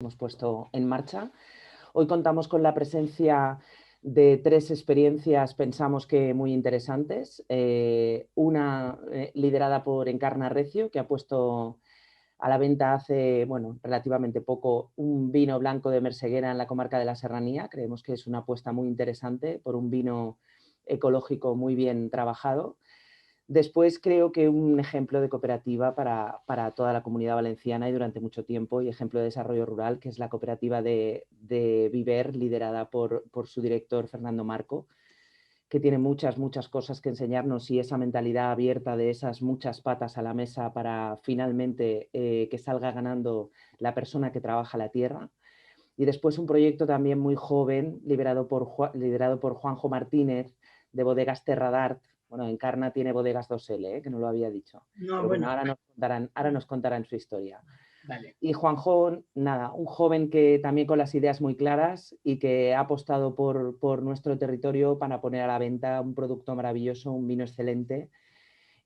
hemos puesto en marcha. Hoy contamos con la presencia de 3 experiencias, pensamos que muy interesantes. Una liderada por Encarna Recio, que ha puesto a la venta hace, bueno, relativamente poco, un vino blanco de Merseguera en la comarca de la Serranía. Creemos que es una apuesta muy interesante por un vino ecológico muy bien trabajado. Después creo que un ejemplo de cooperativa para toda la Comunidad Valenciana y durante mucho tiempo, y ejemplo de desarrollo rural, que es la cooperativa de Viver, liderada por su director Fernando Marco, que tiene muchas cosas que enseñarnos, y esa mentalidad abierta de esas muchas patas a la mesa para finalmente que salga ganando la persona que trabaja la tierra. Y después un proyecto también muy joven, liderado por Juanjo Martínez, de Bodegas Terra d'Art. Bueno, Encarna tiene Bodegas 2L, que no lo había dicho. No, pero bueno, ahora nos contarán su historia. Vale. Y Juanjo, nada, un joven que también con las ideas muy claras y que ha apostado por nuestro territorio para poner a la venta un producto maravilloso, un vino excelente.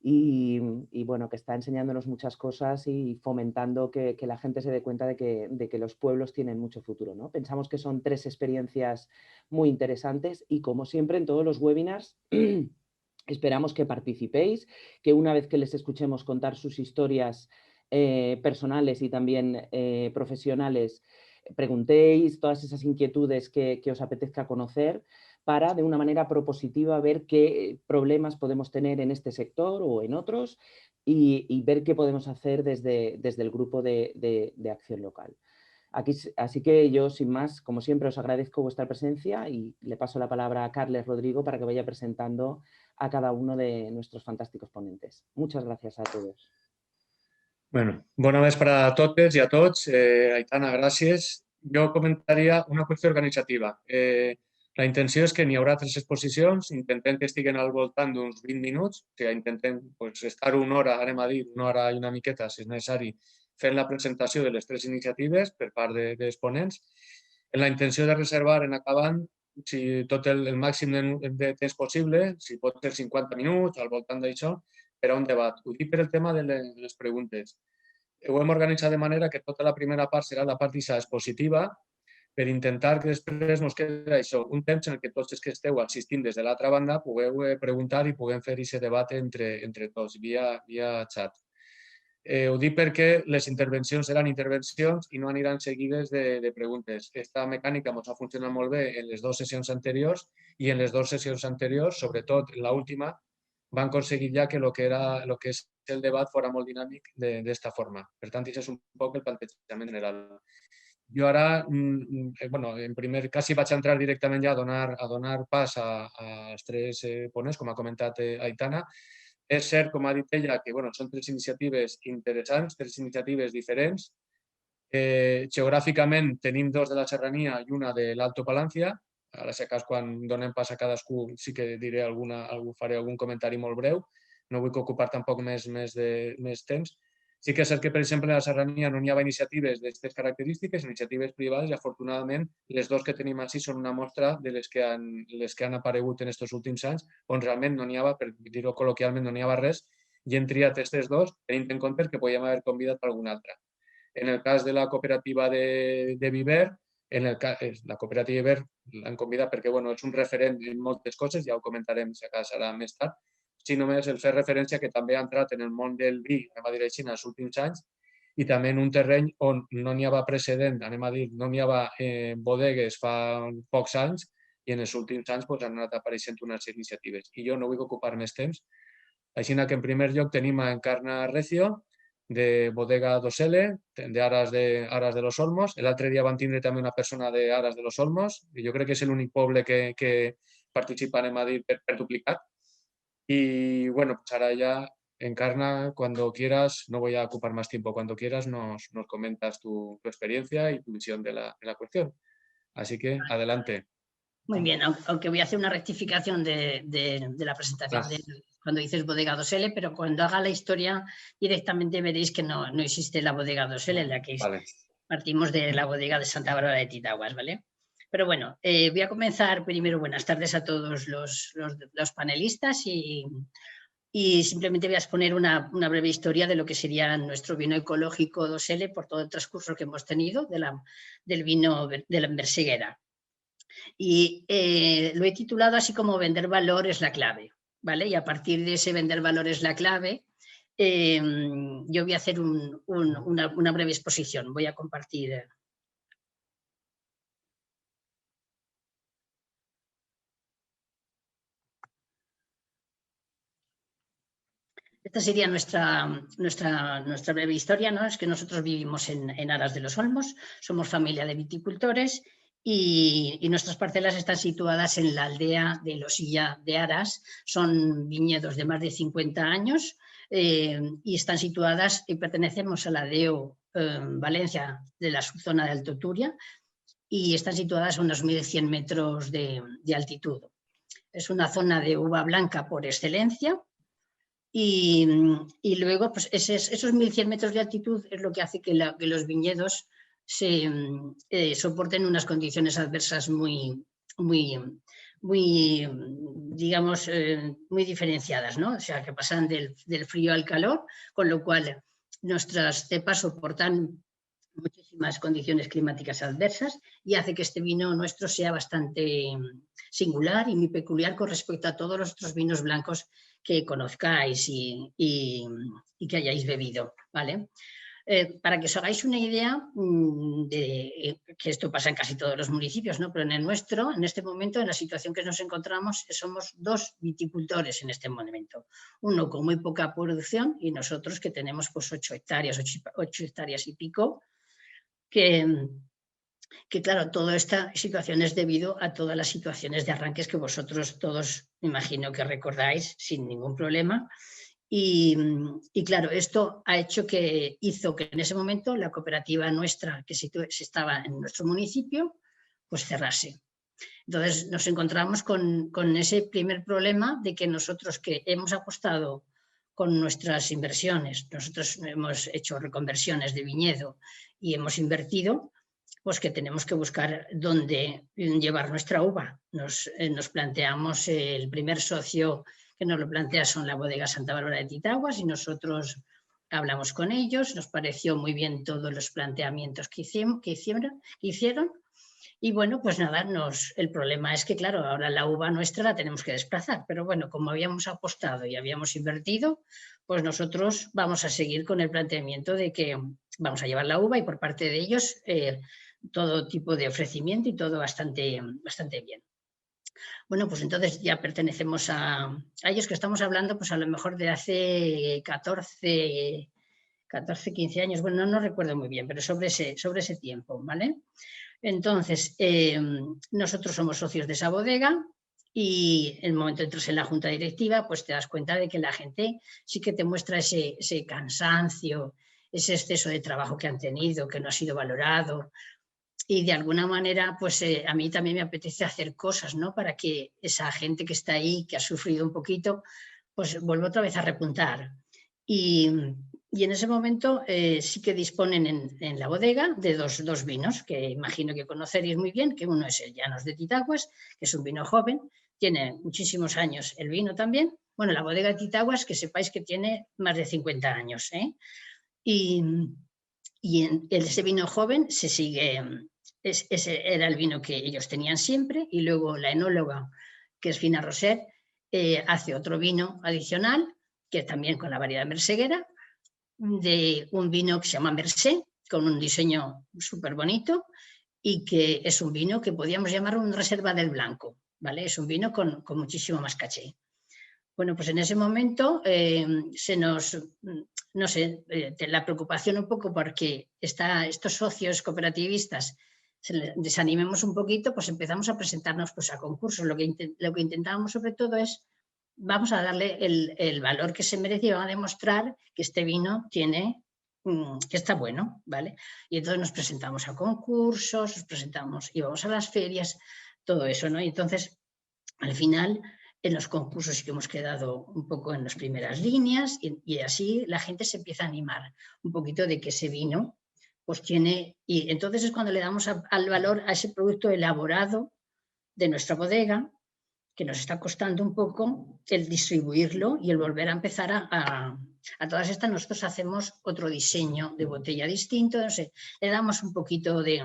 Y bueno, que está enseñándonos muchas cosas y fomentando que la gente se dé cuenta de que los pueblos tienen mucho futuro, ¿no? Pensamos que son 3 experiencias muy interesantes y, como siempre en todos los webinars, esperamos que participéis, que una vez que les escuchemos contar sus historias personales y también profesionales, preguntéis todas esas inquietudes que os apetezca conocer, para, de una manera propositiva, ver qué problemas podemos tener en este sector o en otros y ver qué podemos hacer desde el grupo de acción local. Así que yo, sin más, como siempre, os agradezco vuestra presencia y le paso la palabra a Carles Rodrigo para que vaya presentando a cada uno de nuestros fantásticos ponentes. Muchas gracias a todos. Bueno, bona vespre a totes i a tots. Aitana, gràcies. Jo comentaria una qüestió organitzativa. La intenció és que n'hi haurà 3 exposicions, intentem que estiguen al voltant d'uns 20 minuts, o sigui, intentem estar una hora, anem a dir, una hora i una miqueta, si és necessari, fent la presentació de les 3 iniciatives per part dels ponents. En la intenció de reservar en acabant tot el màxim de temps possible, si pot ser 50 minuts, al voltant d'això, per a un debat. Ho dic per el tema de les preguntes. Ho hem organitzat de manera que tota la primera part serà la part expositiva, per intentar que després ens quedi això, un temps en què tots els que esteu assistint des de l'altra banda pugueu preguntar i puguem fer aquest debat entre tots, via xat. Ho dic perquè les intervencions seran intervencions i no aniran seguides de preguntes. Aquesta mecànica ens ha funcionat molt bé en les 2 sessions anteriors i en les 2 sessions anteriors, sobretot en l'última, van aconseguir ja que el que és el debat fora molt dinàmic d'esta forma. Per tant, això és un poc el plantejament general. Jo ara, en primer cas, vaig entrar directament ja a donar pas als 3 ponents, com ha comentat Aitana. És cert, com ha dit ella, que són 3 iniciatives interessants, 3 iniciatives diferents. Geogràficament tenim 2 de la Serrania i una de l'Alto Palància. Ara, si cas, quan donem pas a cadascú, sí que diré faré algun comentari molt breu. No vull ocupar tampoc més temps. Sí que és cert que, per exemple, a la Serrania no n'hi ha iniciatives d'aquestes característiques, iniciatives privades, i afortunadament les 2 que tenim així són una mostra de les que han aparegut en aquests últims anys, on realment no n'hi ha, per dir-ho col·loquialment, no n'hi ha res, i hem triat aquestes 2 tenint en compte que podíem haver convidat alguna altra. En el cas de la cooperativa de Viver, la cooperativa de Viver l'han convidat perquè és un referent en moltes coses, ja ho comentarem si acaso serà més tard, si només el fer referència que també ha entrat en el món del vi, anem a dir així, en els últims anys, i també en un terreny on no n'hi havia precedent, anem a dir, no n'hi havia bodegues fa pocs anys, i en els últims anys han anat apareixent unes iniciatives. I jo no vull ocupar més temps. Així que, en primer lloc, tenim a Encarna Recio, de Bodega 2L, de Aras de los Olmos. L'altre dia van tindre també una persona de Aras de los Olmos, i jo crec que és l'únic poble que participa, anem a dir, per duplicat. Y bueno, pues ahora ya, Encarna, cuando quieras, no voy a ocupar más tiempo, cuando quieras nos comentas tu experiencia y tu visión de la cuestión. Así que, adelante. Muy bien, aunque voy a hacer una rectificación de la presentación cuando dices Bodega 2L, pero cuando haga la historia directamente veréis que no existe la Bodega 2L, en la que partimos de la bodega de Santa Bárbara de Titaguas, ¿vale? Pero bueno, voy a comenzar primero. Buenas tardes a todos los panelistas y y simplemente voy a exponer una breve historia de lo que sería nuestro vino ecológico 2L por todo el transcurso que hemos tenido del vino de la Merseguera. Y lo he titulado así como Vender valor es la clave, ¿vale? Y a partir de ese vender valor es la clave, yo voy a hacer una breve exposición. Voy a compartir. Esta sería nuestra breve historia, ¿no? Es que nosotros vivimos en Aras de los Olmos, somos familia de viticultores y nuestras parcelas están situadas en la aldea de Losilla de Aras. Son viñedos de más de 50 años y están situadas y pertenecemos a la DEO Valencia de la subzona de Alto Turia y están situadas a unos 1.100 metros de altitud. Es una zona de uva blanca por excelencia. Y luego, pues esos 1.100 metros de altitud es lo que hace que los viñedos soporten unas condiciones adversas muy digamos, muy diferenciadas, ¿no? O sea, que pasan del frío al calor, con lo cual nuestras cepas soportan muchísimas condiciones climáticas adversas y hace que este vino nuestro sea bastante singular y muy peculiar con respecto a todos los otros vinos blancos que conozcáis y que hayáis bebido, ¿vale? Para que os hagáis una idea de que esto pasa en casi todos los municipios, ¿no? Pero en el nuestro, en este momento, en la situación que nos encontramos, somos 2 viticultores en este momento. Uno con muy poca producción y nosotros que tenemos pues 8 hectáreas y pico, que claro, toda esta situación es debido a todas las situaciones de arranques que vosotros todos me imagino que recordáis sin ningún problema. Y claro, esto hizo que en ese momento la cooperativa nuestra que estaba en nuestro municipio, pues cerrase. Entonces nos encontramos con ese primer problema de que nosotros que hemos apostado con nuestras inversiones, nosotros hemos hecho reconversiones de viñedo y hemos invertido, pues que tenemos que buscar dónde llevar nuestra uva. Nos planteamos, el primer socio que nos lo plantea son la bodega Santa Bárbara de Titaguas y nosotros hablamos con ellos, nos pareció muy bien todos los planteamientos que hicieron y bueno, pues nada, el problema es que claro, ahora la uva nuestra la tenemos que desplazar, pero bueno, como habíamos apostado y habíamos invertido, pues nosotros vamos a seguir con el planteamiento de que vamos a llevar la uva y por parte de ellos todo tipo de ofrecimiento y todo bastante bien. Bueno, pues entonces ya pertenecemos a ellos, que estamos hablando pues a lo mejor de hace 14, 15 años, bueno, no recuerdo muy bien, pero sobre ese tiempo, ¿vale? Entonces, nosotros somos socios de esa bodega y en el momento que entras en la junta directiva, pues te das cuenta de que la gente sí que te muestra ese cansancio, ese exceso de trabajo que han tenido, que no ha sido valorado. Y de alguna manera, pues a mí también me apetece hacer cosas, ¿no? Para que esa gente que está ahí, que ha sufrido un poquito, pues vuelva otra vez a repuntar. Y en ese momento sí que disponen en la bodega de dos vinos que imagino que conoceréis muy bien, que uno es el Llanos de Titaguas, que es un vino joven, tiene muchísimos años el vino también. Bueno, la bodega de Titaguas, que sepáis que tiene más de 50 años, ¿eh? Y en ese vino joven se sigue, ese era el vino que ellos tenían siempre y luego la enóloga, que es Fina Roser, hace otro vino adicional, que también con la variedad merseguera, de un vino que se llama Mercé, con un diseño súper bonito y que es un vino que podríamos llamar un reserva del blanco, ¿vale? Es un vino con muchísimo más caché. Bueno, pues en ese momento no sé, la preocupación un poco porque estos socios cooperativistas desanimemos un poquito, pues empezamos a presentarnos pues a concursos. Lo que intentábamos sobre todo es, vamos a darle el valor que se merece y vamos a demostrar que este vino tiene, que está bueno, ¿vale? Y entonces nos presentamos a concursos, íbamos a las ferias, todo eso, ¿no? Y entonces, al final, en los concursos sí que hemos quedado un poco en las primeras líneas y así la gente se empieza a animar un poquito de que ese vino pues tiene, y entonces es cuando le damos al valor a ese producto elaborado de nuestra bodega, que nos está costando un poco el distribuirlo y el volver a empezar a todas estas. Nosotros hacemos otro diseño de botella distinto, no sé, le damos un poquito de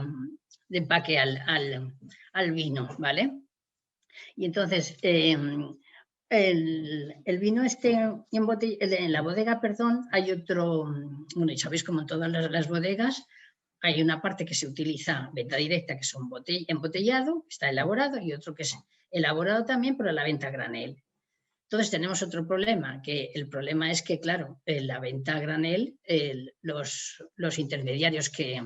empaque al vino, ¿vale? Y entonces, el vino en la bodega, perdón, hay otro, bueno, y sabéis como en todas las bodegas, hay una parte que se utiliza venta directa, que son embotellado, está elaborado, y otro que es elaborado también, pero la venta a granel. Entonces tenemos otro problema, que el problema es que, claro, en la venta a granel, los intermediarios que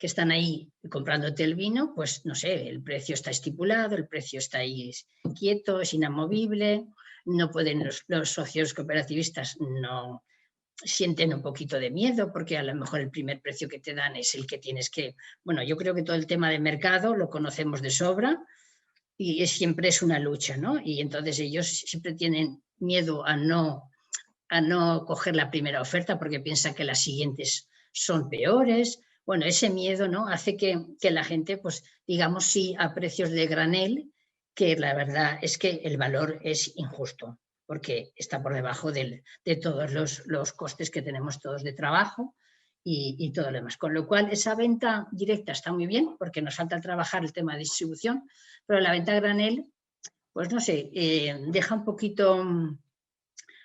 están ahí comprándote el vino, pues no sé, el precio está estipulado, el precio está ahí quieto, es inamovible, no pueden los socios cooperativistas, no sienten un poquito de miedo porque a lo mejor el primer precio que te dan es el que tienes que... Bueno, yo creo que todo el tema de mercado lo conocemos de sobra y siempre es una lucha, ¿no? Y entonces ellos siempre tienen miedo a no coger la primera oferta porque piensan que las siguientes son peores. Bueno, ese miedo, ¿no?, hace que la gente, pues, digamos sí a precios de granel, que la verdad es que el valor es injusto, porque está por debajo de todos los costes que tenemos todos de trabajo y todo lo demás. Con lo cual, esa venta directa está muy bien, porque nos falta trabajar el tema de distribución, pero la venta a granel, pues no sé, deja un poquito...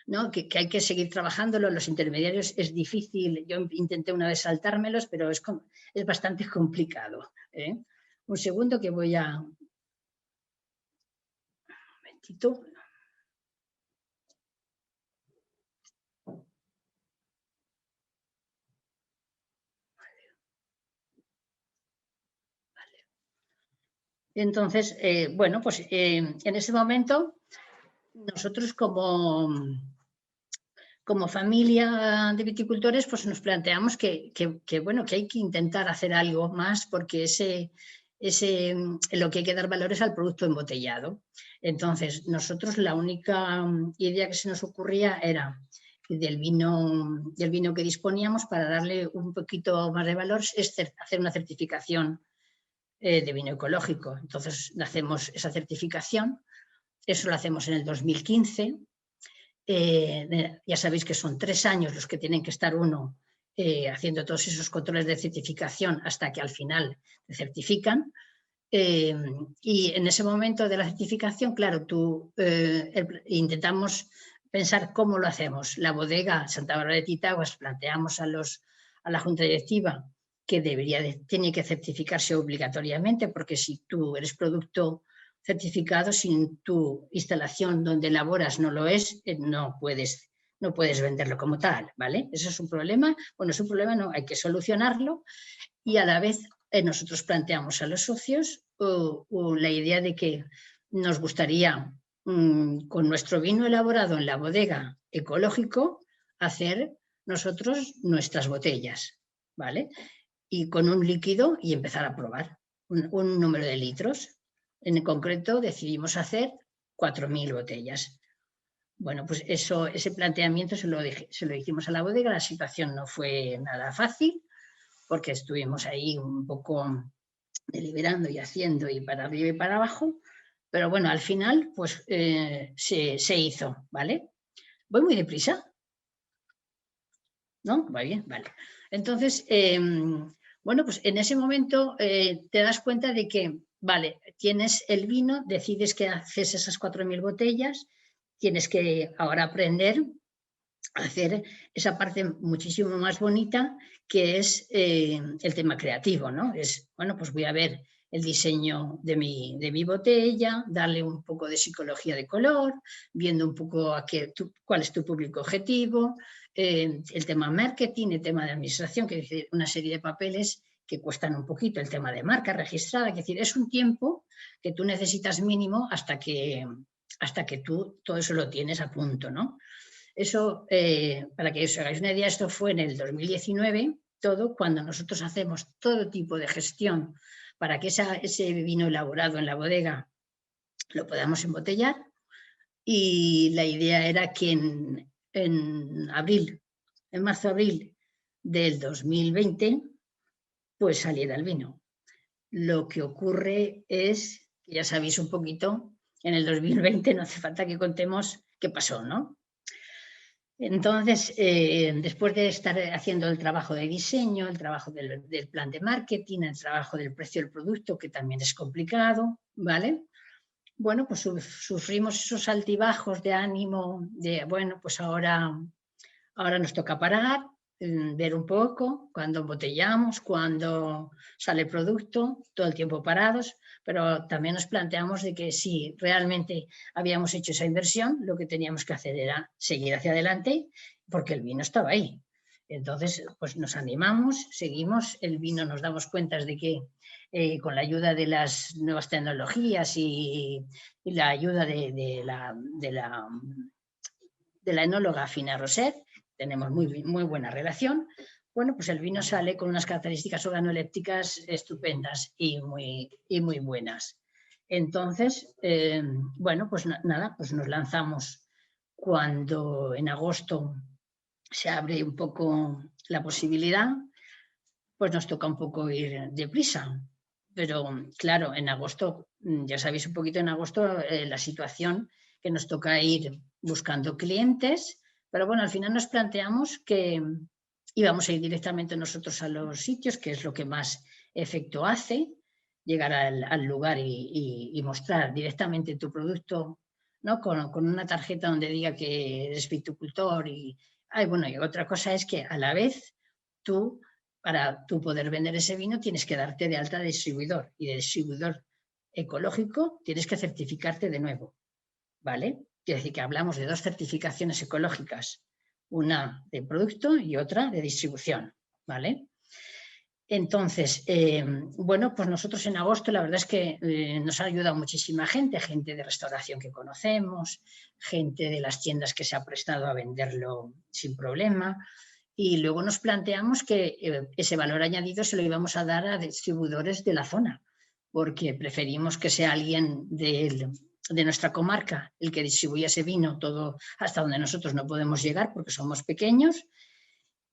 ¿no? Que hay que seguir trabajándolo, los intermediarios es difícil, yo intenté una vez saltármelos, pero es bastante complicado, ¿eh? Un segundo que voy a... Un momentito. Vale. Entonces, bueno, pues en ese momento nosotros como familia de viticultores, pues nos planteamos que bueno, que hay que intentar hacer algo más porque lo que hay que dar valor es al producto embotellado. Entonces, nosotros la única idea que se nos ocurría era del vino que disponíamos, para darle un poquito más de valor, es hacer una certificación de vino ecológico. Entonces, hacemos esa certificación, eso lo hacemos en el 2015. Ya sabéis que son 3 años los que tienen que estar uno haciendo todos esos controles de certificación hasta que al final te certifican. Y en ese momento de la certificación, claro, intentamos pensar cómo lo hacemos. La bodega Santa Bárbara de Titaguas planteamos a la Junta Directiva que tiene que certificarse obligatoriamente, porque si tú eres producto certificado, sin tu instalación donde elaboras no lo es, no puedes venderlo como tal, ¿vale? Eso es un problema. Bueno, es un problema, no, hay que solucionarlo, y a la vez nosotros planteamos a los socios la idea de que nos gustaría, con nuestro vino elaborado en la bodega ecológico, hacer nosotros nuestras botellas, ¿vale? Y con un líquido y empezar a probar un número de litros. En concreto decidimos hacer 4.000 botellas. Bueno, pues ese planteamiento se lo hicimos a la bodega. La situación no fue nada fácil porque estuvimos ahí un poco deliberando y haciendo y para arriba y para abajo, pero bueno, al final pues se hizo, ¿vale? ¿Voy muy deprisa? ¿No? ¿Va bien? Vale. Entonces, bueno, pues en ese momento te das cuenta de que, vale, tienes el vino, decides que haces esas 4.000 botellas, tienes que ahora aprender a hacer esa parte muchísimo más bonita, que es el tema creativo, ¿no? Es, bueno, pues voy a ver el diseño de mi botella, darle un poco de psicología de color, viendo un poco cuál es tu público objetivo, el tema marketing, el tema de administración, que es una serie de papeles que cuestan un poquito, el tema de marca registrada, es decir, es un tiempo que tú necesitas mínimo hasta que tú todo eso lo tienes a punto, ¿no? Eso, para que os hagáis una idea, esto fue en el 2019, cuando nosotros hacemos todo tipo de gestión para que ese vino elaborado en la bodega lo podamos embotellar, y la idea era que en marzo-abril del 2020, pues saliera el vino. Lo que ocurre es, ya sabéis un poquito, en el 2020 no hace falta que contemos qué pasó, ¿no? Entonces, después de estar haciendo el trabajo de diseño, el trabajo del plan de marketing, el trabajo del precio del producto, que también es complicado, ¿vale? Bueno, pues sufrimos esos altibajos de ánimo, de, bueno, pues ahora nos toca parar, ver un poco, cuando embotellamos, cuando sale el producto, todo el tiempo parados, pero también nos planteamos de que si realmente habíamos hecho esa inversión, lo que teníamos que hacer era seguir hacia adelante, porque el vino estaba ahí. Entonces, pues nos animamos, seguimos, el vino nos damos cuenta de que con la ayuda de las nuevas tecnologías y la ayuda de la enóloga Fina Roset, tenemos muy buena relación. Bueno, pues el vino sale con unas características organolépticas estupendas y muy buenas. Entonces, bueno, pues nada, pues nos lanzamos cuando en agosto se abre un poco la posibilidad, pues nos toca un poco ir deprisa. Pero claro, en agosto, ya sabéis un poquito en agosto la situación que nos toca ir buscando clientes, pero bueno, al final nos planteamos que íbamos a ir directamente nosotros a los sitios, que es lo que más efecto hace, llegar al lugar y mostrar directamente tu producto, ¿no? Con una tarjeta donde diga que eres viticultor bueno, y otra cosa es que a la vez para tú poder vender ese vino tienes que darte de alta de distribuidor, y de distribuidor ecológico tienes que certificarte de nuevo, ¿vale? Quiere decir que hablamos de 2 certificaciones ecológicas, una de producto y otra de distribución, ¿vale? Entonces, bueno, pues nosotros en agosto la verdad es que nos ha ayudado muchísima gente de restauración que conocemos, gente de las tiendas que se ha prestado a venderlo sin problema, y luego nos planteamos que ese valor añadido se lo íbamos a dar a distribuidores de la zona, porque preferimos que sea alguien de nuestra comarca el que distribuya ese vino todo hasta donde nosotros no podemos llegar porque somos pequeños.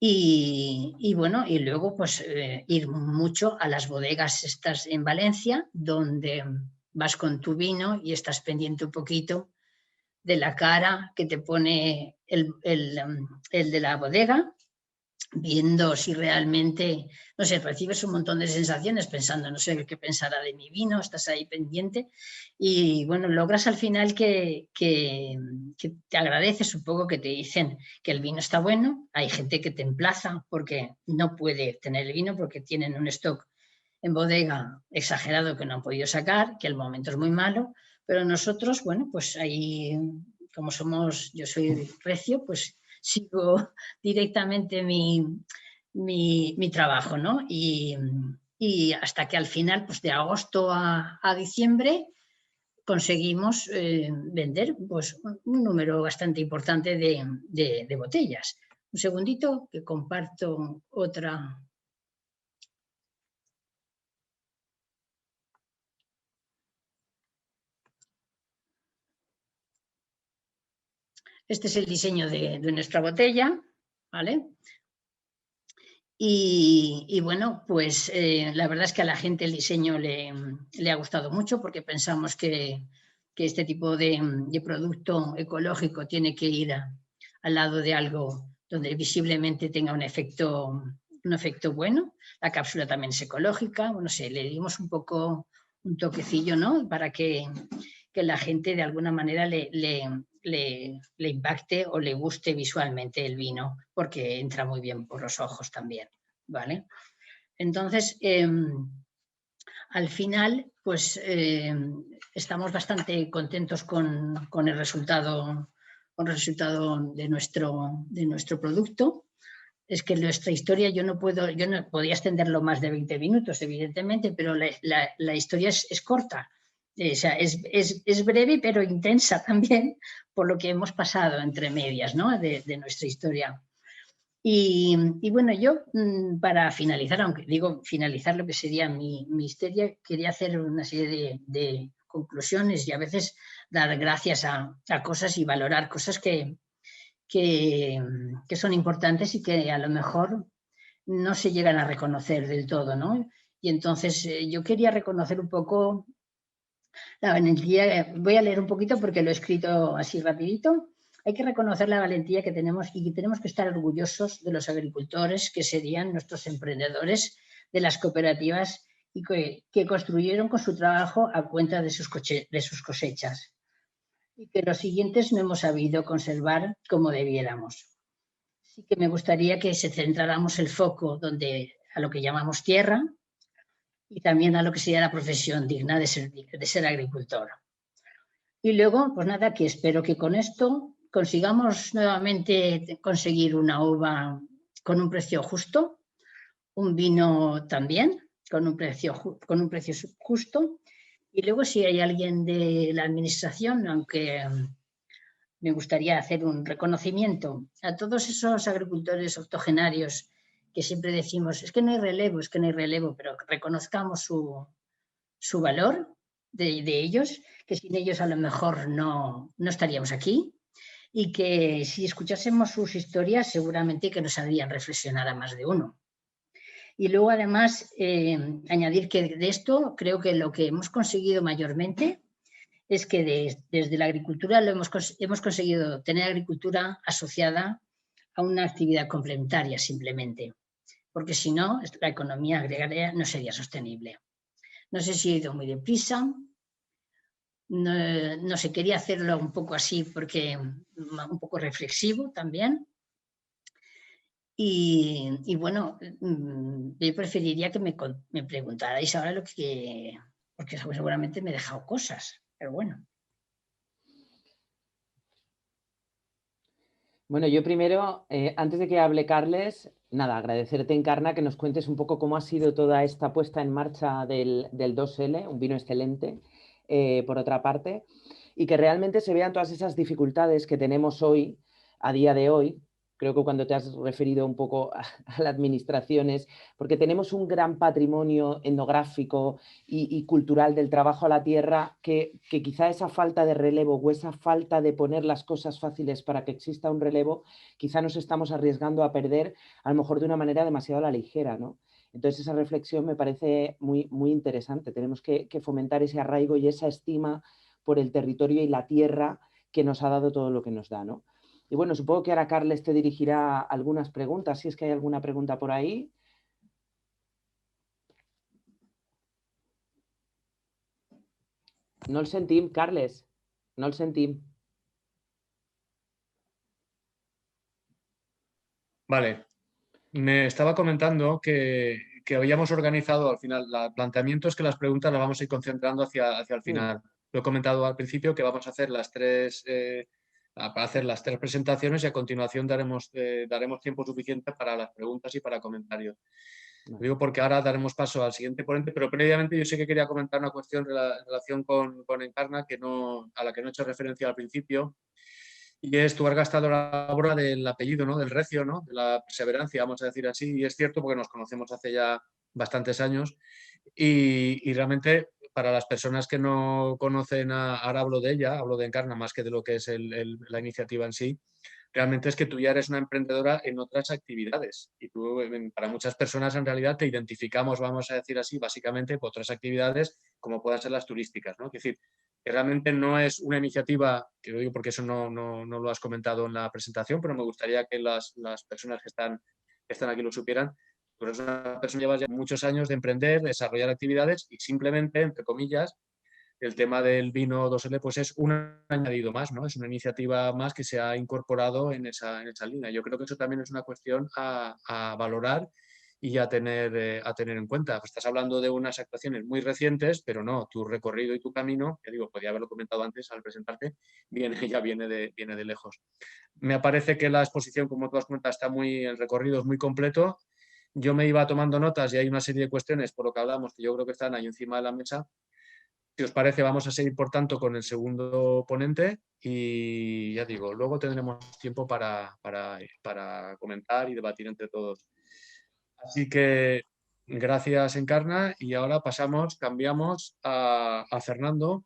Y bueno, y luego pues ir mucho a las bodegas estas en Valencia, donde vas con tu vino y estás pendiente un poquito de la cara que te pone el de la bodega, viendo si realmente, no sé, recibes un montón de sensaciones pensando, no sé qué pensará de mi vino, estás ahí pendiente y bueno, logras al final que te agradeces un poco, que te dicen que el vino está bueno. Hay gente que te emplaza porque no puede tener el vino porque tienen un stock en bodega exagerado que no han podido sacar, que el momento es muy malo, pero nosotros, bueno, pues ahí, como yo soy recio, pues sigo directamente mi trabajo, ¿no? Y hasta que al final, pues de agosto a diciembre, conseguimos vender pues, un número bastante importante de botellas. Un segundito que comparto otra. Este es el diseño de nuestra botella, ¿vale? Y bueno, pues la verdad es que a la gente el diseño le ha gustado mucho porque pensamos que este tipo de producto ecológico tiene que ir al lado de algo donde visiblemente tenga un efecto bueno. La cápsula también es ecológica. Bueno, le dimos un poco un toquecillo, ¿no? Para que la gente de alguna manera le impacte o le guste visualmente el vino, porque entra muy bien por los ojos también, ¿vale? Entonces, al final, pues estamos bastante contentos con el resultado de nuestro producto. Es que nuestra historia yo no podía extenderlo más de 20 minutos, evidentemente, pero la historia es corta. O sea, es breve pero intensa también por lo que hemos pasado entre medias, ¿no? de nuestra historia. Y bueno, yo para finalizar, aunque digo finalizar lo que sería mi historia, quería hacer una serie de conclusiones y a veces dar gracias a cosas y valorar cosas que son importantes y que a lo mejor no se llegan a reconocer del todo, ¿no? Y entonces yo quería reconocer un poco La valentía, voy a leer un poquito porque lo he escrito así rapidito. Hay que reconocer la valentía que tenemos y que tenemos que estar orgullosos de los agricultores que serían nuestros emprendedores de las cooperativas y que construyeron con su trabajo a cuenta de sus cosechas y que los siguientes no hemos sabido conservar como debiéramos. Sí que me gustaría que se centráramos el foco a lo que llamamos tierra y también a lo que sería la profesión digna de ser agricultor. Y luego, pues nada, que espero que con esto consigamos nuevamente conseguir una uva con un precio justo, un vino también con un precio justo. Y luego si hay alguien de la administración, aunque me gustaría hacer un reconocimiento a todos esos agricultores octogenarios que siempre decimos, es que no hay relevo, pero reconozcamos su valor de ellos, que sin ellos a lo mejor no estaríamos aquí y que si escuchásemos sus historias seguramente que nos harían reflexionar a más de uno. Y luego además añadir que de esto creo que lo que hemos conseguido mayormente es que desde la agricultura hemos conseguido tener agricultura asociada a una actividad complementaria simplemente, porque si no, la economía agraria no sería sostenible. No sé si he ido muy deprisa, no sé, quería hacerlo un poco así porque un poco reflexivo también. Y bueno, yo preferiría que me preguntarais ahora porque seguramente me he dejado cosas, pero bueno. Bueno, yo primero, antes de que hable Carles, nada, agradecerte, Encarna, que nos cuentes un poco cómo ha sido toda esta puesta en marcha del 2L, un vino excelente, por otra parte, y que realmente se vean todas esas dificultades que tenemos hoy, a día de hoy. Creo que cuando te has referido un poco a las administraciones, porque tenemos un gran patrimonio etnográfico y cultural del trabajo a la tierra, que quizá esa falta de relevo o esa falta de poner las cosas fáciles para que exista un relevo, quizá nos estamos arriesgando a perder a lo mejor de una manera demasiado a la ligera, ¿no? Entonces esa reflexión me parece muy, muy interesante. Tenemos que fomentar ese arraigo y esa estima por el territorio y la tierra que nos ha dado todo lo que nos da, ¿no? Y bueno, supongo que ahora Carles te dirigirá algunas preguntas, si es que hay alguna pregunta por ahí. No el sentim, Carles, no el sentim. Vale, me estaba comentando que habíamos organizado al final, el planteamiento es que las preguntas las vamos a ir concentrando hacia el final. Lo he comentado al principio que vamos a hacer las tres presentaciones y a continuación daremos tiempo suficiente para las preguntas y para comentarios. Lo digo porque ahora daremos paso al siguiente ponente, pero previamente yo sí que quería comentar una cuestión en relación con Encarna a la que no he hecho referencia al principio. Y es, tú has gastado la obra del apellido, ¿no? Del recio, ¿no? De la perseverancia, vamos a decir así. Y es cierto porque nos conocemos hace ya bastantes años. Y realmente, para las personas que no conocen, ahora hablo de ella, hablo de Encarna más que de lo que es la iniciativa en sí, realmente es que tú ya eres una emprendedora en otras actividades. Y tú, para muchas personas, en realidad te identificamos, vamos a decir así, básicamente por otras actividades como puedan ser las turísticas, ¿no? Es decir, que realmente no es una iniciativa, que lo digo porque eso no lo has comentado en la presentación, pero me gustaría que las personas que están aquí lo supieran. Tú eres una persona que llevas ya muchos años de emprender, desarrollar actividades y simplemente, entre comillas, el tema del vino 2L pues es un añadido más, ¿no? Es una iniciativa más que se ha incorporado en esa línea. Yo creo que eso también es una cuestión a valorar y a tener en cuenta. Estás hablando de unas actuaciones muy recientes, pero no, tu recorrido y tu camino, ya digo, podía haberlo comentado antes al presentarte, viene de lejos. Me parece que la exposición, como tú has comentado, el recorrido es muy completo. Yo me iba tomando notas y hay una serie de cuestiones por lo que hablamos que yo creo que están ahí encima de la mesa. Si os parece, vamos a seguir, por tanto, con el segundo ponente y ya digo, luego tendremos tiempo para comentar y debatir entre todos. Así que gracias, Encarna, y ahora cambiamos a Fernando.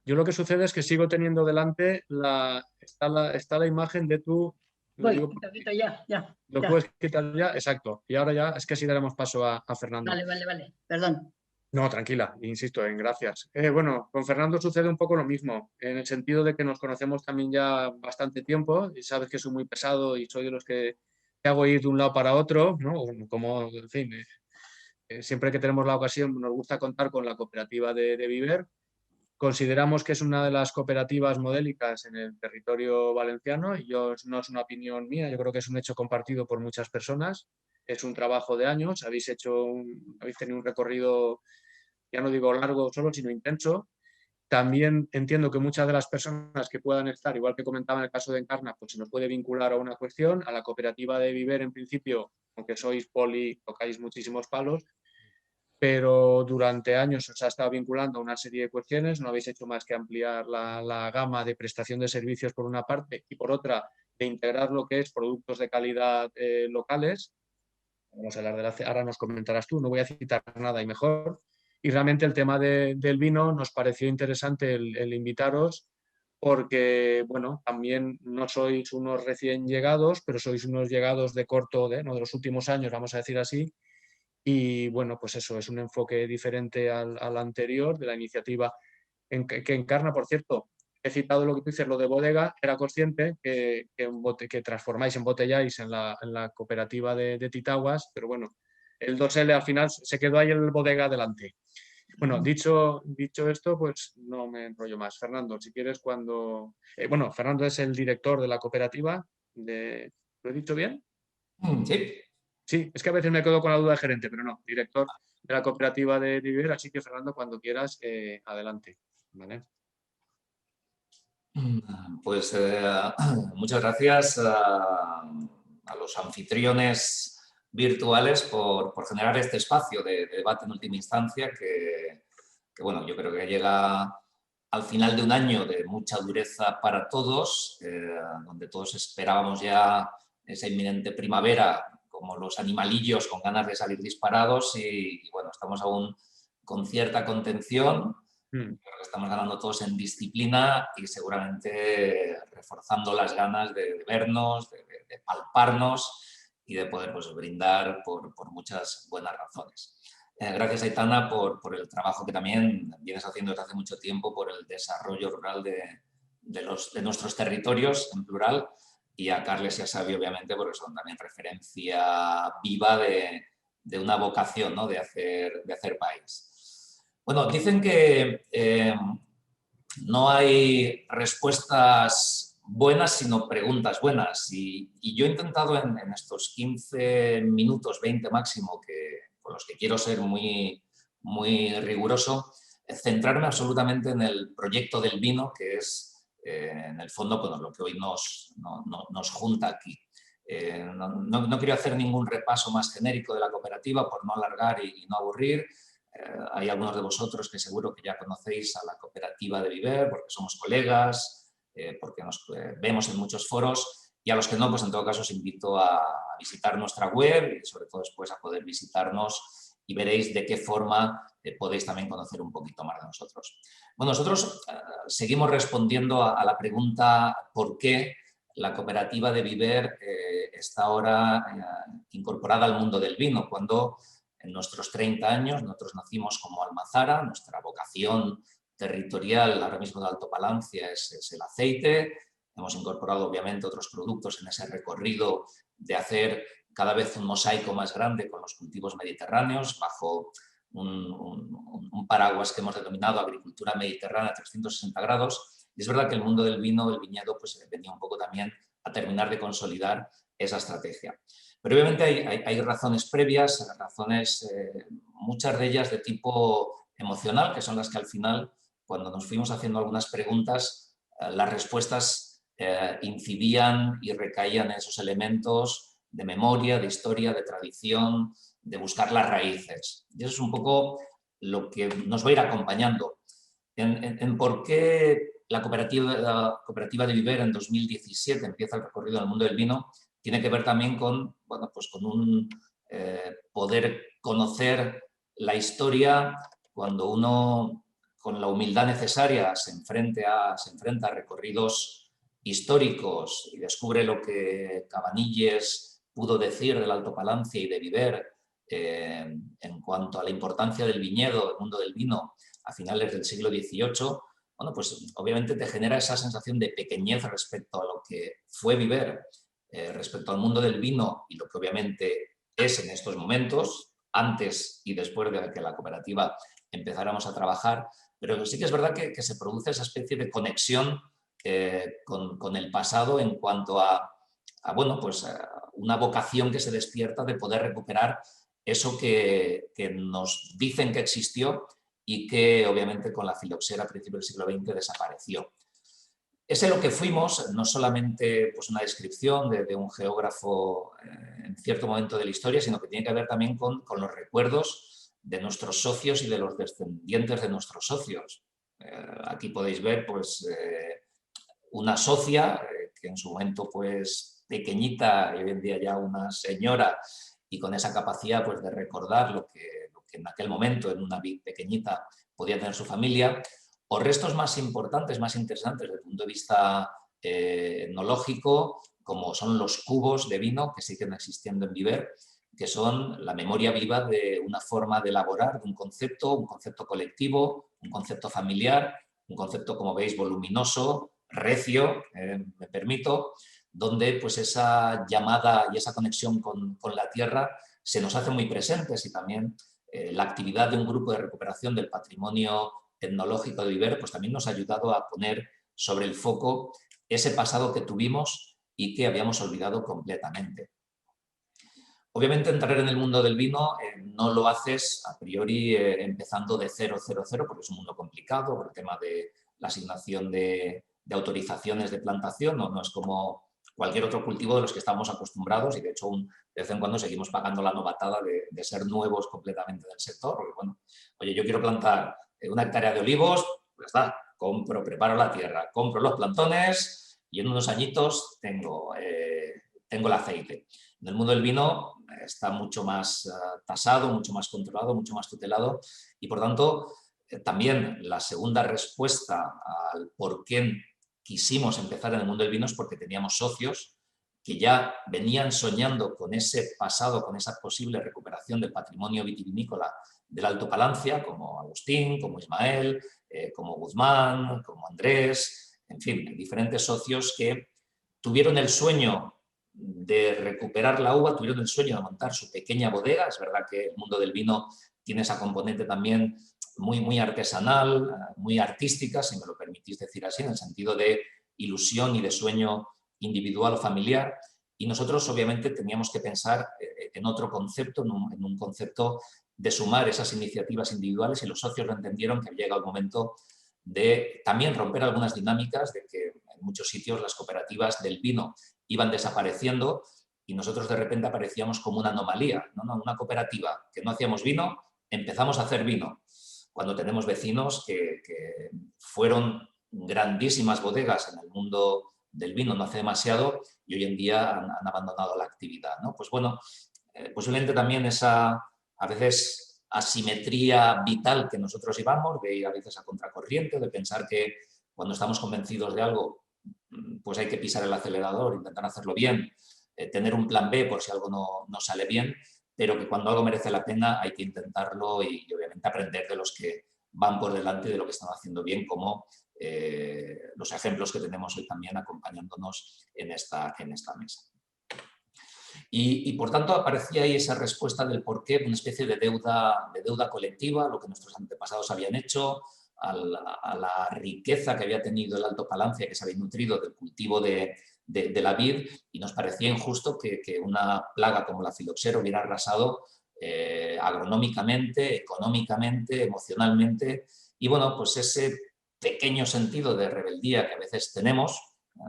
Yo lo que sucede es que sigo teniendo delante está la imagen de tu... Voy, quito ya. ¿Lo puedes quitar ya? Exacto. Y ahora ya es que así daremos paso a Fernando. Vale, perdón. No, tranquila, insisto en gracias. Bueno, con Fernando sucede un poco lo mismo, en el sentido de que nos conocemos también ya bastante tiempo y sabes que soy muy pesado y soy de los que te hago ir de un lado para otro, ¿no? Como, en fin, siempre que tenemos la ocasión nos gusta contar con la cooperativa de Viver. Consideramos que es una de las cooperativas modélicas en el territorio valenciano y no es una opinión mía, yo creo que es un hecho compartido por muchas personas. Es un trabajo de años, habéis tenido un recorrido, ya no digo largo solo, sino intenso. También entiendo que muchas de las personas que puedan estar, igual que comentaba en el caso de Encarna, pues se nos puede vincular a una cuestión. A la cooperativa de Viver, en principio, aunque sois poli, tocáis muchísimos palos, pero durante años os ha estado vinculando a una serie de cuestiones, no habéis hecho más que ampliar la gama de prestación de servicios por una parte y por otra de integrar lo que es productos de calidad locales. Vamos a hablar de ahora nos comentarás tú, no voy a citar nada y mejor. Y realmente el tema del vino nos pareció interesante el invitaros porque, bueno, también no sois unos recién llegados, pero sois unos llegados de corto, ¿no? De los últimos años, vamos a decir así, y bueno, pues eso, es un enfoque diferente al anterior de la iniciativa que Encarna, por cierto. He citado lo que tú dices, lo de bodega, era consciente que transformáis, embotelláis en la cooperativa de Titaguas, pero bueno, el 2L al final se quedó ahí el bodega adelante. Bueno, dicho esto, pues no me enrollo más. Fernando, si quieres cuando... bueno, Fernando es el director de la cooperativa. ¿Lo he dicho bien? Sí. Sí, es que a veces me quedo con la duda de gerente, pero no, director de la cooperativa de Viver, así que Fernando, cuando quieras, adelante. ¿Vale? Pues muchas gracias a los anfitriones virtuales por generar este espacio de debate en última instancia que, bueno, yo creo que llega al final de un año de mucha dureza para todos, donde todos esperábamos ya esa inminente primavera como los animalillos con ganas de salir disparados y bueno, estamos aún con cierta contención. Creo que estamos ganando todos en disciplina y seguramente reforzando las ganas de vernos, de palparnos y de poder pues, brindar por muchas buenas razones. Gracias, Aitana, por el trabajo que también vienes haciendo desde hace mucho tiempo por el desarrollo rural de nuestros territorios en plural, y a Carles y a Xavi, obviamente, porque son también referencia viva de una vocación, ¿no? de hacer país. Bueno, dicen que no hay respuestas buenas, sino preguntas buenas. Y yo he intentado en estos 15 minutos, 20 máximo, con los que quiero ser muy, muy riguroso, centrarme absolutamente en el proyecto del vino, que es en el fondo con lo que hoy nos junta aquí. No quiero hacer ningún repaso más genérico de la cooperativa por no alargar y no aburrir. Hay algunos de vosotros que seguro que ya conocéis a la cooperativa de Viver porque somos colegas, porque nos vemos en muchos foros, y a los que no, pues en todo caso os invito a visitar nuestra web y sobre todo después a poder visitarnos y veréis de qué forma podéis también conocer un poquito más de nosotros. Bueno, nosotros seguimos respondiendo a la pregunta ¿por qué la cooperativa de Viver está ahora incorporada al mundo del vino? Cuando en nuestros 30 años nosotros nacimos como Almazara, nuestra vocación territorial ahora mismo de Alto Palancia es el aceite. Hemos incorporado obviamente otros productos en ese recorrido de hacer cada vez un mosaico más grande con los cultivos mediterráneos bajo un paraguas que hemos denominado agricultura mediterránea 360 grados. Y es verdad que el mundo del vino, el viñedo, pues venía un poco también a terminar de consolidar esa estrategia. Pero obviamente hay razones previas, razones, muchas de ellas de tipo emocional, que son las que al final, cuando nos fuimos haciendo algunas preguntas, las respuestas incidían y recaían en esos elementos de memoria, de historia, de tradición, de buscar las raíces. Y eso es un poco lo que nos va a ir acompañando. En por qué la cooperativa de Viver en 2017 empieza el recorrido del mundo del vino, tiene que ver también con, bueno, pues con un poder conocer la historia cuando uno, con la humildad necesaria, se enfrenta a recorridos históricos y descubre lo que Cabanilles pudo decir del Alto Palancia y de Viver en cuanto a la importancia del viñedo, del mundo del vino, a finales del siglo XVIII, bueno, pues obviamente te genera esa sensación de pequeñez respecto a lo que fue Viver, respecto al mundo del vino y lo que obviamente es en estos momentos, antes y después de que la cooperativa empezáramos a trabajar, pero sí que es verdad que se produce esa especie de conexión con el pasado en cuanto bueno, pues una vocación que se despierta de poder recuperar eso que nos dicen que existió y que obviamente con la filoxera a principios del siglo XX desapareció. Ese lo que fuimos, no solamente pues, una descripción de un geógrafo en cierto momento de la historia, sino que tiene que ver también con los recuerdos de nuestros socios y de los descendientes de nuestros socios. Aquí podéis ver pues, una socia que en su momento pues, pequeñita y hoy en día ya una señora y con esa capacidad pues, de recordar lo que en aquel momento en una vid pequeñita podía tener su familia, o restos más importantes, más interesantes desde el punto de vista etnológico, como son los cubos de vino que siguen existiendo en Viver, que son la memoria viva de una forma de elaborar de un concepto colectivo, un concepto familiar, un concepto, como veis, voluminoso, recio, me permito, donde pues, esa llamada y esa conexión con la tierra se nos hace muy presentes y también la actividad de un grupo de recuperación del patrimonio etnológico de Viver pues, también nos ha ayudado a poner sobre el foco ese pasado que tuvimos y que habíamos olvidado completamente. Obviamente entrar en el mundo del vino no lo haces a priori empezando de 000, porque es un mundo complicado por el tema de la asignación de autorizaciones de plantación, no es como cualquier otro cultivo de los que estamos acostumbrados y de hecho de vez en cuando seguimos pagando la novatada de ser nuevos completamente del sector, porque bueno, oye, yo quiero plantar 1 hectárea de olivos, pues está, preparo la tierra, compro los plantones y en unos añitos tengo el aceite. En el mundo del vino está mucho más tasado, mucho más controlado, mucho más tutelado y por tanto también la segunda respuesta al por qué quisimos empezar en el mundo del vino es porque teníamos socios que ya venían soñando con ese pasado, con esa posible recuperación del patrimonio vitivinícola del Alto Palancia, como Agustín, como Ismael, como Guzmán, como Andrés, en fin, diferentes socios que tuvieron el sueño de recuperar la uva, tuvieron el sueño de montar su pequeña bodega. Es verdad que el mundo del vino tiene esa componente también muy artesanal, muy artística, si me lo permitís decir así, en el sentido de ilusión y de sueño individual o familiar. Y nosotros obviamente teníamos que pensar en otro concepto, en un concepto de sumar esas iniciativas individuales y los socios lo entendieron que había llegado el momento de también romper algunas dinámicas de que en muchos sitios las cooperativas del vino iban desapareciendo y nosotros de repente aparecíamos como una anomalía, ¿no? Una cooperativa que no hacíamos vino, empezamos a hacer vino, cuando tenemos vecinos que fueron grandísimas bodegas en el mundo del vino no hace demasiado y hoy en día han abandonado la actividad, ¿no? Pues bueno, posiblemente también esa, a veces, asimetría vital que nosotros llevamos, de ir a veces a contracorriente, de pensar que cuando estamos convencidos de algo, pues hay que pisar el acelerador, intentar hacerlo bien, tener un plan B por si algo no sale bien, pero que cuando algo merece la pena hay que intentarlo y obviamente aprender de los que van por delante de lo que están haciendo bien, como los ejemplos que tenemos hoy también acompañándonos en esta mesa. Y por tanto aparecía ahí esa respuesta del porqué, una especie de deuda colectiva, lo que nuestros antepasados habían hecho, a la riqueza que había tenido el Alto Palancia, que se había nutrido del cultivo de la vid, y nos parecía injusto que una plaga como la filoxera hubiera arrasado agronómicamente, económicamente, emocionalmente, y bueno, pues ese pequeño sentido de rebeldía que a veces tenemos,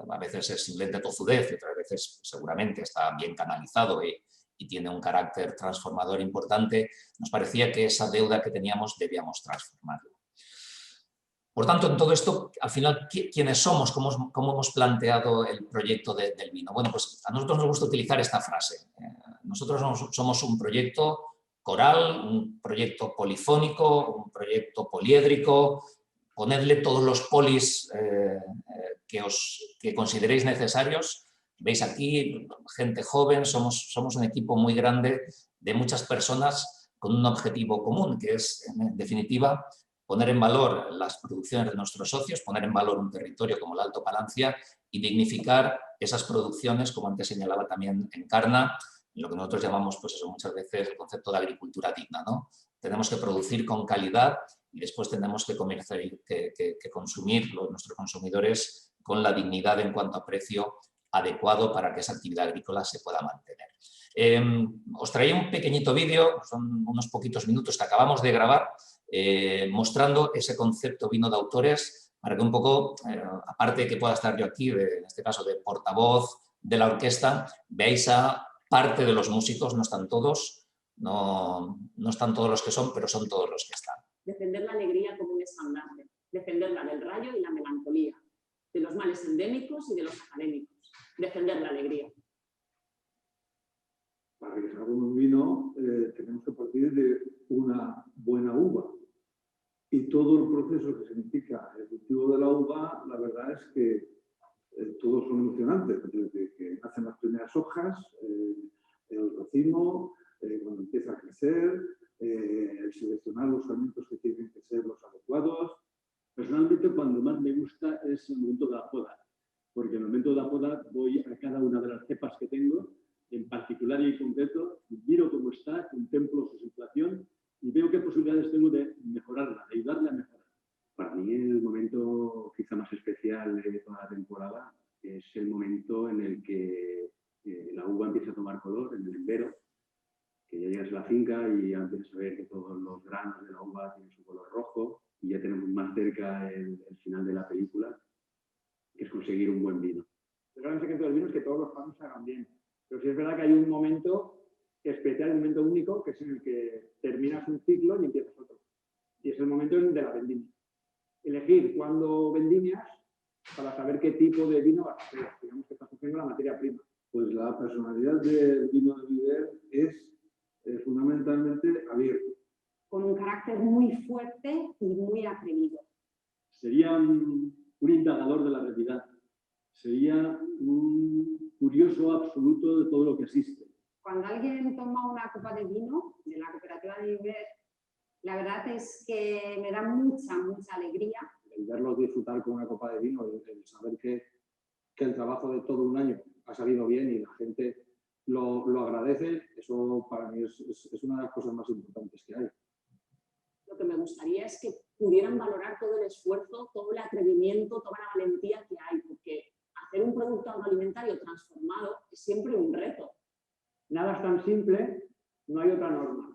a veces es simplemente tozudez y otras veces seguramente está bien canalizado y tiene un carácter transformador importante, nos parecía que esa deuda que teníamos debíamos transformarla. Por tanto, en todo esto, al final, ¿quiénes somos? ¿Cómo hemos planteado el proyecto del vino? Bueno, pues a nosotros nos gusta utilizar esta frase. Nosotros somos un proyecto coral, un proyecto polifónico, un proyecto poliédrico. Ponedle todos los polis que consideréis necesarios, Veis aquí gente joven, somos un equipo muy grande de muchas personas con un objetivo común, que es, en definitiva, poner en valor las producciones de nuestros socios, poner en valor un territorio como el Alto Palancia y dignificar esas producciones, como antes señalaba también Encarna, lo que nosotros llamamos, pues eso, muchas veces el concepto de agricultura digna, ¿no? Tenemos que producir con calidad y después tenemos que consumir, nuestros consumidores, con la dignidad en cuanto a precio adecuado para que esa actividad agrícola se pueda mantener. Os traía un pequeñito vídeo, son unos poquitos minutos que acabamos de grabar, mostrando ese concepto vino de autores, para que un poco, aparte de que pueda estar yo aquí, en este caso de portavoz de la orquesta, veáis a parte de los músicos, no están todos, no están todos los que son, pero son todos los que están. Defender la alegría como un estandarte, defenderla del rayo y la melancolía, de los males endémicos y de los académicos, defender la alegría. Para que salga un vino tenemos que partir de una buena uva. Y todo el proceso que significa el cultivo de la uva, la verdad es que todos son emocionantes. Desde que nacen las primeras hojas, el racimo, cuando empieza a crecer, el seleccionar los alimentos que tienen que ser los adecuados. Personalmente, cuando más me gusta es el momento de la poda, porque en el momento de la poda voy a cada una de las cepas que tengo, en particular y en concreto, miro cómo está, contemplo su situación y veo qué posibilidades tengo de mejorarla, de ayudarle a mejorar. Para mí el momento quizá más especial de toda la temporada es el momento en el que la uva empieza a tomar color, en el embero, que ya llegas a la finca y ya empiezas a ver que todos los granos de la uva tienen su color rojo y ya tenemos más cerca el final de la película, que es conseguir un buen vino. El gran secreto del vino es que todos los pasos se hagan bien. Pero sí es verdad que hay un momento especial, un momento único, que es en el que terminas un ciclo y empiezas otro. Y es el momento de la vendimia. Elegir cuándo vendimias para saber qué tipo de vino vas a hacer. Digamos que estás cogiendo la materia prima. Pues la personalidad del vino de Viver es fundamentalmente abierto. Con un carácter muy fuerte y muy atrevido. Sería un indagador de la realidad. Sería un curioso absoluto de todo lo que existe. Cuando alguien toma una copa de vino de la cooperativa de Viver, la verdad es que me da mucha alegría. El verlos disfrutar con una copa de vino, el saber que el trabajo de todo un año ha salido bien y la gente lo agradece, eso para mí es una de las cosas más importantes que hay. Lo que me gustaría es que pudieran valorar todo el esfuerzo, todo el atrevimiento, toda la valentía que hay, porque hacer un producto agroalimentario transformado es siempre un reto. Nada es tan simple, no hay otra norma.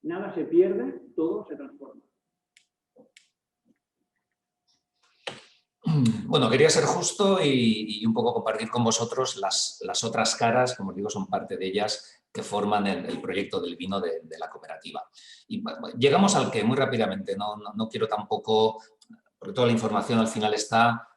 Nada se pierde, todo se transforma. Bueno, quería ser justo y un poco compartir con vosotros las otras caras, como os digo, son parte de ellas que forman el proyecto del vino de la cooperativa. Y llegamos al que muy rápidamente, no quiero tampoco, porque toda la información al final está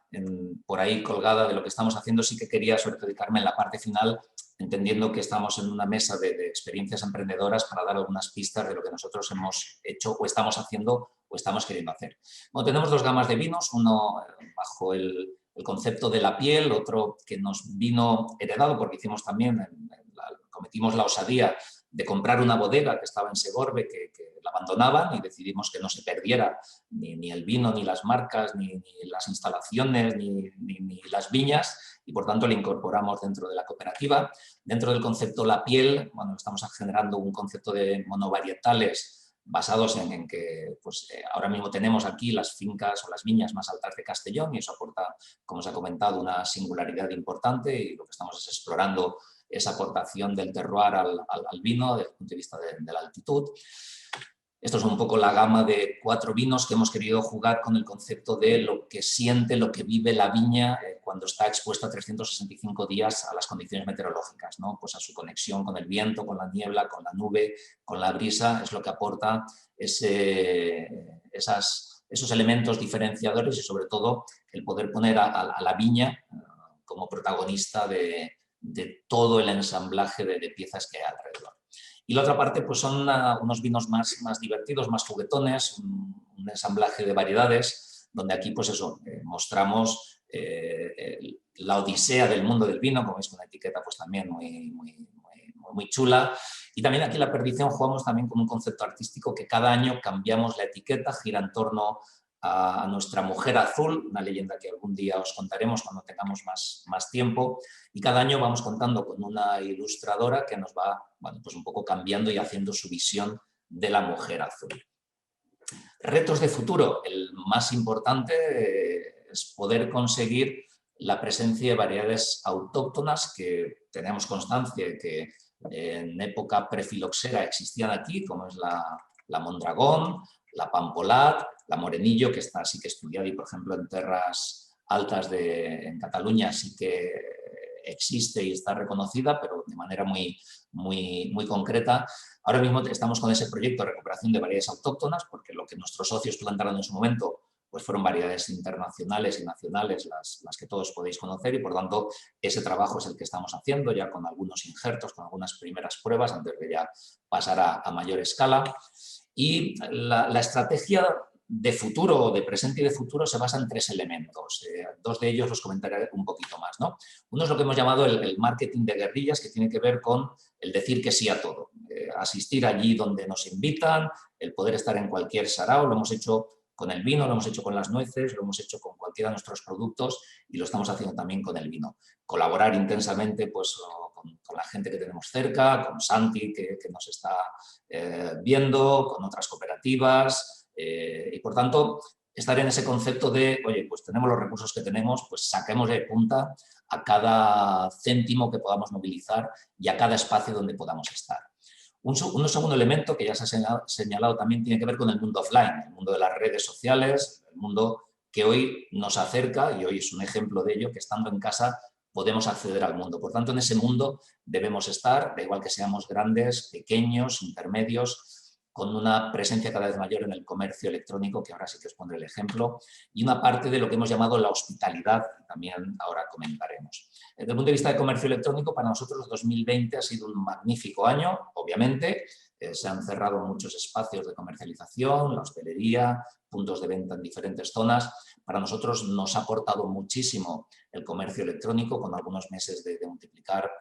por ahí colgada de lo que estamos haciendo, sí que quería sobre todo dedicarme en la parte final, entendiendo que estamos en una mesa de experiencias emprendedoras para dar algunas pistas de lo que nosotros hemos hecho o estamos haciendo o estamos queriendo hacer. Bueno, tenemos dos gamas de vinos, uno bajo el concepto de la piel, otro que nos vino heredado porque hicimos también, cometimos la osadía de comprar una bodega que estaba en Segorbe, que la abandonaban y decidimos que no se perdiera ni el vino, ni las marcas, ni las instalaciones, ni las viñas, y por tanto le incorporamos dentro de la cooperativa. Dentro del concepto la piel, bueno, estamos generando un concepto de monovarietales basados en que pues, ahora mismo tenemos aquí las fincas o las viñas más altas de Castellón y eso aporta, como os he comentado, una singularidad importante y lo que estamos es explorando esa aportación del terroir al vino desde el punto de vista de la altitud. Esto es un poco la gama de 4 vinos que hemos querido jugar con el concepto de lo que siente, lo que vive la viña cuando está expuesta a 365 días a las condiciones meteorológicas, ¿no? Pues a su conexión con el viento, con la niebla, con la nube, con la brisa, es lo que aporta esos elementos diferenciadores y sobre todo el poder poner a la viña como protagonista de todo el ensamblaje de piezas que hay alrededor. Y la otra parte pues son unos vinos más divertidos, más juguetones, un ensamblaje de variedades, donde aquí pues eso, mostramos la odisea del mundo del vino, como veis, con una etiqueta pues también muy chula. Y también aquí La Perdición jugamos también con un concepto artístico que cada año cambiamos la etiqueta, gira en torno a nuestra mujer azul, una leyenda que algún día os contaremos cuando tengamos más tiempo, y cada año vamos contando con una ilustradora que nos va, bueno, pues un poco cambiando y haciendo su visión de la mujer azul. Retos de futuro, el más importante es poder conseguir la presencia de variedades autóctonas que tenemos constancia de que en época prefiloxera existían aquí, como es la Mondragón, la Pampolat, la Morenillo, que está sí que estudiada y, por ejemplo, en Terras Altas en Cataluña sí que existe y está reconocida, pero de manera muy concreta. Ahora mismo estamos con ese proyecto de recuperación de variedades autóctonas, porque lo que nuestros socios plantaron en su momento pues fueron variedades internacionales y nacionales, las que todos podéis conocer, y por tanto ese trabajo es el que estamos haciendo ya con algunos injertos, con algunas primeras pruebas, antes de ya pasar a mayor escala. Y la estrategia de futuro, de presente y de futuro, se basa en 3 elementos. 2 de ellos los comentaré un poquito más, ¿no? Uno es lo que hemos llamado el marketing de guerrillas, que tiene que ver con el decir que sí a todo. Asistir allí donde nos invitan, el poder estar en cualquier sarao. Lo hemos hecho con el vino, lo hemos hecho con las nueces, lo hemos hecho con cualquiera de nuestros productos y lo estamos haciendo también con el vino. Colaborar intensamente pues, con la gente que tenemos cerca, con Santi, que nos está viendo, con otras cooperativas y, por tanto, estar en ese concepto de, oye, pues tenemos los recursos que tenemos, pues saquemos de punta a cada céntimo que podamos movilizar y a cada espacio donde podamos estar. Un segundo elemento que ya se ha señalado también tiene que ver con el mundo offline, el mundo de las redes sociales, el mundo que hoy nos acerca, y hoy es un ejemplo de ello, que estando en casa podemos acceder al mundo. Por tanto, en ese mundo debemos estar, da igual que seamos grandes, pequeños, intermedios, con una presencia cada vez mayor en el comercio electrónico, que ahora sí que os pondré el ejemplo, y una parte de lo que hemos llamado la hospitalidad, que también ahora comentaremos. Desde el punto de vista de comercio electrónico, para nosotros 2020 ha sido un magnífico año, obviamente. Se han cerrado muchos espacios de comercialización, la hostelería, puntos de venta en diferentes zonas. Para nosotros nos ha aportado muchísimo el comercio electrónico, con algunos meses de multiplicar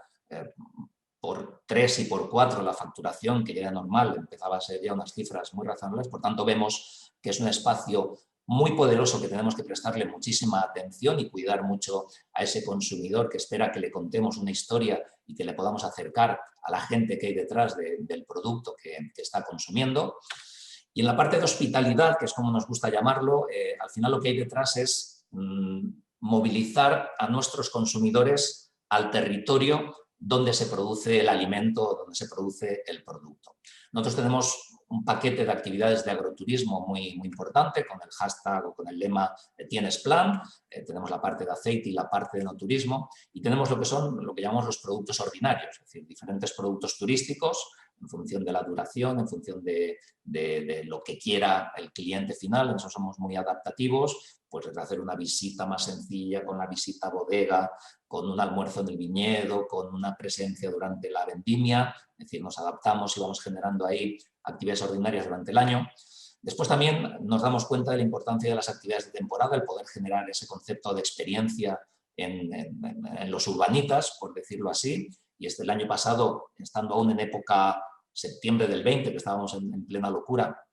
por 3 y por 4 la facturación, que ya era normal, empezaba a ser ya unas cifras muy razonables. Por tanto, vemos que es un espacio muy poderoso que tenemos que prestarle muchísima atención y cuidar mucho a ese consumidor que espera que le contemos una historia y que le podamos acercar a la gente que hay detrás del producto que está consumiendo. Y en la parte de hospitalidad, que es como nos gusta llamarlo, al final lo que hay detrás es movilizar a nuestros consumidores al territorio donde se produce el alimento, donde se produce el producto. Nosotros tenemos un paquete de actividades de agroturismo muy importante, con el hashtag o con el lema Tienes Plan. Tenemos la parte de aceite y la parte de no turismo, y tenemos lo que llamamos los productos ordinarios, es decir, diferentes productos turísticos en función de la duración, en función de lo que quiera el cliente final. En eso somos muy adaptativos, pues desde hacer una visita más sencilla, con la visita bodega, con un almuerzo en el viñedo, con una presencia durante la vendimia, es decir, nos adaptamos y vamos generando ahí actividades ordinarias durante el año. Después también nos damos cuenta de la importancia de las actividades de temporada, el poder generar ese concepto de experiencia en los urbanitas, por decirlo así. Y el año pasado, estando aún en época septiembre del 20, que estábamos en plena locura,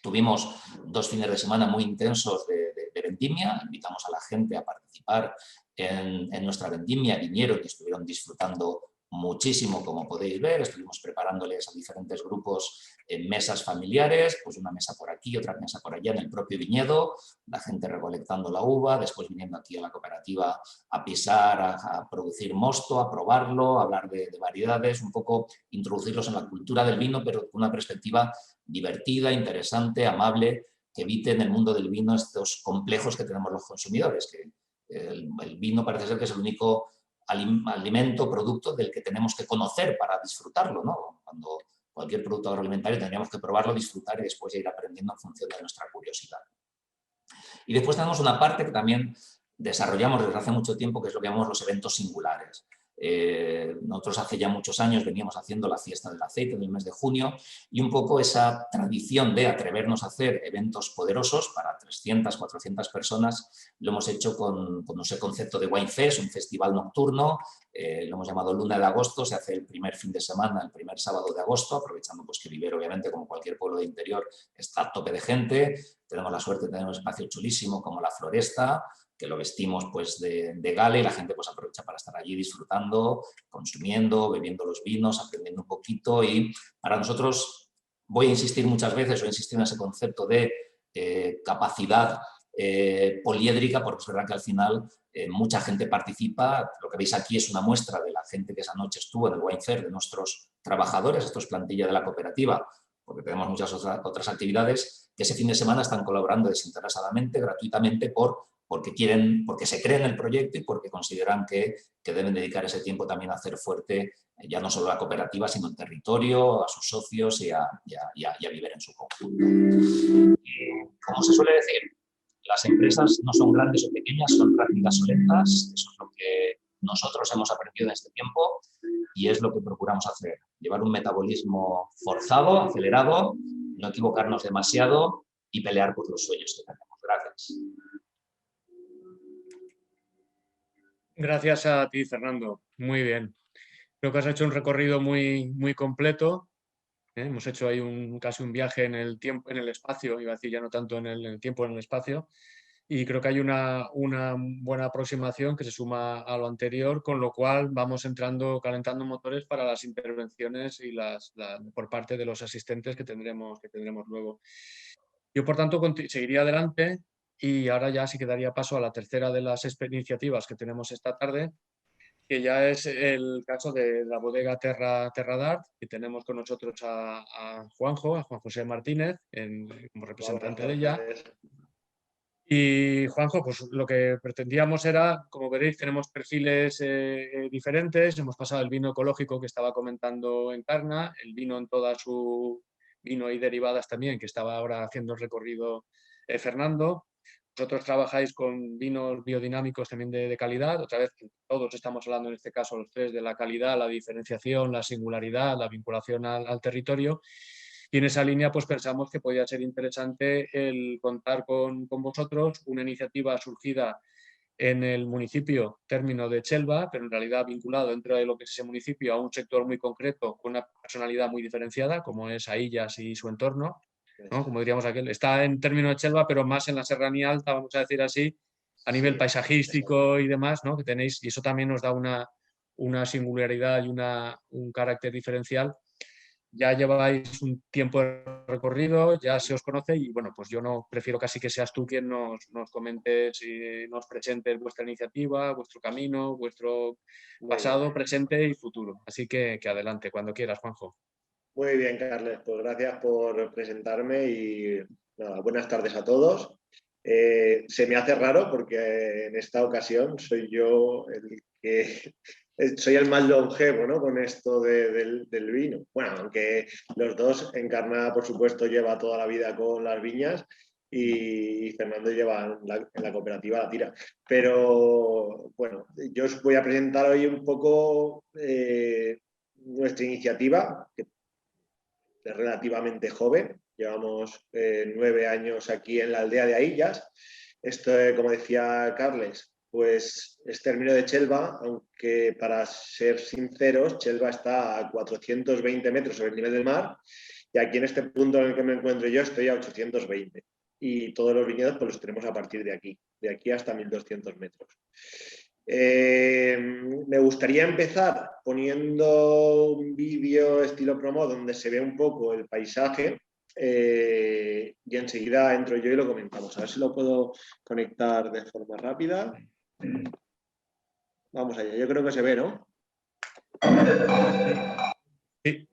tuvimos 2 fines de semana muy intensos de vendimia. Invitamos a la gente a participar en nuestra vendimia, vinieron y estuvieron disfrutando muchísimo, como podéis ver. Estuvimos preparándoles a diferentes grupos en mesas familiares, pues una mesa por aquí, otra mesa por allá en el propio viñedo, la gente recolectando la uva, después viniendo aquí a la cooperativa a pisar, a producir mosto, a probarlo, a hablar de variedades, un poco introducirlos en la cultura del vino, pero con una perspectiva divertida, interesante, amable, que evite en el mundo del vino estos complejos que tenemos los consumidores, que el vino parece ser que es el único alimento, producto del que tenemos que conocer para disfrutarlo, ¿no? Cuando cualquier producto agroalimentario tendríamos que probarlo, disfrutar y después ir aprendiendo en función de nuestra curiosidad. Y después tenemos una parte que también desarrollamos desde hace mucho tiempo, que es lo que llamamos los eventos singulares. Nosotros hace ya muchos años veníamos haciendo la fiesta del aceite en el mes de junio y un poco esa tradición de atrevernos a hacer eventos poderosos para 300, 400 personas lo hemos hecho con ese concepto de Wine Fest, un festival nocturno, lo hemos llamado Luna de Agosto, se hace el primer fin de semana, el primer sábado de agosto, aprovechando pues, que Viver, obviamente, como cualquier pueblo de interior, está a tope de gente. Tenemos la suerte de tener un espacio chulísimo como la Floresta, que lo vestimos pues, de gala y la gente pues, aprovecha para estar allí disfrutando, consumiendo, bebiendo los vinos, aprendiendo un poquito. Y para nosotros, voy a insistir muchas veces, voy a insistir en ese concepto de capacidad poliédrica, porque es verdad que al final mucha gente participa. Lo que veis aquí es una muestra de la gente que esa noche estuvo en el Wine Fair, de nuestros trabajadores, esto es plantilla de la cooperativa, porque tenemos muchas otras actividades que ese fin de semana están colaborando desinteresadamente, gratuitamente, porque se creen en el proyecto y porque consideran que deben dedicar ese tiempo también a hacer fuerte ya no solo la cooperativa, sino el territorio, a sus socios y a vivir en su conjunto. Y, como se suele decir, las empresas no son grandes o pequeñas, son rápidas o lentas. Eso es lo que nosotros hemos aprendido en este tiempo y es lo que procuramos hacer. Llevar un metabolismo forzado, acelerado, no equivocarnos demasiado y pelear por los sueños que tenemos. Gracias. Gracias a ti, Fernando. Muy bien. Creo que has hecho un recorrido muy, muy completo. Hemos hecho ahí casi un viaje en el tiempo, en el espacio, iba a decir ya no tanto en el tiempo, en el espacio. Y creo que hay una buena aproximación que se suma a lo anterior, con lo cual vamos entrando, calentando motores para las intervenciones y por parte de los asistentes que tendremos luego. Yo, por tanto, seguiría adelante y ahora ya sí que daría paso a la tercera de las iniciativas que tenemos esta tarde, que ya es el caso de la bodega Terra d'Art, y tenemos con nosotros a Juan José Martínez, como representante de ella. Y Juanjo, pues lo que pretendíamos era, como veréis, tenemos perfiles diferentes. Hemos pasado el vino ecológico que estaba comentando Encarna, el vino en toda su vino y derivadas también, que estaba ahora haciendo el recorrido Fernando. Vosotros trabajáis con vinos biodinámicos también de calidad. Otra vez, todos estamos hablando en este caso los tres de la calidad, la diferenciación, la singularidad, la vinculación al territorio. Y en esa línea pues pensamos que podría ser interesante el contar con vosotros, una iniciativa surgida en el municipio término de Chelva, pero en realidad vinculado dentro de lo que es ese municipio a un sector muy concreto con una personalidad muy diferenciada, como es Aillas y su entorno, ¿no? Como diríamos aquel, está en término de Chelva, pero más en la serranía alta, vamos a decir así, a nivel paisajístico y demás, ¿no? Que tenéis, y eso también nos da una singularidad y un carácter diferencial. Ya lleváis un tiempo de recorrido, ya se os conoce y bueno, pues yo no prefiero casi que seas tú quien nos comentes y nos presentes vuestra iniciativa, vuestro camino, vuestro pasado, presente y futuro. Así que adelante, cuando quieras, Juanjo. Muy bien, Carles, pues gracias por presentarme y nada, buenas tardes a todos. Se me hace raro porque en esta ocasión soy yo el que soy el más longevo, ¿no? Con esto del vino. Bueno, aunque los dos, Encarna, por supuesto, lleva toda la vida con las viñas y Fernando lleva en la cooperativa La Tira. Pero bueno, yo os voy a presentar hoy un poco nuestra iniciativa, que es relativamente joven. Llevamos 9 años aquí en la aldea de Aillas. Esto, como decía Carles, pues es término de Chelva, aunque para ser sinceros, Chelva está a 420 metros sobre el nivel del mar y aquí en este punto en el que me encuentro yo estoy a 820 y todos los viñedos pues los tenemos a partir de aquí hasta 1200 metros. Me gustaría empezar poniendo un vídeo estilo promo donde se ve un poco el paisaje y enseguida entro yo y lo comentamos. A ver si lo puedo conectar de forma rápida. Vamos allá, yo creo que se ve, ¿no? Sí.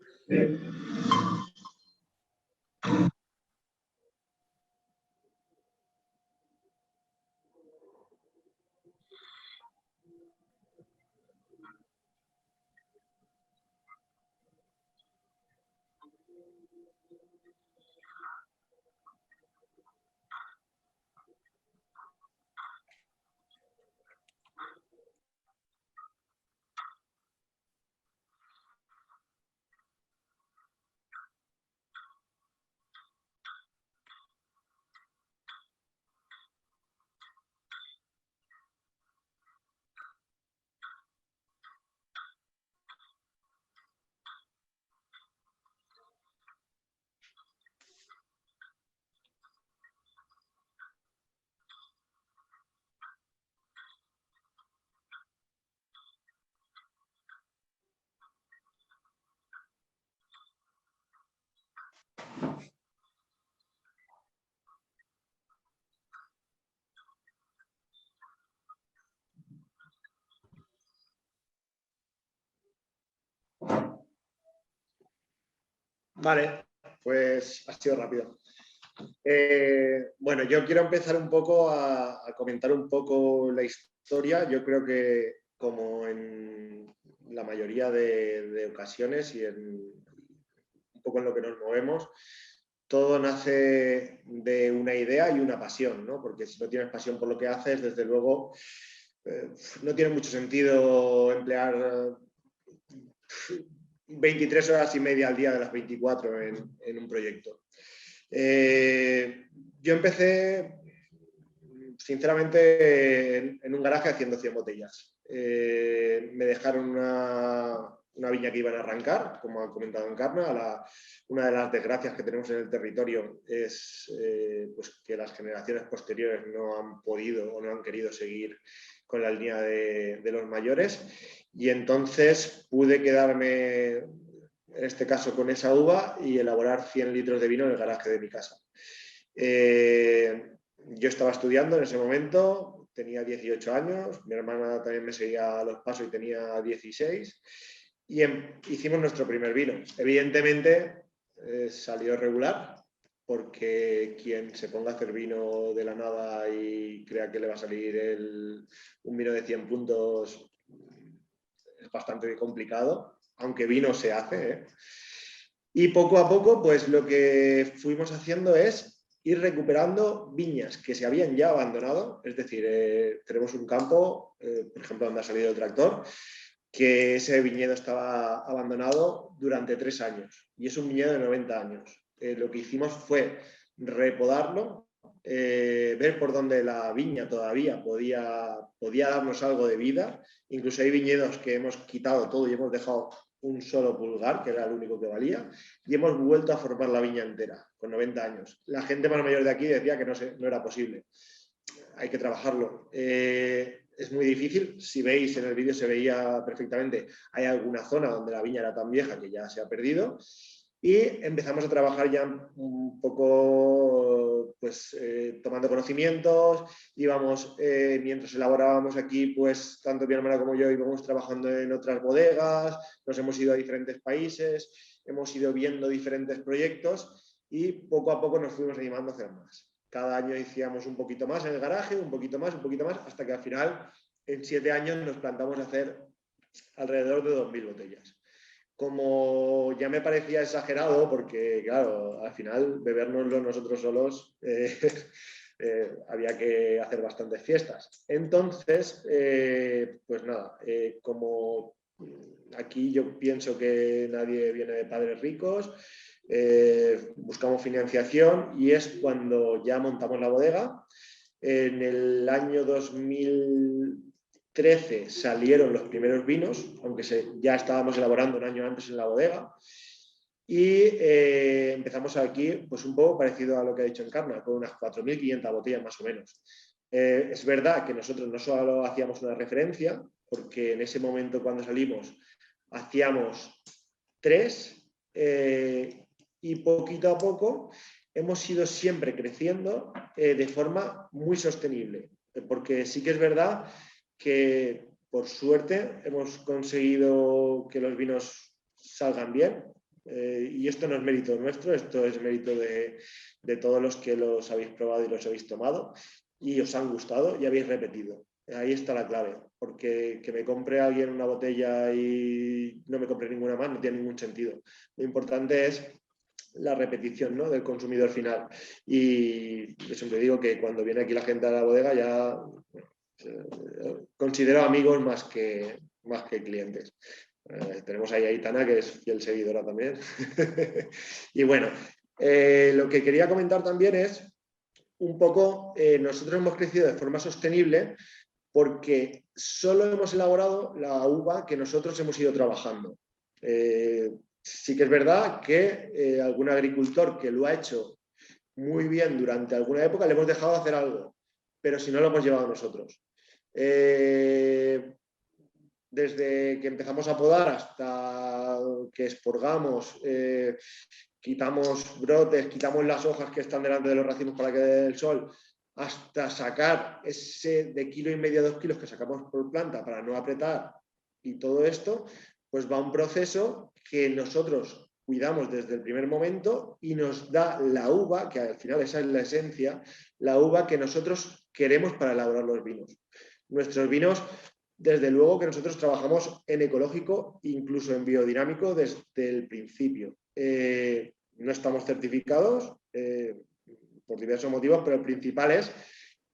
Vale, pues ha sido rápido. Bueno, yo quiero empezar un poco a comentar un poco la historia. Yo creo que, como en la mayoría de ocasiones y un poco en lo que nos movemos, todo nace de una idea y una pasión, ¿no? Porque si no tienes pasión por lo que haces, desde luego no tiene mucho sentido emplear 23 horas y media al día de las 24 en un proyecto. Yo empecé, sinceramente, en un garaje haciendo 100 botellas. Me dejaron una viña que iban a arrancar, como ha comentado Encarna. Una de las desgracias que tenemos en el territorio es pues que las generaciones posteriores no han podido o no han querido seguir con la línea de los mayores, y entonces pude quedarme, en este caso, con esa uva y elaborar 100 litros de vino en el garaje de mi casa. Yo estaba estudiando en ese momento, tenía 18 años, mi hermana también me seguía a los pasos y tenía 16, y hicimos nuestro primer vino. Evidentemente salió regular, porque quien se ponga a hacer vino de la nada y crea que le va a salir un vino de 100 puntos es bastante complicado, aunque vino se hace, ¿eh? Y poco a poco, pues lo que fuimos haciendo es ir recuperando viñas que se habían ya abandonado. Es decir, tenemos un campo, por ejemplo, donde ha salido el tractor, que ese viñedo estaba abandonado durante 3 años, y es un viñedo de 90 años. Lo que hicimos fue repodarlo, ver por dónde la viña todavía podía darnos algo de vida. Incluso hay viñedos que hemos quitado todo y hemos dejado un solo pulgar, que era el único que valía, y hemos vuelto a formar la viña entera, con 90 años. La gente más mayor de aquí decía que no era posible. Hay que trabajarlo. Es muy difícil. Si veis en el vídeo se veía perfectamente, hay alguna zona donde la viña era tan vieja que ya se ha perdido, y empezamos a trabajar ya un poco pues tomando conocimientos. Íbamos, mientras elaborábamos aquí, pues tanto mi hermana como yo íbamos trabajando en otras bodegas, nos hemos ido a diferentes países, hemos ido viendo diferentes proyectos y poco a poco nos fuimos animando a hacer más. Cada año hacíamos un poquito más en el garaje, un poquito más, hasta que al final, en 7 años, nos plantamos a hacer alrededor de 2000 botellas. Como ya me parecía exagerado, porque claro, al final bebérnoslo nosotros solos, había que hacer bastantes fiestas. Entonces, pues nada, como aquí yo pienso que nadie viene de padres ricos, buscamos financiación, y es cuando ya montamos la bodega. En el año 2013 salieron los primeros vinos, aunque ya estábamos elaborando un año antes en la bodega, y empezamos aquí pues un poco parecido a lo que ha dicho Encarna, con unas 4.500 botellas más o menos. Es verdad que nosotros no solo hacíamos una referencia, porque en ese momento, cuando salimos, hacíamos 3, y poquito a poco hemos ido siempre creciendo de forma muy sostenible, porque sí que es verdad que, por suerte, hemos conseguido que los vinos salgan bien, y esto no es mérito nuestro, esto es mérito de todos los que los habéis probado y los habéis tomado y os han gustado y habéis repetido. Ahí está la clave, porque que me compre alguien una botella y no me compre ninguna más no tiene ningún sentido. Lo importante es la repetición, ¿no?, del consumidor final. Y yo siempre digo que cuando viene aquí la gente a la bodega ya considero amigos más que clientes. Tenemos ahí a Aitana, que es fiel seguidora también. Y bueno, lo que quería comentar también es un poco, nosotros hemos crecido de forma sostenible porque solo hemos elaborado la uva que nosotros hemos ido trabajando. Sí que es verdad que algún agricultor que lo ha hecho muy bien durante alguna época le hemos dejado hacer algo, pero si no, lo hemos llevado nosotros. Desde que empezamos a podar hasta que expurgamos, quitamos brotes, quitamos las hojas que están delante de los racimos para que dé el sol, hasta sacar ese de 1,5 kg, 2 kilos que sacamos por planta para no apretar, y todo esto, pues va un proceso que nosotros cuidamos desde el primer momento y nos da la uva, que al final esa es la esencia, la uva que nosotros queremos para elaborar los vinos. Nuestros vinos, desde luego que nosotros trabajamos en ecológico, incluso en biodinámico desde el principio. No estamos certificados por diversos motivos, pero el principal es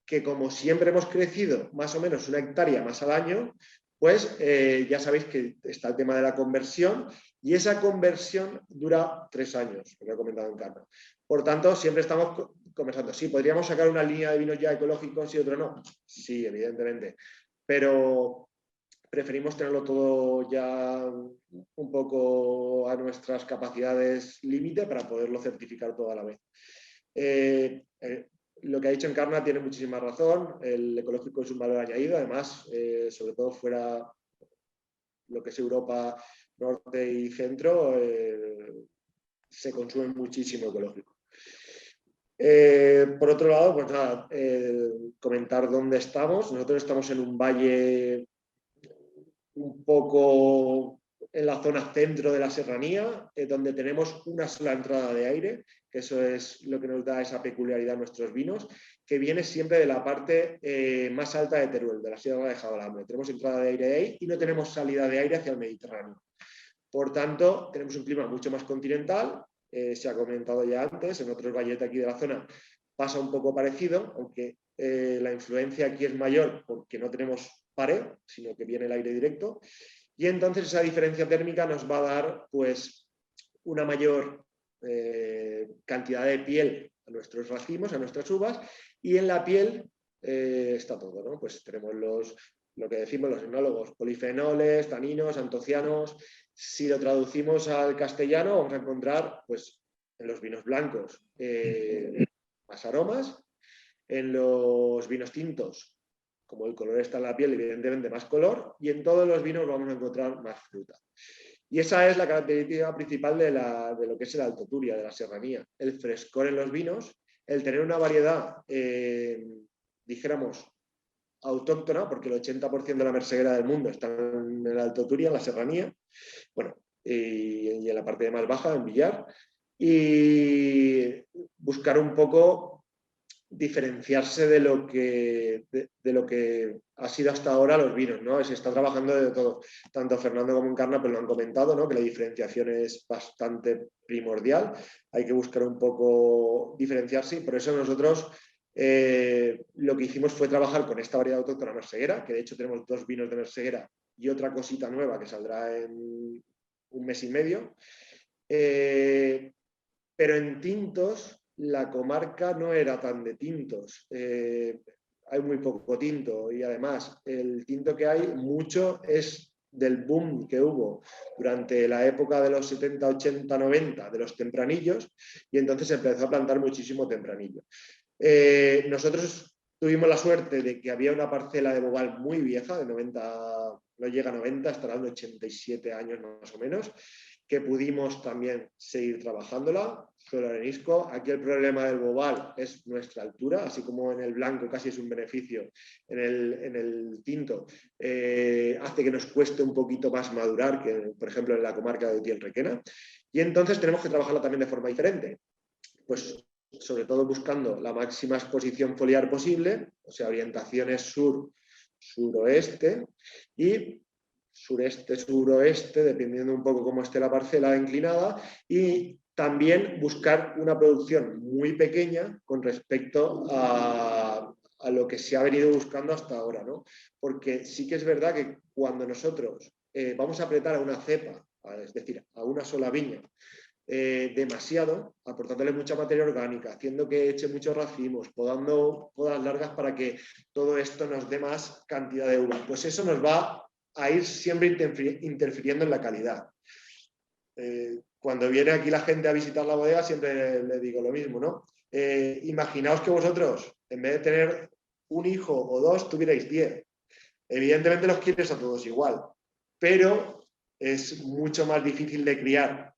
que como siempre hemos crecido más o menos 1 hectárea más al año, pues ya sabéis que está el tema de la conversión y esa conversión dura 3 años, lo he comentado en Carna. Por tanto, siempre estamos conversando. Sí, ¿podríamos sacar una línea de vinos ya ecológicos y otra no? Sí, evidentemente. Pero preferimos tenerlo todo ya un poco a nuestras capacidades límite para poderlo certificar todo a la vez. Lo que ha dicho Encarna tiene muchísima razón. El ecológico es un valor añadido, además, sobre todo fuera lo que es Europa Norte y Centro, se consume muchísimo ecológico. Por otro lado, pues nada, comentar dónde estamos. Nosotros estamos en un valle un poco en la zona centro de la serranía, donde tenemos una sola entrada de aire, que eso es lo que nos da esa peculiaridad a nuestros vinos, que viene siempre de la parte más alta de Teruel, de la Sierra de Jabalambre. Tenemos entrada de aire de ahí y no tenemos salida de aire hacia el Mediterráneo. Por tanto, tenemos un clima mucho más continental, se ha comentado ya antes, en otros valles de aquí de la zona pasa un poco parecido, aunque la influencia aquí es mayor porque no tenemos pared, sino que viene el aire directo. Y entonces esa diferencia térmica nos va a dar pues, una mayor cantidad de piel a nuestros racimos, a nuestras uvas, y en la piel está todo, ¿no? Pues tenemos lo que decimos los enólogos, polifenoles, taninos, antocianos. Si lo traducimos al castellano, vamos a encontrar pues, en los vinos blancos más aromas, en los vinos tintos, como el color está en la piel, evidentemente más color, y en todos los vinos vamos a encontrar más fruta. Y esa es la característica principal de lo que es el Alto Turia, de la serranía. El frescor en los vinos, el tener una variedad, dijéramos, autóctona, porque el 80% de la merseguera del mundo está en el Alto Turia, en la serranía, bueno, y en la parte más baja, en Villar, y buscar un poco diferenciarse de lo que ha sido hasta ahora los vinos, ¿no? Se está trabajando de todo. Tanto Fernando como Encarna pues lo han comentado, ¿no? Que la diferenciación es bastante primordial. Hay que buscar un poco diferenciarse y por eso nosotros lo que hicimos fue trabajar con esta variedad autóctona merseguera, que de hecho tenemos 2 vinos de merseguera y otra cosita nueva que saldrá en 1 mes y medio. Pero en tintos la comarca no era tan de tintos. Hay muy poco tinto y además el tinto que hay mucho es del boom que hubo durante la época de los 70, 80, 90 de los tempranillos y entonces se empezó a plantar muchísimo tempranillo. Nosotros tuvimos la suerte de que había una parcela de Boval muy vieja, de 90, no llega a 90, estará en 87 años más o menos, que pudimos también seguir trabajándola, suelo arenisco. Aquí el problema del Boval es nuestra altura, así como en el blanco casi es un beneficio, en el tinto hace que nos cueste un poquito más madurar que, por ejemplo, en la comarca de Utiel-Requena. Y entonces tenemos que trabajarla también de forma diferente. Pues sobre todo buscando la máxima exposición foliar posible, o sea, orientaciones sur-suroeste y sureste-suroeste, dependiendo un poco cómo esté la parcela inclinada, y también buscar una producción muy pequeña con respecto a lo que se ha venido buscando hasta ahora, ¿no? Porque sí que es verdad que cuando nosotros vamos a apretar a una cepa, es decir, a una sola viña, demasiado, aportándole mucha materia orgánica, haciendo que eche muchos racimos, podando podas largas para que todo esto nos dé más cantidad de uva, pues eso nos va a ir siempre interfiriendo en la calidad. Cuando viene aquí la gente a visitar la bodega siempre le digo lo mismo, ¿no? Imaginaos que vosotros, en vez de tener un hijo o 2, tuvierais 10. Evidentemente los quieres a todos igual, pero es mucho más difícil de criar.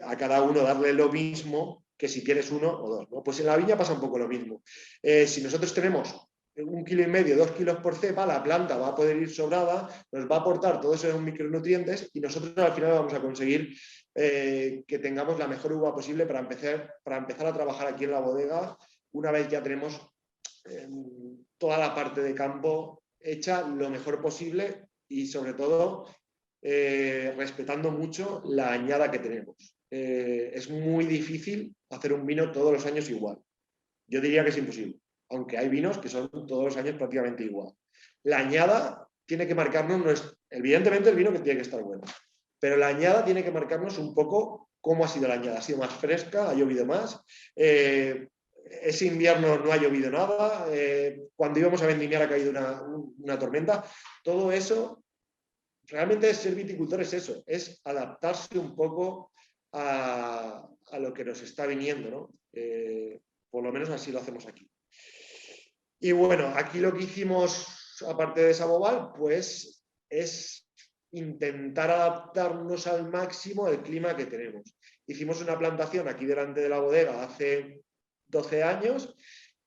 A cada uno darle lo mismo que si tienes 1 o 2, ¿no? Pues en la viña pasa un poco lo mismo. Si nosotros tenemos 1,5 kilos, 2 kilos por cepa, la planta va a poder ir sobrada, nos va a aportar todos esos micronutrientes y nosotros al final vamos a conseguir que tengamos la mejor uva posible para empezar a trabajar aquí en la bodega una vez ya tenemos toda la parte de campo hecha lo mejor posible y sobre todo respetando mucho la añada que tenemos. Es muy difícil hacer un vino todos los años igual. Yo diría que es imposible, aunque hay vinos que son todos los años prácticamente igual. La añada tiene que marcarnos, evidentemente el vino que tiene que estar bueno, pero la añada tiene que marcarnos un poco cómo ha sido la añada. Ha sido más fresca, ha llovido más, ese invierno no ha llovido nada, cuando íbamos a vendimiar ha caído una tormenta. Todo eso, realmente ser viticultor es eso, es adaptarse un poco a lo que nos está viniendo, ¿no? Por lo menos así lo hacemos aquí. Y bueno, aquí lo que hicimos, aparte de Saboval, pues es intentar adaptarnos al máximo al clima que tenemos. Hicimos una plantación aquí delante de la bodega hace 12 años,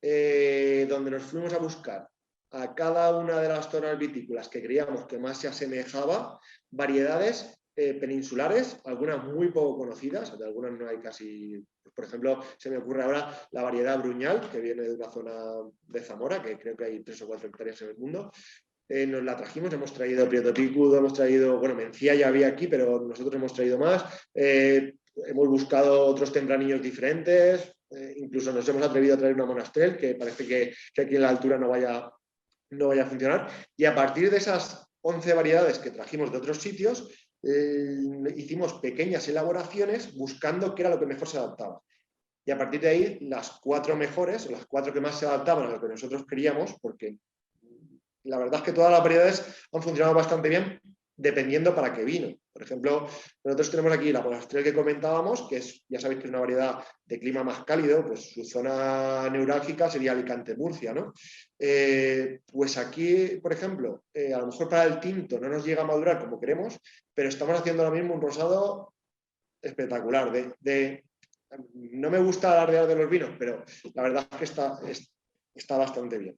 donde nos fuimos a buscar a cada una de las zonas vitícolas que creíamos que más se asemejaba, variedades peninsulares, algunas muy poco conocidas, de algunas no hay casi. Por ejemplo, se me ocurre ahora la variedad Bruñal, que viene de una zona de Zamora, que creo que hay 3 o 4 hectáreas en el mundo. Nos la trajimos, hemos traído Prieto Picudo, hemos traído, bueno, Mencía ya había aquí, pero nosotros hemos traído más. Hemos buscado otros tempranillos diferentes, incluso nos hemos atrevido a traer una Monastrell, que parece que aquí en la altura no vaya a funcionar. Y a partir de esas 11 variedades que trajimos de otros sitios, hicimos pequeñas elaboraciones buscando qué era lo que mejor se adaptaba. Y a partir de ahí, las 4 mejores, o las 4 que más se adaptaban a lo que nosotros queríamos, porque la verdad es que todas las variedades han funcionado bastante bien, dependiendo para qué vino. Por ejemplo, nosotros tenemos aquí la Monastrell que comentábamos, que es, ya sabéis que es una variedad de clima más cálido, pues su zona neurálgica sería Alicante-Murcia, ¿no? Pues aquí, por ejemplo, a lo mejor para el tinto no nos llega a madurar como queremos, pero estamos haciendo ahora mismo un rosado espectacular. No me gusta alardear de los vinos, pero la verdad es que está bastante bien.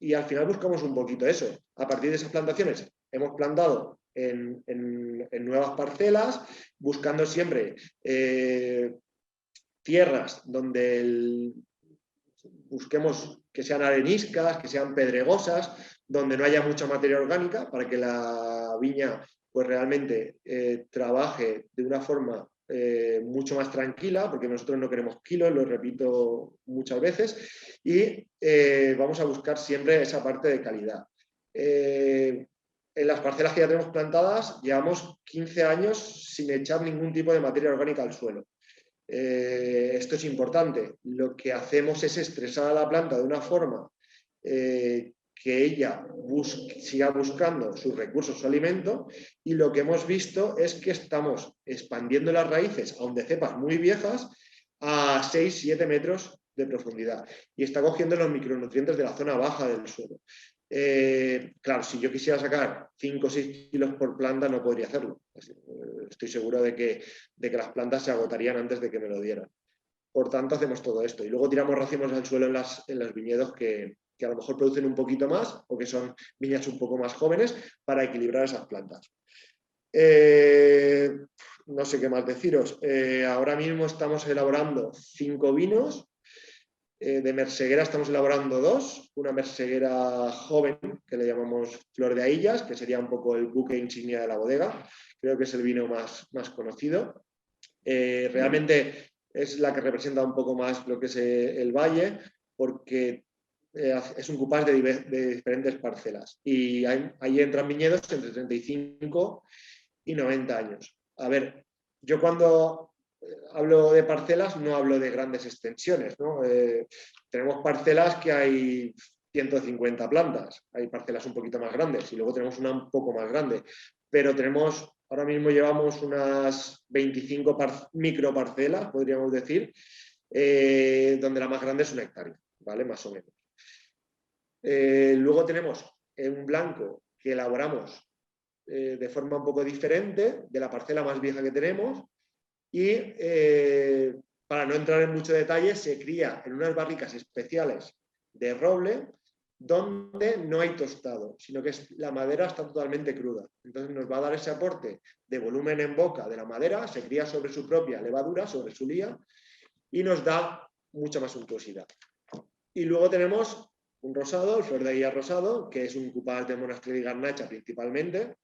Y al final buscamos un poquito eso. A partir de esas plantaciones hemos plantado en nuevas parcelas, buscando siempre tierras donde busquemos que sean areniscas, que sean pedregosas, donde no haya mucha materia orgánica, para que la viña pues realmente trabaje de una forma mucho más tranquila, porque nosotros no queremos kilos, lo repito muchas veces, y vamos a buscar siempre esa parte de calidad. En las parcelas que ya tenemos plantadas llevamos 15 años sin echar ningún tipo de materia orgánica al suelo. Esto es importante. Lo que hacemos es estresar a la planta de una forma que ella siga buscando sus recursos, su alimento, y lo que hemos visto es que estamos expandiendo las raíces, aun de cepas muy viejas, a 6-7 metros de profundidad, y está cogiendo los micronutrientes de la zona baja del suelo. Claro, si yo quisiera sacar 5 o 6 kilos por planta no podría hacerlo. Estoy seguro de que las plantas se agotarían antes de que me lo dieran. Por tanto, hacemos todo esto. Y luego tiramos racimos al suelo en los viñedos que a lo mejor producen un poquito más o que son viñas un poco más jóvenes para equilibrar esas plantas. No sé qué más deciros. Ahora mismo estamos elaborando 5 vinos. De merseguera estamos elaborando 2. Una merseguera joven, que le llamamos Flor de Ahillas, que sería un poco el buque insignia de la bodega. Creo que es el vino más conocido. Realmente es la que representa un poco más lo que es el valle, porque es un cupás de diferentes parcelas. Y ahí entran viñedos entre 35 y 90 años. A ver, yo cuando hablo de parcelas no hablo de grandes extensiones, ¿no? Tenemos parcelas que hay 150 plantas, hay parcelas un poquito más grandes y luego tenemos una un poco más grande, pero ahora mismo llevamos unas 25 microparcelas, podríamos decir, donde la más grande es 1 hectárea, ¿vale? Más o menos. Luego tenemos un blanco que elaboramos de forma un poco diferente de la parcela más vieja que tenemos, y para no entrar en mucho detalle, se cría en unas barricas especiales de roble, donde no hay tostado, sino que la madera está totalmente cruda. Entonces nos va a dar ese aporte de volumen en boca de la madera, se cría sobre su propia levadura, sobre su lía, y nos da mucha más untuosidad. Y luego tenemos un rosado, el flor de guía rosado, que es un cupás de Monastrell y Garnacha principalmente,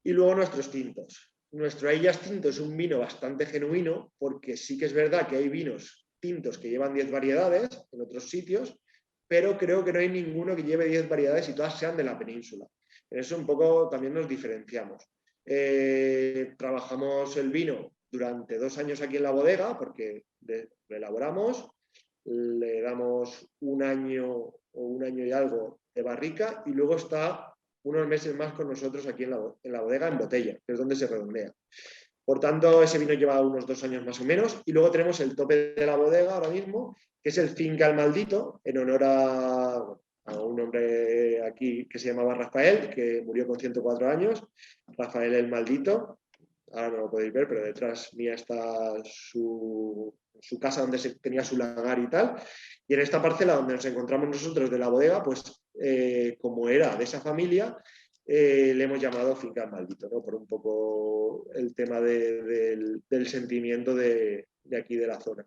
y luego nuestros tintos. Nuestro Aillas Tinto es un vino bastante genuino, porque sí que es verdad que hay vinos tintos que llevan 10 variedades en otros sitios, pero creo que no hay ninguno que lleve 10 variedades y todas sean de la península. En eso un poco también nos diferenciamos. Trabajamos el vino durante 2 años aquí en la bodega, porque lo elaboramos, le damos 1 año o 1 año y algo de barrica y luego está unos meses más con nosotros aquí en la bodega en botella, que es donde se redondea. Por tanto, ese vino lleva unos 2 años más o menos. Y luego tenemos el tope de la bodega ahora mismo, que es el Finca el Maldito, en honor a un hombre aquí que se llamaba Rafael, que murió con 104 años. Rafael el Maldito. Ahora no lo podéis ver, pero detrás mía está su casa donde tenía su lagar y tal. Y en esta parcela donde nos encontramos nosotros de la bodega, pues como era de esa familia, le hemos llamado Finca el Maldito, ¿no? Por un poco el tema del sentimiento de aquí de la zona.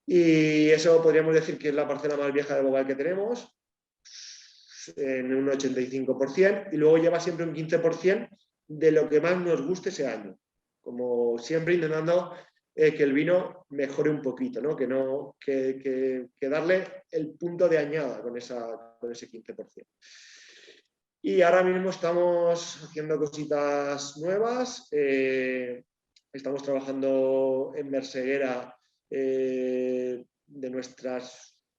Y eso podríamos decir que es la parcela más vieja de Bogal que tenemos, en un 85%, y luego lleva siempre un 15% de lo que más nos guste ese año. Como siempre intentando que el vino mejore un poquito, ¿no? Que darle el punto de añada con ese 15%. Y ahora mismo estamos haciendo cositas nuevas. Estamos trabajando en Merseguera de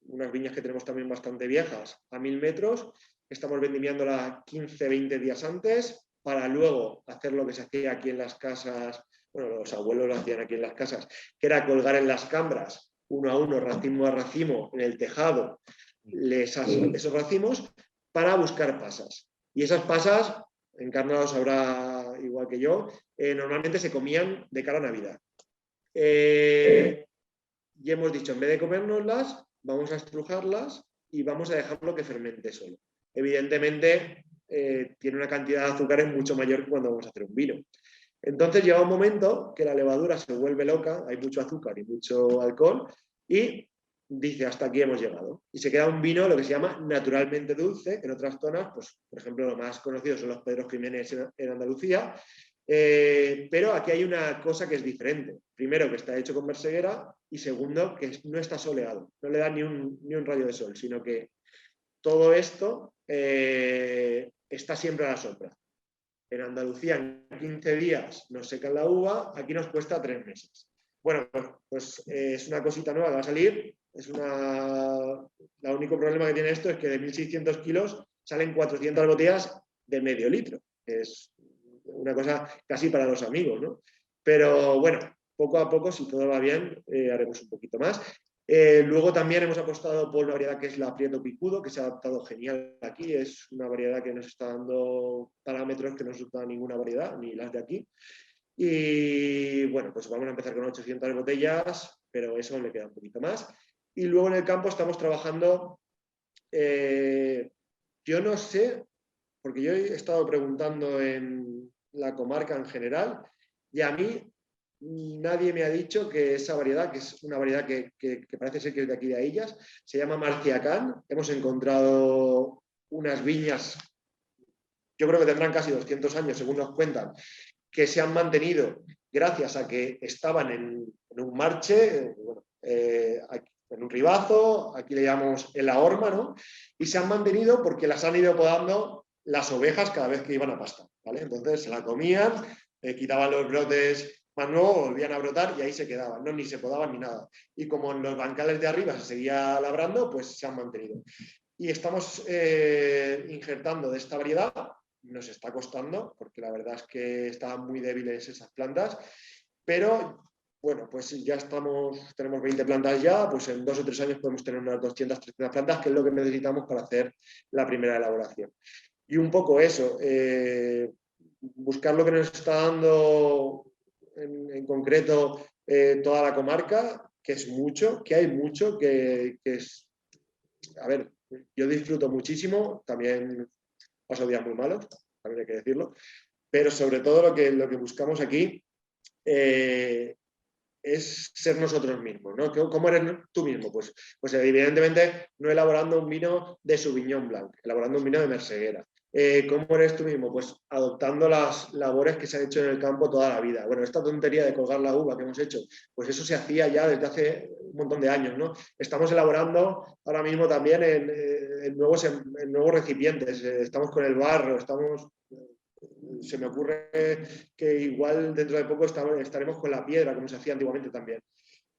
unas viñas que tenemos también bastante viejas, a 1000 metros. Estamos vendimiándola 15-20 días antes para luego hacer lo que se hacía aquí en las casas, bueno, los abuelos lo hacían aquí en las casas, que era colgar en las cambras, 1 a 1, racimo a racimo, en el tejado, esos racimos para buscar pasas. Y esas pasas, Encarnado sabrá igual que yo, normalmente se comían de cara a Navidad. Y hemos dicho, en vez de comérnoslas, vamos a estrujarlas y vamos a dejarlo que fermente solo. Evidentemente, tiene una cantidad de azúcares mucho mayor que cuando vamos a hacer un vino. Entonces llega un momento que la levadura se vuelve loca, hay mucho azúcar y mucho alcohol, y dice, hasta aquí hemos llegado. Y se queda un vino, lo que se llama naturalmente dulce, que en otras zonas, pues, por ejemplo, lo más conocido son los Pedros Jiménez en Andalucía, pero aquí hay una cosa que es diferente. Primero, que está hecho con Merseguera, y segundo, que no está soleado, no le da ni un rayo de sol, sino que todo esto está siempre a la sombra. En Andalucía en 15 días nos secan la uva, aquí nos cuesta 3 meses. Bueno, pues es una cosita nueva que va a salir. El único problema que tiene esto es que de 1.600 kilos salen 400 botellas de medio litro. Es una cosa casi para los amigos, ¿no? Pero bueno, poco a poco, si todo va bien, haremos un poquito más. Luego también hemos apostado por una variedad que es la Prieto Picudo, que se ha adaptado genial aquí. Es una variedad que nos está dando parámetros que no nos da ninguna variedad, ni las de aquí. Y bueno, pues vamos a empezar con 800 botellas, pero eso le queda un poquito más. Y luego en el campo estamos trabajando, yo no sé, porque yo he estado preguntando en la comarca en general, y a mí nadie me ha dicho que esa variedad, que es una variedad que parece ser que es de aquí de Aillas, se llama Marciacán. Hemos encontrado unas viñas, yo creo que tendrán casi 200 años, según nos cuentan, que se han mantenido gracias a que estaban en un marche, en un ribazo, aquí le llamamos en la horma, ¿no? Y se han mantenido porque las han ido podando las ovejas cada vez que iban a pastar, ¿vale? Entonces se la comían, quitaban los brotes más nuevos, volvían a brotar y ahí se quedaban, ¿no? Ni se podaban ni nada. Y como en los bancales de arriba se seguía labrando, pues se han mantenido. Y estamos injertando de esta variedad. Nos está costando, porque la verdad es que estaban muy débiles esas plantas, pero bueno, pues ya tenemos 20 plantas ya, pues en 2 o 3 años podemos tener unas 200, 300 plantas, que es lo que necesitamos para hacer la primera elaboración. Y un poco eso, buscar lo que nos está dando en concreto toda la comarca, que es mucho, que hay mucho, que a ver, yo disfruto muchísimo, también paso días muy malos, también hay que decirlo, pero sobre todo lo que buscamos aquí es ser nosotros mismos, ¿no? ¿Cómo eres tú mismo? Pues evidentemente no elaborando un vino de Sauvignon Blanc, elaborando un vino de Merceguera. ¿Cómo eres tú mismo? Pues adoptando las labores que se han hecho en el campo toda la vida. Bueno, esta tontería de colgar la uva que hemos hecho, pues eso se hacía ya desde hace un montón de años, ¿no? Estamos elaborando ahora mismo también en nuevos recipientes, estamos con el barro, se me ocurre que igual dentro de poco estaremos con la piedra, como se hacía antiguamente también.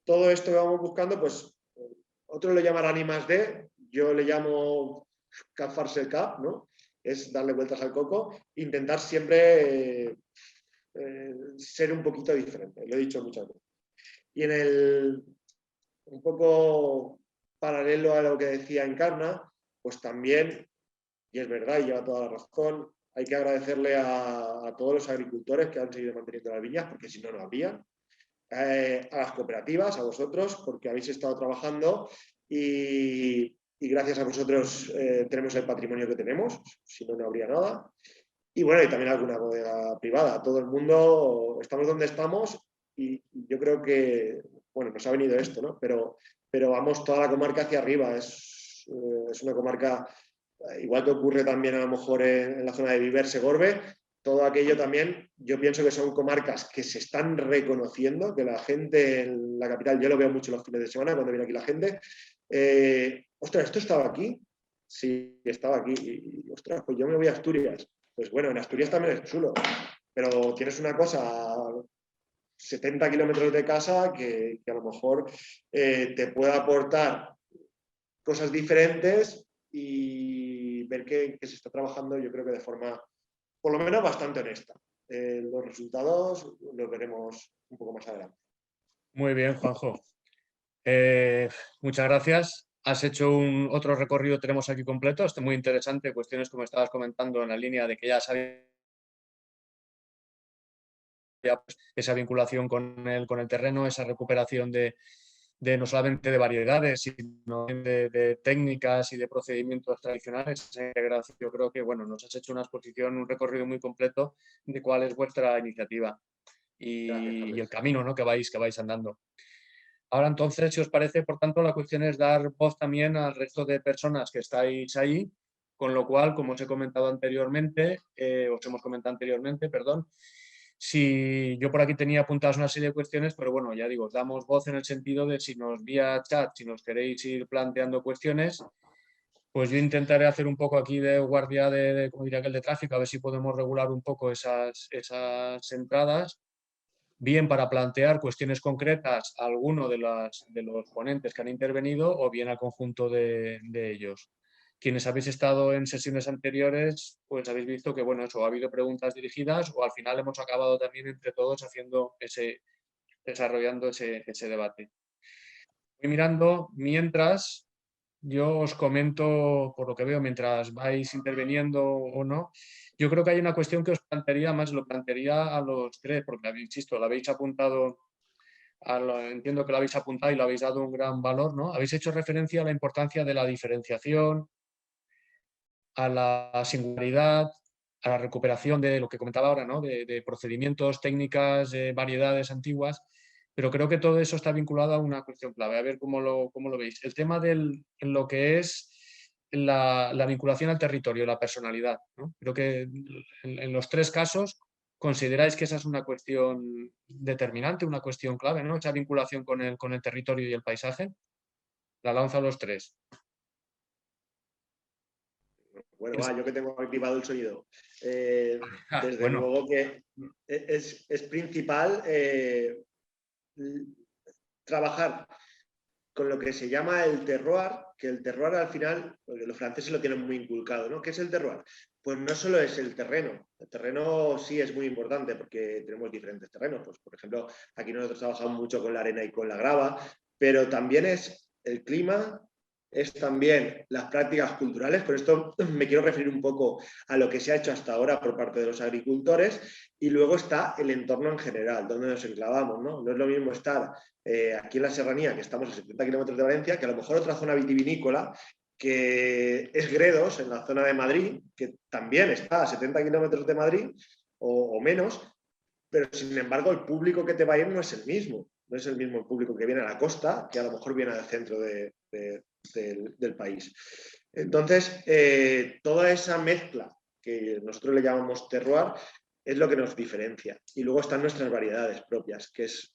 Todo esto que vamos buscando, pues otros lo llamarán I+D, yo le llamo farse el cap, ¿no? Es darle vueltas al coco, intentar siempre ser un poquito diferente, lo he dicho muchas veces. Y un poco paralelo a lo que decía Encarna, pues también, y es verdad y lleva toda la razón, hay que agradecerle a todos los agricultores que han seguido manteniendo las viñas, porque si no, no habrían. A las cooperativas, a vosotros, porque habéis estado trabajando y gracias a vosotros tenemos el patrimonio que tenemos, si no, no habría nada. Y bueno, y también alguna bodega privada. Todo el mundo, estamos donde estamos y yo creo que, bueno, nos ha venido esto, ¿no? Pero vamos toda la comarca hacia arriba. Es una comarca, igual que ocurre también a lo mejor en la zona de Viver-Segorbe, todo aquello también, yo pienso que son comarcas que se están reconociendo, que la gente en la capital, yo lo veo mucho los fines de semana cuando viene aquí la gente, ostras, ¿esto estaba aquí? Sí, estaba aquí. Y ostras, pues yo me voy a Asturias. Pues bueno, en Asturias también es chulo, pero tienes una cosa a 70 kilómetros de casa que a lo mejor te pueda aportar cosas diferentes y ver que se está trabajando, yo creo que de forma, por lo menos, bastante honesta. Los resultados los veremos un poco más adelante. Muy bien, Juanjo. Muchas gracias. Has hecho otro recorrido, tenemos aquí completo, muy interesante, cuestiones como estabas comentando en la línea de que ya sabía pues, esa vinculación con el terreno, esa recuperación de no solamente de variedades, sino de técnicas y de procedimientos tradicionales. Yo creo que bueno, nos has hecho una exposición, un recorrido muy completo de cuál es vuestra iniciativa y el camino, ¿no? que vais andando. Ahora entonces, si os parece, por tanto, la cuestión es dar voz también al resto de personas que estáis ahí, con lo cual, como os he comentado anteriormente, si yo por aquí tenía apuntadas una serie de cuestiones, pero bueno, ya digo, os damos voz en el sentido de si nos vía chat, si nos queréis ir planteando cuestiones, pues yo intentaré hacer un poco aquí de guardia como diría aquel, de tráfico, a ver si podemos regular un poco esas entradas, bien para plantear cuestiones concretas a alguno de los ponentes que han intervenido o bien al conjunto de ellos. Quienes habéis estado en sesiones anteriores, pues habéis visto que, bueno, eso, ha habido preguntas dirigidas o al final hemos acabado también entre todos desarrollando ese debate. Voy mirando, mientras yo os comento, por lo que veo, mientras vais interviniendo o no, yo creo que hay una cuestión que os plantearía más, lo plantearía a los tres, porque, insisto, lo habéis apuntado, entiendo que lo habéis apuntado y lo habéis dado un gran valor, ¿no? Habéis hecho referencia a la importancia de la diferenciación, a la singularidad, a la recuperación de lo que comentaba ahora, ¿no? de procedimientos, técnicas, variedades antiguas, pero creo que todo eso está vinculado a una cuestión clave, a ver cómo lo veis. El tema en lo que es la vinculación al territorio, la personalidad, ¿no? Creo que en los tres casos consideráis que esa es una cuestión determinante, una cuestión clave, ¿no? Esa vinculación con el territorio y el paisaje. La lanzo a los tres. Bueno, yo que tengo activado el sonido. Desde luego que es principal trabajar con lo que se llama el terroir, que el terroir al final, porque los franceses lo tienen muy inculcado, ¿no? ¿Qué es el terroir? Pues no solo es el terreno sí es muy importante porque tenemos diferentes terrenos, pues por ejemplo, aquí nosotros trabajamos mucho con la arena y con la grava, pero también es el clima, es también las prácticas culturales. Con esto me quiero referir un poco a lo que se ha hecho hasta ahora por parte de los agricultores, y luego está el entorno en general, donde nos enclavamos, ¿no? No es lo mismo estar aquí en la serranía, que estamos a 70 kilómetros de Valencia, que a lo mejor otra zona vitivinícola, que es Gredos, en la zona de Madrid, que también está a 70 kilómetros de Madrid o menos, pero sin embargo el público que te va a ir no es el mismo. No es el mismo el público que viene a la costa que a lo mejor viene al centro del país. Entonces, toda esa mezcla que nosotros le llamamos terroir es lo que nos diferencia. Y luego están nuestras variedades propias, que es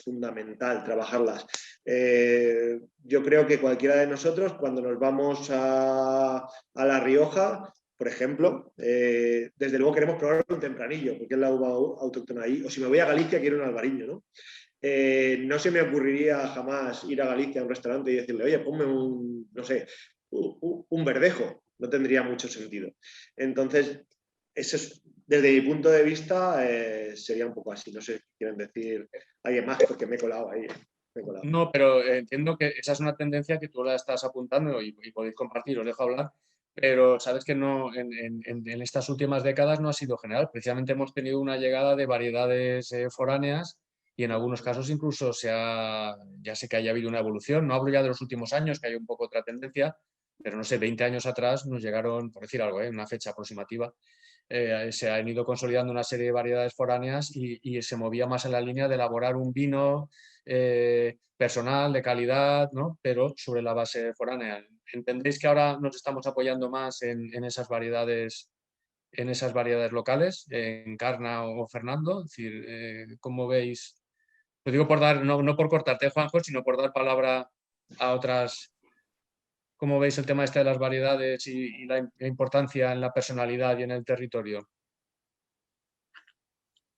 fundamental trabajarlas. Yo creo que cualquiera de nosotros, cuando nos vamos a La Rioja, por ejemplo, desde luego queremos probar un tempranillo, porque es la uva autóctona ahí. O si me voy a Galicia, quiero un albariño, ¿no? No se me ocurriría jamás ir a Galicia a un restaurante y decirle, oye, ponme un, no sé, un verdejo. No tendría mucho sentido. Entonces, eso es, desde mi punto de vista, sería un poco así. No sé, quieren decir alguien más, porque me he colado ahí. No, pero entiendo que esa es una tendencia que tú la estás apuntando y podéis compartir, os dejo hablar, pero sabes que no, en estas últimas décadas no ha sido general. Precisamente hemos tenido una llegada de variedades foráneas y en algunos casos incluso ya sé que haya habido una evolución. No hablo ya de los últimos años, que hay un poco otra tendencia, pero no sé, 20 años atrás nos llegaron, por decir algo, una fecha aproximativa, se han ido consolidando una serie de variedades foráneas y se movía más en la línea de elaborar un vino personal, de calidad, ¿no? Pero sobre la base foránea. ¿Entendéis que ahora nos estamos apoyando más en esas variedades locales, Encarna o Fernando? Es decir, ¿cómo veis? Lo digo por dar, no por cortarte, Juanjo, sino por dar palabra a otras. ¿Cómo veis el tema este de las variedades y la importancia en la personalidad y en el territorio?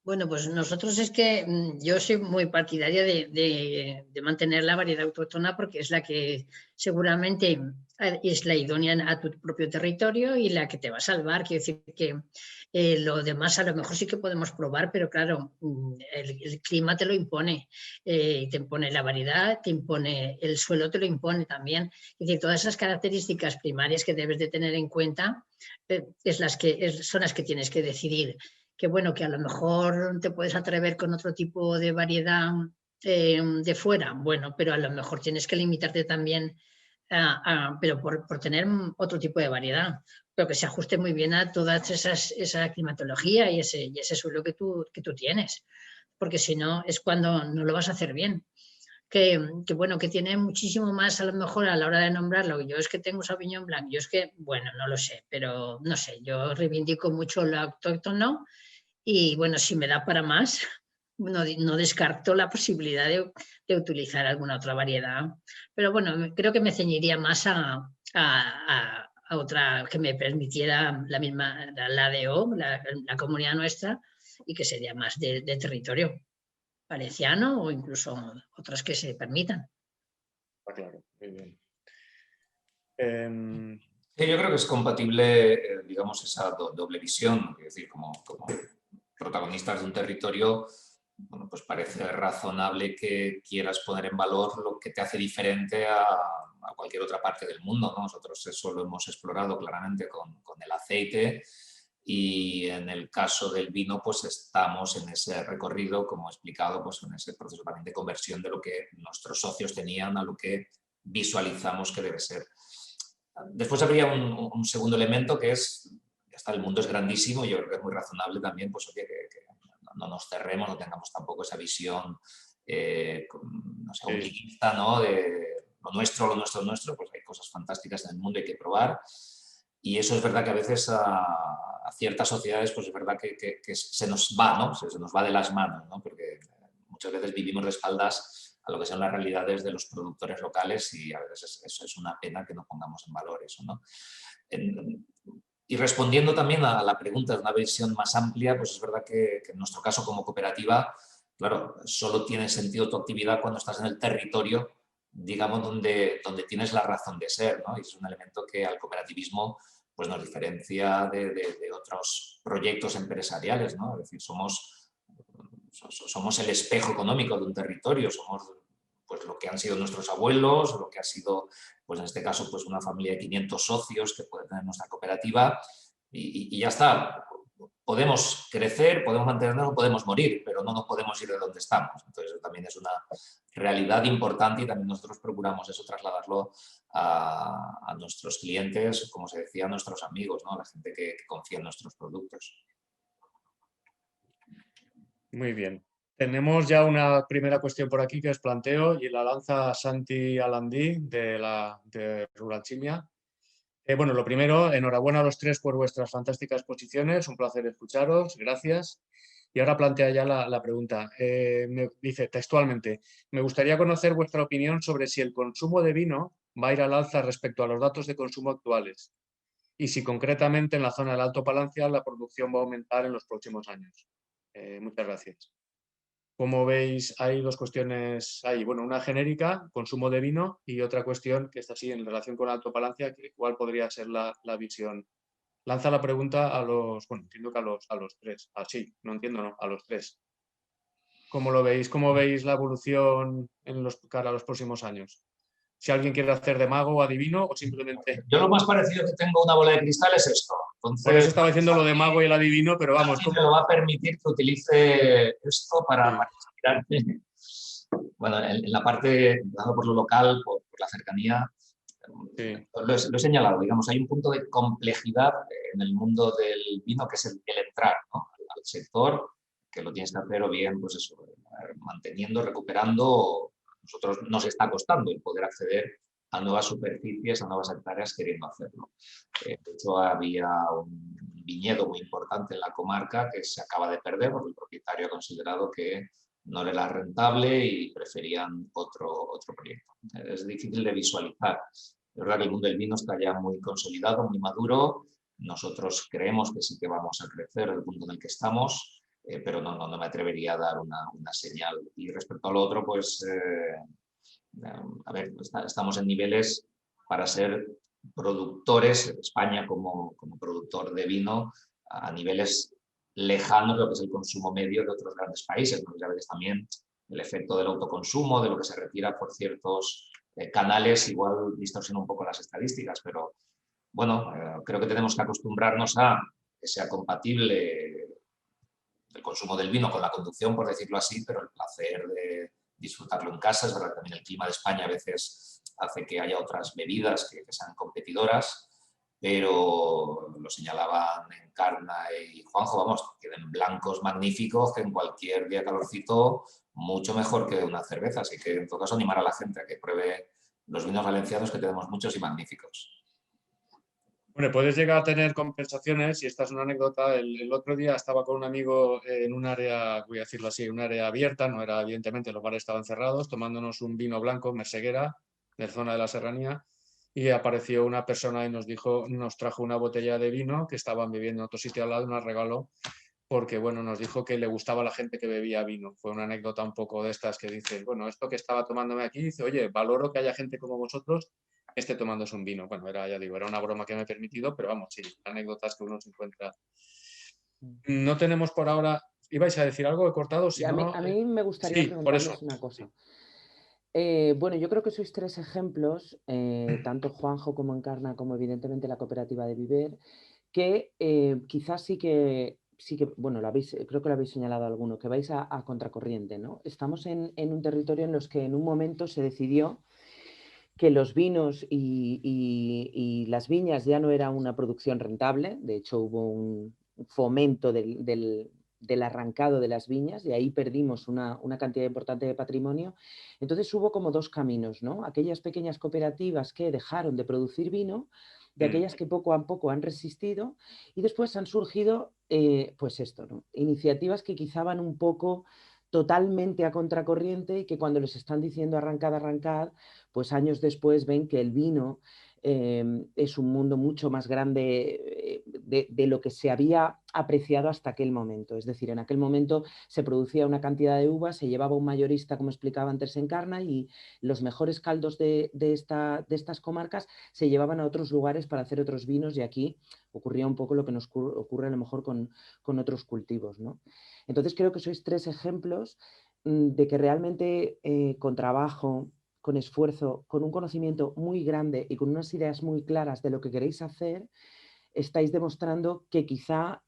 Bueno, pues nosotros es que yo soy muy partidaria de mantener la variedad autóctona porque es la que seguramente es la idónea a tu propio territorio y la que te va a salvar. Quiero decir que lo demás a lo mejor sí que podemos probar, pero claro, el clima te lo impone, te impone la variedad, te impone el suelo, te lo impone también. Es decir, todas esas características primarias que debes de tener en cuenta son las que tienes que decidir. Que bueno, que a lo mejor te puedes atrever con otro tipo de variedad de fuera, bueno, pero a lo mejor tienes que limitarte también pero por tener otro tipo de variedad, pero que se ajuste muy bien a toda esa climatología y ese suelo que tú tienes, porque si no es cuando no lo vas a hacer bien. Que bueno, que tiene muchísimo más a lo mejor a la hora de nombrarlo. Yo es que tengo Sauvignon Blanc, yo es que, bueno, no lo sé, pero no sé, yo reivindico mucho lo autóctono. Y bueno, si me da para más, no descarto la posibilidad de utilizar alguna otra variedad. Pero bueno, creo que me ceñiría más a otra que me permitiera la misma, la DO, la comunidad nuestra, y que sería más de territorio valenciano o incluso otras que se permitan. Claro, muy bien. Yo creo que es compatible, digamos, esa doble visión, es decir, como protagonistas de un territorio, bueno, pues parece razonable que quieras poner en valor lo que te hace diferente a cualquier otra parte del mundo, ¿no? Nosotros eso lo hemos explorado claramente con el aceite y en el caso del vino pues estamos en ese recorrido, como he explicado, pues en ese proceso también de conversión de lo que nuestros socios tenían a lo que visualizamos que debe ser. Después habría un segundo elemento que es, ya está, el mundo es grandísimo y yo creo que es muy razonable también, pues oye, que no nos cerremos, no tengamos tampoco esa visión, no sé, optimista, ¿no? De lo nuestro, pues hay cosas fantásticas en el mundo, hay que probar. Y eso es verdad que a veces a ciertas sociedades, pues es verdad que se nos va, ¿no? Se nos va de las manos, ¿no? Porque muchas veces vivimos de espaldas a lo que son las realidades de los productores locales y a veces eso es una pena que no pongamos en valor eso, ¿no? Y respondiendo también a la pregunta de una visión más amplia, pues es verdad que en nuestro caso como cooperativa, claro, solo tiene sentido tu actividad cuando estás en el territorio, digamos, donde tienes la razón de ser, ¿no? Y es un elemento que al cooperativismo pues nos diferencia de otros proyectos empresariales, ¿no? Es decir, somos el espejo económico de un territorio, somos pues lo que han sido nuestros abuelos, lo que ha sido, pues en este caso, pues una familia de 500 socios que puede tener nuestra cooperativa y ya está. Podemos crecer, podemos mantenernos, podemos morir, pero no nos podemos ir de donde estamos. Entonces, eso también es realidad importante y también nosotros procuramos eso, trasladarlo a nuestros clientes, como se decía, a nuestros amigos, ¿no? A la gente que confía en nuestros productos. Muy bien. Tenemos ya una primera cuestión por aquí que os planteo y la lanza Santi Alandí de Ruralchimia. Bueno, lo primero, enhorabuena a los tres por vuestras fantásticas exposiciones, un placer escucharos, gracias. Y ahora plantea ya la pregunta. Me dice textualmente, me gustaría conocer vuestra opinión sobre si el consumo de vino va a ir al alza respecto a los datos de consumo actuales y si concretamente en la zona del Alto Palancia la producción va a aumentar en los próximos años. Muchas gracias. Como veis, hay dos cuestiones ahí. Bueno, una genérica, consumo de vino, y otra cuestión que está así en relación con Alto Palancia, que cuál podría ser la visión. Lanza la pregunta a los, bueno, entiendo que a los tres. Así, no entiendo, no, a los tres. ¿Cómo lo veis? ¿Cómo veis la evolución cara a los próximos años? Si alguien quiere hacer de mago o adivino o simplemente... Yo lo más parecido que tengo a una bola de cristal es esto. Entonces, por eso estaba diciendo lo de mago y el adivino, pero vamos... ¿Cómo me lo va a permitir que utilice esto para inspirarme? Bueno, en la parte, dado por lo local, por la cercanía, sí. Lo he señalado, digamos, hay un punto de complejidad en el mundo del vino que es el entrar, ¿no? Al sector, que lo tienes que hacer o bien, pues eso, manteniendo, recuperando. Nosotros nos está costando el poder acceder a nuevas superficies, a nuevas hectáreas queriendo hacerlo. De hecho, había un viñedo muy importante en la comarca que se acaba de perder porque el propietario ha considerado que no era rentable y preferían otro proyecto. Es difícil de visualizar. Es verdad que el mundo del vino está ya muy consolidado, muy maduro. Nosotros creemos que sí que vamos a crecer el punto en el que estamos, pero no me atrevería a dar una señal. Y respecto al otro, pues, a ver, estamos en niveles para ser productores, España como productor de vino, a niveles lejanos de lo que es el consumo medio de otros grandes países, ¿no? Ya veis también el efecto del autoconsumo, de lo que se retira por ciertos canales, igual distorsiona un poco las estadísticas, pero bueno, creo que tenemos que acostumbrarnos a que sea compatible el consumo del vino con la conducción, por decirlo así, pero el placer de disfrutarlo en casa. Es verdad que también el clima de España a veces hace que haya otras bebidas que sean competidoras, pero lo señalaban Encarna y Juanjo, vamos, queden blancos magníficos que en cualquier día calorcito mucho mejor que una cerveza, así que en todo caso animar a la gente a que pruebe los vinos valencianos, que tenemos muchos y magníficos. Bueno, puedes llegar a tener conversaciones, y esta es una anécdota. El otro día estaba con un amigo en un área, voy a decirlo así, un área abierta, no era evidentemente, los bares estaban cerrados, tomándonos un vino blanco, Merseguera, de zona de la Serranía, y apareció una persona y nos trajo una botella de vino que estaban bebiendo en otro sitio al lado, nos regaló, porque bueno, nos dijo que le gustaba a la gente que bebía vino. Fue una anécdota un poco de estas que dice, bueno, esto que estaba tomándome aquí, dice, oye, valoro que haya gente como vosotros esté tomándose un vino. Bueno, ya digo, era una broma que me he permitido, pero vamos, sí, anécdotas que uno se encuentra. No tenemos por ahora... ¿Ibais a decir algo? ¿He cortado? Si a mí me gustaría preguntarles una cosa. Bueno, yo creo que sois tres ejemplos, tanto Juanjo como Encarna, como evidentemente la cooperativa de Viver, que quizás sí que, bueno, creo que lo habéis señalado alguno, que vais a contracorriente, ¿no? Estamos en un territorio en los que en un momento se decidió que los vinos y las viñas ya no era una producción rentable. De hecho hubo un fomento del arrancado de las viñas y ahí perdimos una cantidad importante de patrimonio. Entonces hubo como dos caminos, ¿no? Aquellas pequeñas cooperativas que dejaron de producir vino, de aquellas que poco a poco han resistido, y después han surgido, pues esto, ¿no? Iniciativas que quizá van un poco totalmente a contracorriente y que cuando les están diciendo arrancad, pues años después ven que el vino es un mundo mucho más grande de lo que se había apreciado hasta aquel momento. Es decir, en aquel momento se producía una cantidad de uvas, se llevaba un mayorista, como explicaba antes Encarna, y los mejores caldos de estas comarcas se llevaban a otros lugares para hacer otros vinos, y aquí ocurría un poco lo que nos ocurre a lo mejor con otros cultivos, ¿no? Entonces creo que sois tres ejemplos de que realmente con trabajo, con esfuerzo, con un conocimiento muy grande y con unas ideas muy claras de lo que queréis hacer, estáis demostrando que quizá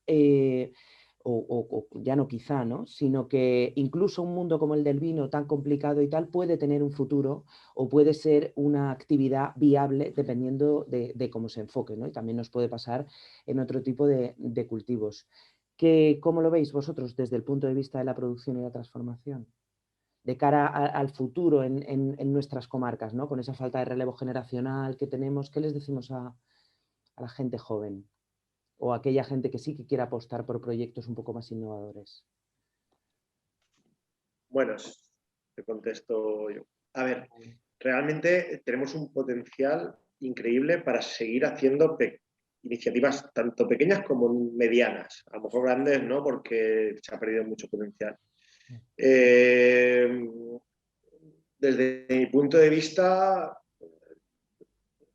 o ya no quizá, ¿no? Sino que incluso un mundo como el del vino tan complicado y tal puede tener un futuro o puede ser una actividad viable dependiendo de cómo se enfoque, ¿no? Y también nos puede pasar en otro tipo de cultivos. ¿Cómo lo veis vosotros desde el punto de vista de la producción y la transformación? De cara al futuro en nuestras comarcas, ¿no? Con esa falta de relevo generacional que tenemos, ¿qué les decimos a la gente joven? O a aquella gente que sí que quiera apostar por proyectos un poco más innovadores. Bueno, te contesto yo. A ver, realmente tenemos un potencial increíble para seguir haciendo iniciativas tanto pequeñas como medianas. A lo mejor grandes no, porque se ha perdido mucho potencial. Desde mi punto de vista,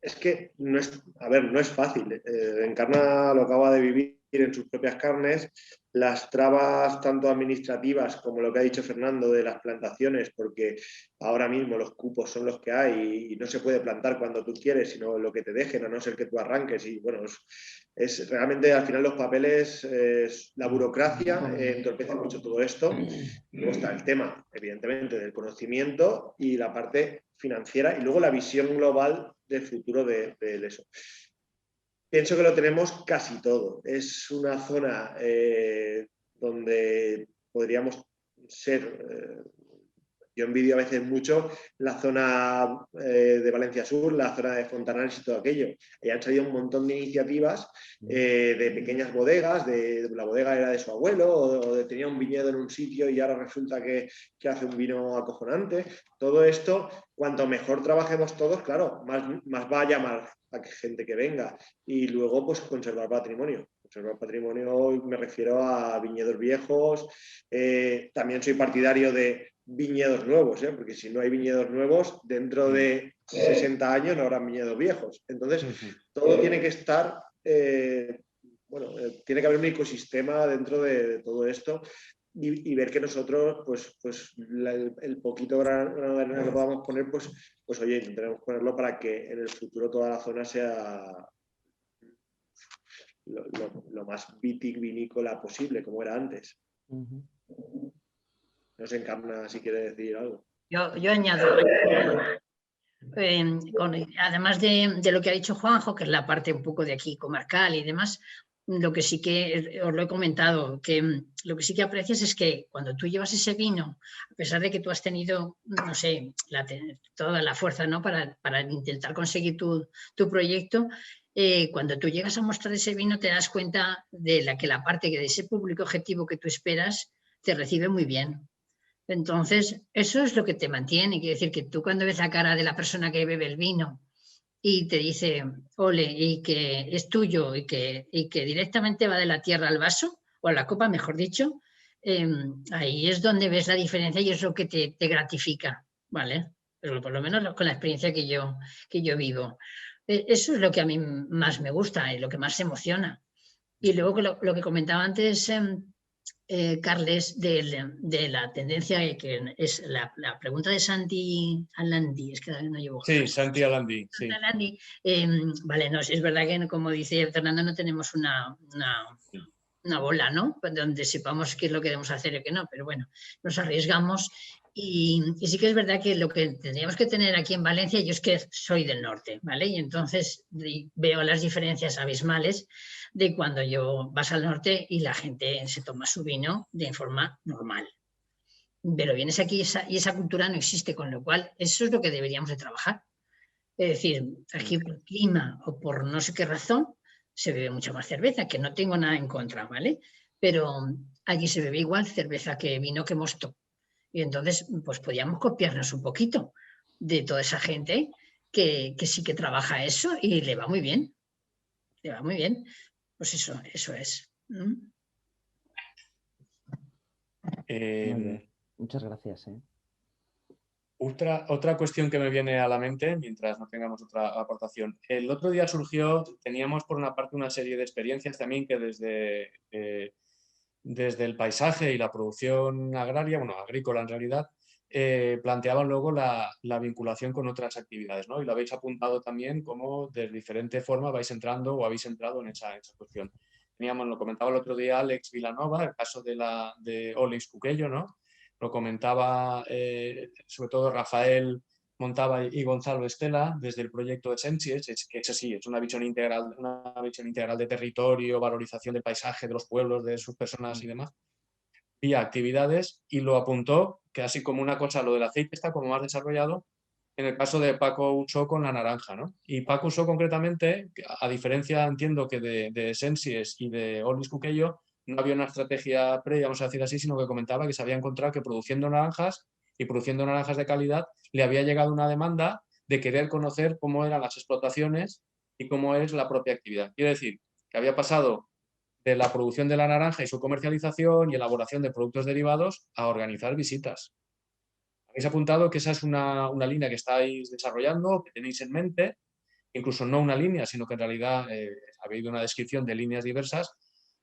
es que no es fácil. Encarna lo acaba de vivir en sus propias carnes. Las trabas tanto administrativas como lo que ha dicho Fernando de las plantaciones, porque ahora mismo los cupos son los que hay y no se puede plantar cuando tú quieres, sino lo que te dejen, a no ser que tú arranques. Y bueno, es realmente al final los papeles, la burocracia entorpece mucho todo esto. Luego está el tema, evidentemente, del conocimiento y la parte financiera y luego la visión global del futuro de eso. Pienso que lo tenemos casi todo. Es una zona donde podríamos ser... yo envidio a veces mucho la zona de Valencia Sur, la zona de Fontanals y todo aquello. Ahí han salido un montón de iniciativas de pequeñas bodegas, la bodega era de su abuelo o tenía un viñedo en un sitio y ahora resulta que hace un vino acojonante. Todo esto, cuanto mejor trabajemos todos, claro, más va a llamar a gente que venga. Y luego, pues, conservar patrimonio. Conservar patrimonio, me refiero a viñedos viejos. También soy partidario de viñedos nuevos, porque si no hay viñedos nuevos, dentro de 60 años no habrá viñedos viejos. Entonces, todo tiene que estar, tiene que haber un ecosistema dentro de todo esto y ver que nosotros, pues el poquito grano de arena que podamos poner, pues oye, intentaremos ponerlo para que en el futuro toda la zona sea lo más vinícola posible, como era antes. No sé, Encarna, si quiere decir algo. Yo añado, además de lo que ha dicho Juanjo, que es la parte un poco de aquí comarcal y demás, lo que sí que os lo he comentado, que lo que sí que aprecias es que cuando tú llevas ese vino, a pesar de que tú has tenido, no sé, toda la fuerza, ¿no?, para intentar conseguir tu proyecto, cuando tú llegas a mostrar ese vino te das cuenta de que la parte de ese público objetivo que tú esperas te recibe muy bien. Entonces, eso es lo que te mantiene. Quiere decir que tú cuando ves la cara de la persona que bebe el vino y te dice, ole, y que es tuyo y que directamente va de la tierra al vaso, o a la copa, mejor dicho, ahí es donde ves la diferencia y es lo que te gratifica, ¿vale? Pero por lo menos con la experiencia que yo vivo. Eso es lo que a mí más me gusta y lo que más se emociona. Y luego lo que comentaba antes... Carles, de la tendencia que es la pregunta de Santi Alandi, es que no llevo. Sí, Santi Alandi. Sí. Alandi, vale, no, es verdad que como dice Fernando no tenemos una bola, ¿no?, donde sepamos qué es lo que debemos hacer y qué no, pero bueno, nos arriesgamos y sí que es verdad que lo que tendríamos que tener aquí en Valencia, yo es que soy del norte, ¿vale? Y entonces veo las diferencias abismales de cuando vas al norte y la gente se toma su vino de forma normal. Pero vienes aquí y esa cultura no existe, con lo cual eso es lo que deberíamos de trabajar. Es decir, aquí por clima o por no sé qué razón se bebe mucha más cerveza, que no tengo nada en contra, ¿vale? Pero allí se bebe igual cerveza que vino que mosto. Y entonces, pues podíamos copiarnos un poquito de toda esa gente que sí que trabaja eso y le va muy bien. Le va muy bien. Pues eso es. Muchas gracias. Otra cuestión que me viene a la mente, mientras no tengamos otra aportación. El otro día teníamos por una parte una serie de experiencias también que desde el paisaje y la producción agraria, agrícola en realidad, planteaban luego la vinculación con otras actividades, ¿no? Y lo habéis apuntado también como de diferente forma vais entrando o habéis entrado en esa cuestión. Lo comentaba el otro día Alex Vilanova, el caso de Olis Cuquello, ¿no? Lo comentaba sobre todo Rafael Montaba y Gonzalo Estela desde el proyecto Essencies, que es así, es una visión integral de territorio, valorización del paisaje, de los pueblos, de sus personas y demás, vía actividades, y lo apuntó que así como una cosa, lo del aceite está como más desarrollado en el caso de Paco Usó con la naranja, ¿no? Y Paco Usó concretamente, a diferencia, entiendo que de Essencies y de Olis Cuquello, no había una estrategia previa, vamos a decir así, sino que comentaba que se había encontrado que produciendo naranjas y produciendo naranjas de calidad, le había llegado una demanda de querer conocer cómo eran las explotaciones y cómo es la propia actividad. Quiero decir, que había pasado de la producción de la naranja y su comercialización y elaboración de productos derivados a organizar visitas. Habéis apuntado que esa es una línea que estáis desarrollando, que tenéis en mente, incluso no una línea, sino que en realidad ha habido una descripción de líneas diversas.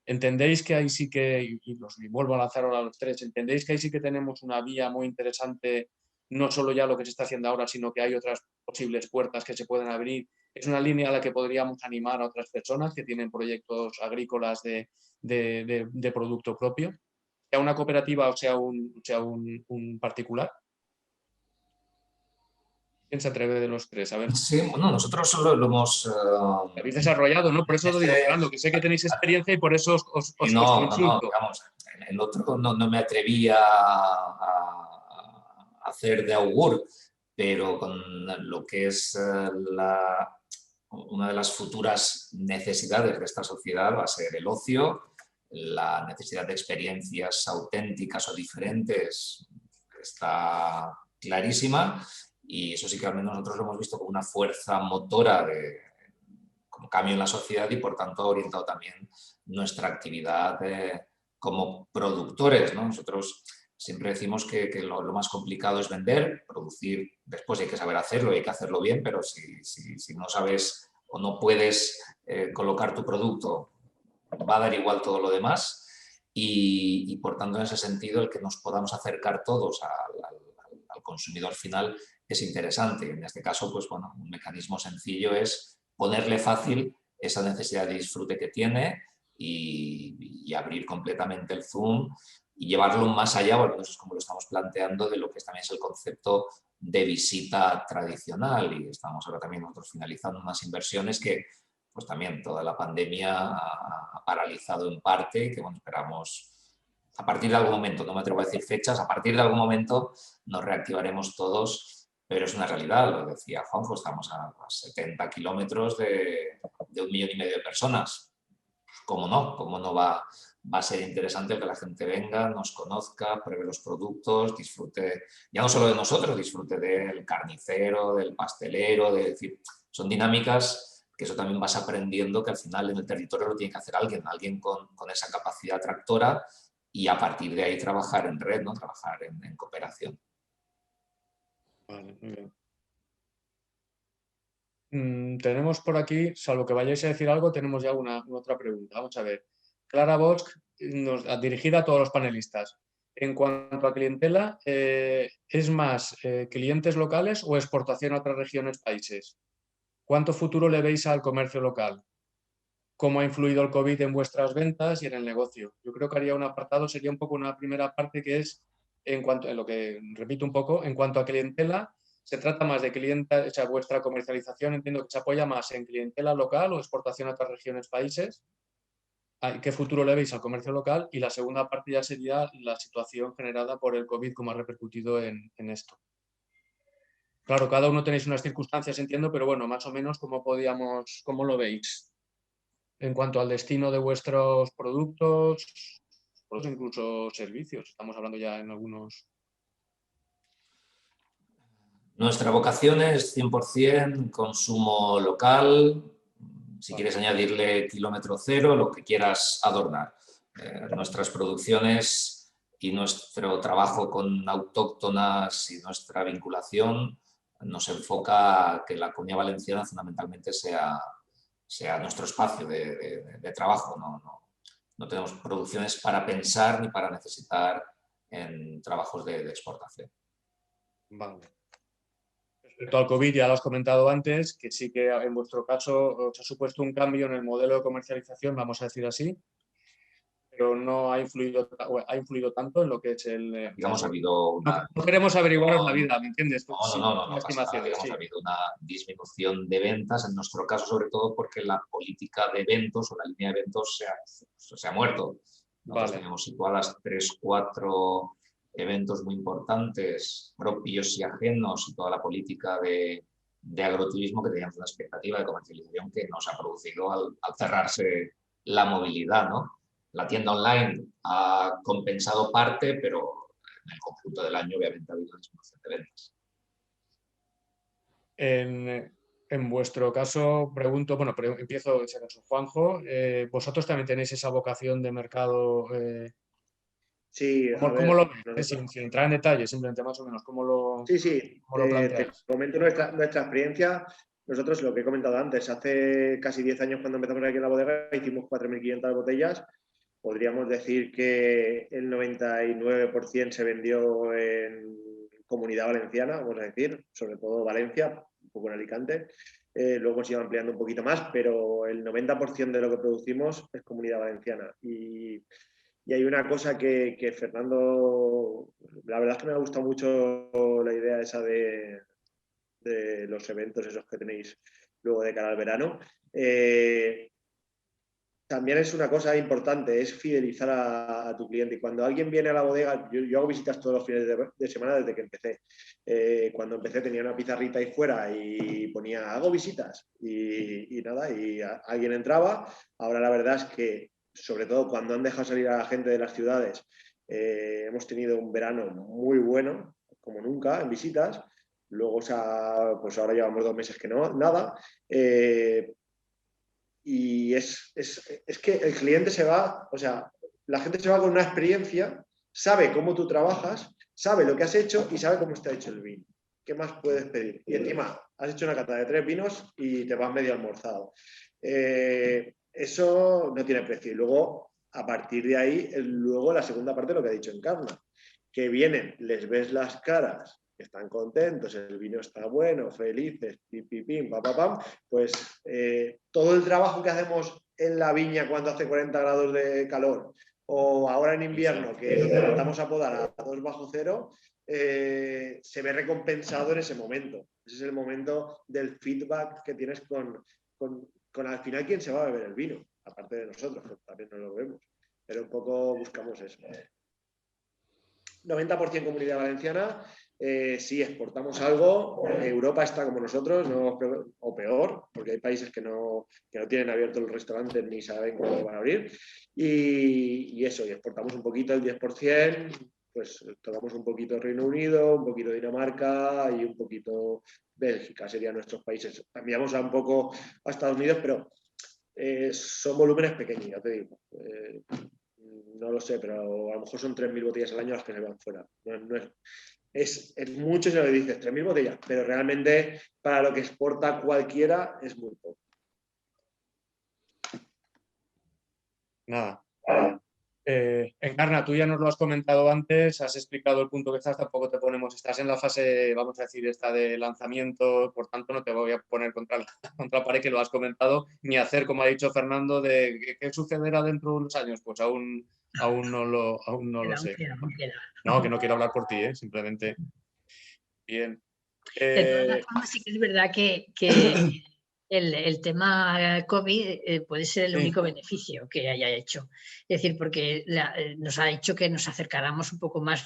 ¿Entendéis que ahí sí que, y vuelvo a lanzar ahora a los tres, entendéis que ahí sí que tenemos una vía muy interesante, no solo ya lo que se está haciendo ahora, sino que hay otras posibles puertas que se pueden abrir? Es una línea a la que podríamos animar a otras personas que tienen proyectos agrícolas de producto propio, sea una cooperativa o sea un particular. ¿Quién se atreve de los tres? A ver. Sí, bueno, nosotros solo lo hemos... habéis desarrollado, ¿no? Por eso lo digo, Fernando, que sé que tenéis experiencia y por eso os consulto. No, digamos, el otro no me atreví a hacer de augur, pero con lo que es una de las futuras necesidades de esta sociedad va a ser el ocio, la necesidad de experiencias auténticas o diferentes está clarísima, y eso sí que al menos nosotros lo hemos visto como una fuerza motora como cambio en la sociedad, y por tanto ha orientado también nuestra actividad como productores, ¿no? Nosotros siempre decimos que lo más complicado es vender, producir después hay que saber hacerlo y hay que hacerlo bien, pero si no sabes o no puedes colocar tu producto, va a dar igual todo lo demás. Y por tanto, en ese sentido, el que nos podamos acercar todos al consumidor final es interesante. En este caso, pues bueno, un mecanismo sencillo es ponerle fácil esa necesidad de disfrute que tiene y abrir completamente el Zoom y llevarlo más allá, porque eso es como lo estamos planteando, de lo que también es el concepto de visita tradicional. Y estamos ahora también nosotros finalizando unas inversiones que pues también toda la pandemia ha paralizado en parte, y que bueno, esperamos a partir de algún momento, no me atrevo a decir fechas, a partir de algún momento nos reactivaremos todos, pero es una realidad, lo decía Juanjo, estamos a 70 kilómetros de 1,5 millones de personas. ¿Cómo no va a ser interesante que la gente venga, nos conozca, pruebe los productos, disfrute, ya no solo de nosotros, disfrute del carnicero, del pastelero, es decir, son dinámicas que eso también vas aprendiendo, que al final en el territorio lo tiene que hacer alguien con esa capacidad tractora, y a partir de ahí trabajar en red, ¿no? Trabajar en cooperación. Vale, muy bien. Tenemos por aquí, salvo que vayáis a decir algo, tenemos ya una otra pregunta. Vamos a ver. Clara Bosch, dirigida a todos los panelistas. En cuanto a clientela, ¿es más clientes locales o exportación a otras regiones, países? ¿Cuánto futuro le veis al comercio local? ¿Cómo ha influido el COVID en vuestras ventas y en el negocio? Yo creo que haría un apartado, sería un poco una primera parte que es, en lo que repito un poco, en cuanto a clientela, ¿se trata más de clientela, o sea, vuestra comercialización entiendo que se apoya más en clientela local o exportación a otras regiones, países? ¿Qué futuro le veis al comercio local? Y la segunda parte ya sería la situación generada por el COVID, cómo ha repercutido en esto. Claro, cada uno tenéis unas circunstancias, entiendo, pero bueno, más o menos ¿cómo lo veis? En cuanto al destino de vuestros productos, incluso servicios, estamos hablando ya en algunos. Nuestra vocación es 100% consumo local. Si quieres añadirle kilómetro cero, lo que quieras adornar. Nuestras producciones y nuestro trabajo con autóctonas y nuestra vinculación nos enfoca a que la Comunidad Valenciana fundamentalmente sea nuestro espacio de trabajo. No tenemos producciones para pensar ni para necesitar en trabajos de exportación. Vale. Respecto al COVID, ya lo has comentado antes, que sí que en vuestro caso os ha supuesto un cambio en el modelo de comercialización, vamos a decir así, pero no ha influido tanto en lo que es el... Digamos, ha habido una... No queremos averiguaros la vida, ¿me entiendes? No pasa nada. Digamos, ha habido una disminución de ventas, en nuestro caso sobre todo porque la política de eventos o la línea de eventos se ha muerto. Nosotros tenemos situadas 3, 4 eventos muy importantes, propios y ajenos, y toda la política de agroturismo que teníamos una expectativa de comercialización que nos ha producido al cerrarse la movilidad, ¿no? La tienda online ha compensado parte, pero en el conjunto del año obviamente ha habido disminución de ventas. En vuestro caso, pregunto, bueno, empiezo en ese caso, Juanjo, ¿vosotros también tenéis esa vocación de mercado? Sí, ¿Cómo lo ves? Sin entrar en detalle, simplemente más o menos, ¿cómo lo planteáis? Te comento nuestra experiencia. Nosotros, lo que he comentado antes, hace casi 10 años cuando empezamos aquí en la bodega, hicimos 4.500 botellas. Podríamos decir que el 99% se vendió en Comunidad Valenciana, vamos a decir, sobre todo Valencia, un poco en Alicante. Luego se iba ampliando un poquito más, pero el 90% de lo que producimos es Comunidad Valenciana. Y hay una cosa que Fernando, la verdad es que me ha gustado mucho la idea esa de los eventos esos que tenéis luego de cara al verano. También es una cosa importante, es fidelizar a tu cliente. Y cuando alguien viene a la bodega, yo hago visitas todos los fines de semana desde que empecé. Cuando empecé tenía una pizarrita ahí fuera y ponía, hago visitas. Y nada, alguien entraba. Ahora la verdad es que, sobre todo cuando han dejado salir a la gente de las ciudades, hemos tenido un verano muy bueno, como nunca, en visitas. Luego, pues ahora llevamos 2 meses que no, nada. Y es que el cliente se va, o sea, la gente se va con una experiencia, sabe cómo tú trabajas, sabe lo que has hecho y sabe cómo está hecho el vino. ¿Qué más puedes pedir? Y encima, has hecho una cata de 3 vinos y te vas medio almorzado. Eso no tiene precio. Y luego, a partir de ahí, luego la segunda parte de lo que ha dicho Encarna, que vienen, les ves las caras, están contentos, el vino está bueno, felices, pim, pim, pim, pam, pam, pam, pues todo el trabajo que hacemos en la viña cuando hace 40 grados de calor, o ahora en invierno que nos levantamos a podar a 2 bajo cero, se ve recompensado en ese momento. Ese es el momento del feedback que tienes con al final quién se va a beber el vino, aparte de nosotros, que también nos lo vemos. Pero un poco buscamos eso. 90% Comunidad Valenciana. Sí, exportamos algo. Europa está como nosotros, no, o peor, porque hay países que no tienen abierto los restaurantes ni saben cómo lo van a abrir. Y eso, y exportamos un poquito, el 10%, pues tomamos un poquito Reino Unido, un poquito Dinamarca y un poquito Bélgica, serían nuestros países. Cambiamos un poco a Estados Unidos, pero son volúmenes pequeños, ya te digo. No lo sé, pero a lo mejor son 3.000 botellas al año las que se van fuera. No es mucho si lo dices, 3.000 botellas, pero realmente para lo que exporta cualquiera es muy poco. Nada. Encarna, tú ya nos lo has comentado antes, has explicado el punto que estás, tampoco te ponemos, estás en la fase, vamos a decir, esta de lanzamiento, por tanto no te voy a poner contra la pared, que lo has comentado, ni hacer, como ha dicho Fernando, de qué sucederá dentro de unos años, pues aún no lo sé. No, que no quiero hablar por ti, simplemente. Bien. De todas formas, sí que es verdad que el tema COVID puede ser el único beneficio que haya hecho. Es decir, porque nos ha hecho que nos acercáramos un poco más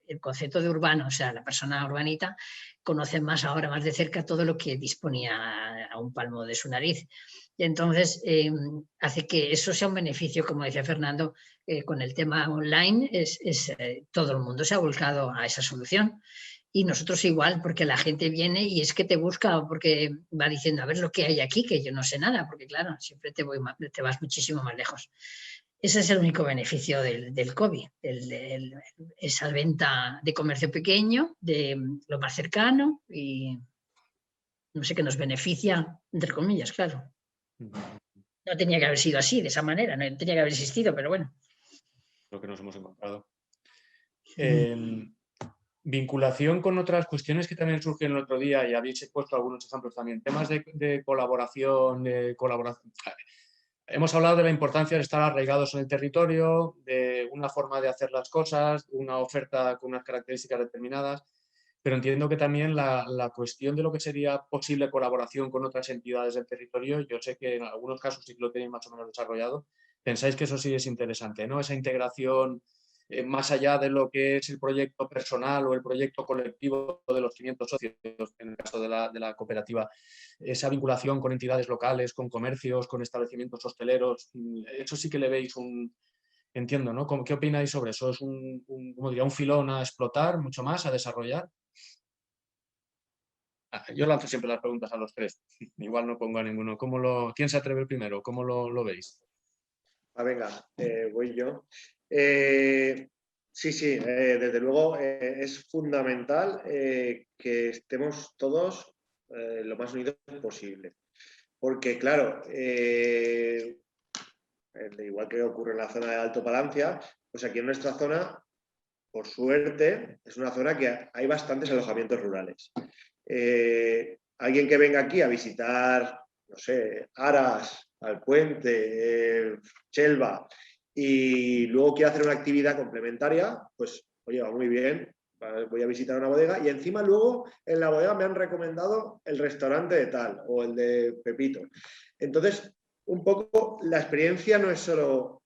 el concepto de urbano, o sea, la persona urbanita conoce más ahora, más de cerca, todo lo que disponía a un palmo de su nariz. Y entonces hace que eso sea un beneficio, como decía Fernando, con el tema online, todo el mundo se ha volcado a esa solución. Y nosotros igual, porque la gente viene y es que te busca, porque va diciendo, a ver lo que hay aquí, que yo no sé nada, porque claro, siempre te vas muchísimo más lejos. Ese es el único beneficio del COVID, esa venta de comercio pequeño, de lo más cercano y no sé, que nos beneficia, entre comillas, claro. No tenía que haber sido así, de esa manera, no tenía que haber existido, pero bueno. Lo que nos hemos encontrado. Vinculación con otras cuestiones que también surgieron el otro día, y habéis puesto algunos ejemplos también, temas de colaboración, Hemos hablado de la importancia de estar arraigados en el territorio, de una forma de hacer las cosas, una oferta con unas características determinadas, pero entiendo que también la cuestión de lo que sería posible colaboración con otras entidades del territorio, yo sé que en algunos casos sí que lo tenéis más o menos desarrollado, pensáis que eso sí es interesante, ¿no? Esa integración más allá de lo que es el proyecto personal o el proyecto colectivo de los 500 socios, en el caso de la cooperativa, esa vinculación con entidades locales, con comercios, con establecimientos hosteleros, eso sí que le veis entiendo, ¿no? ¿Qué opináis sobre eso? ¿Es como diría, un filón a explotar mucho más, a desarrollar? Yo lanzo siempre las preguntas a los tres, igual no pongo a ninguno. ¿Quién se atreve primero? ¿Cómo lo veis? Venga, voy yo. Sí, desde luego es fundamental que estemos todos lo más unidos posible. Porque, claro, igual que ocurre en la zona de Alto Palancia, pues aquí en nuestra zona, por suerte, es una zona que hay bastantes alojamientos rurales. Alguien que venga aquí a visitar, no sé, Aras, Alpuente, Chelva, y luego quiere hacer una actividad complementaria, pues, oye, va muy bien, voy a visitar una bodega y encima luego en la bodega me han recomendado el restaurante de tal o el de Pepito. Entonces, un poco la experiencia no es solo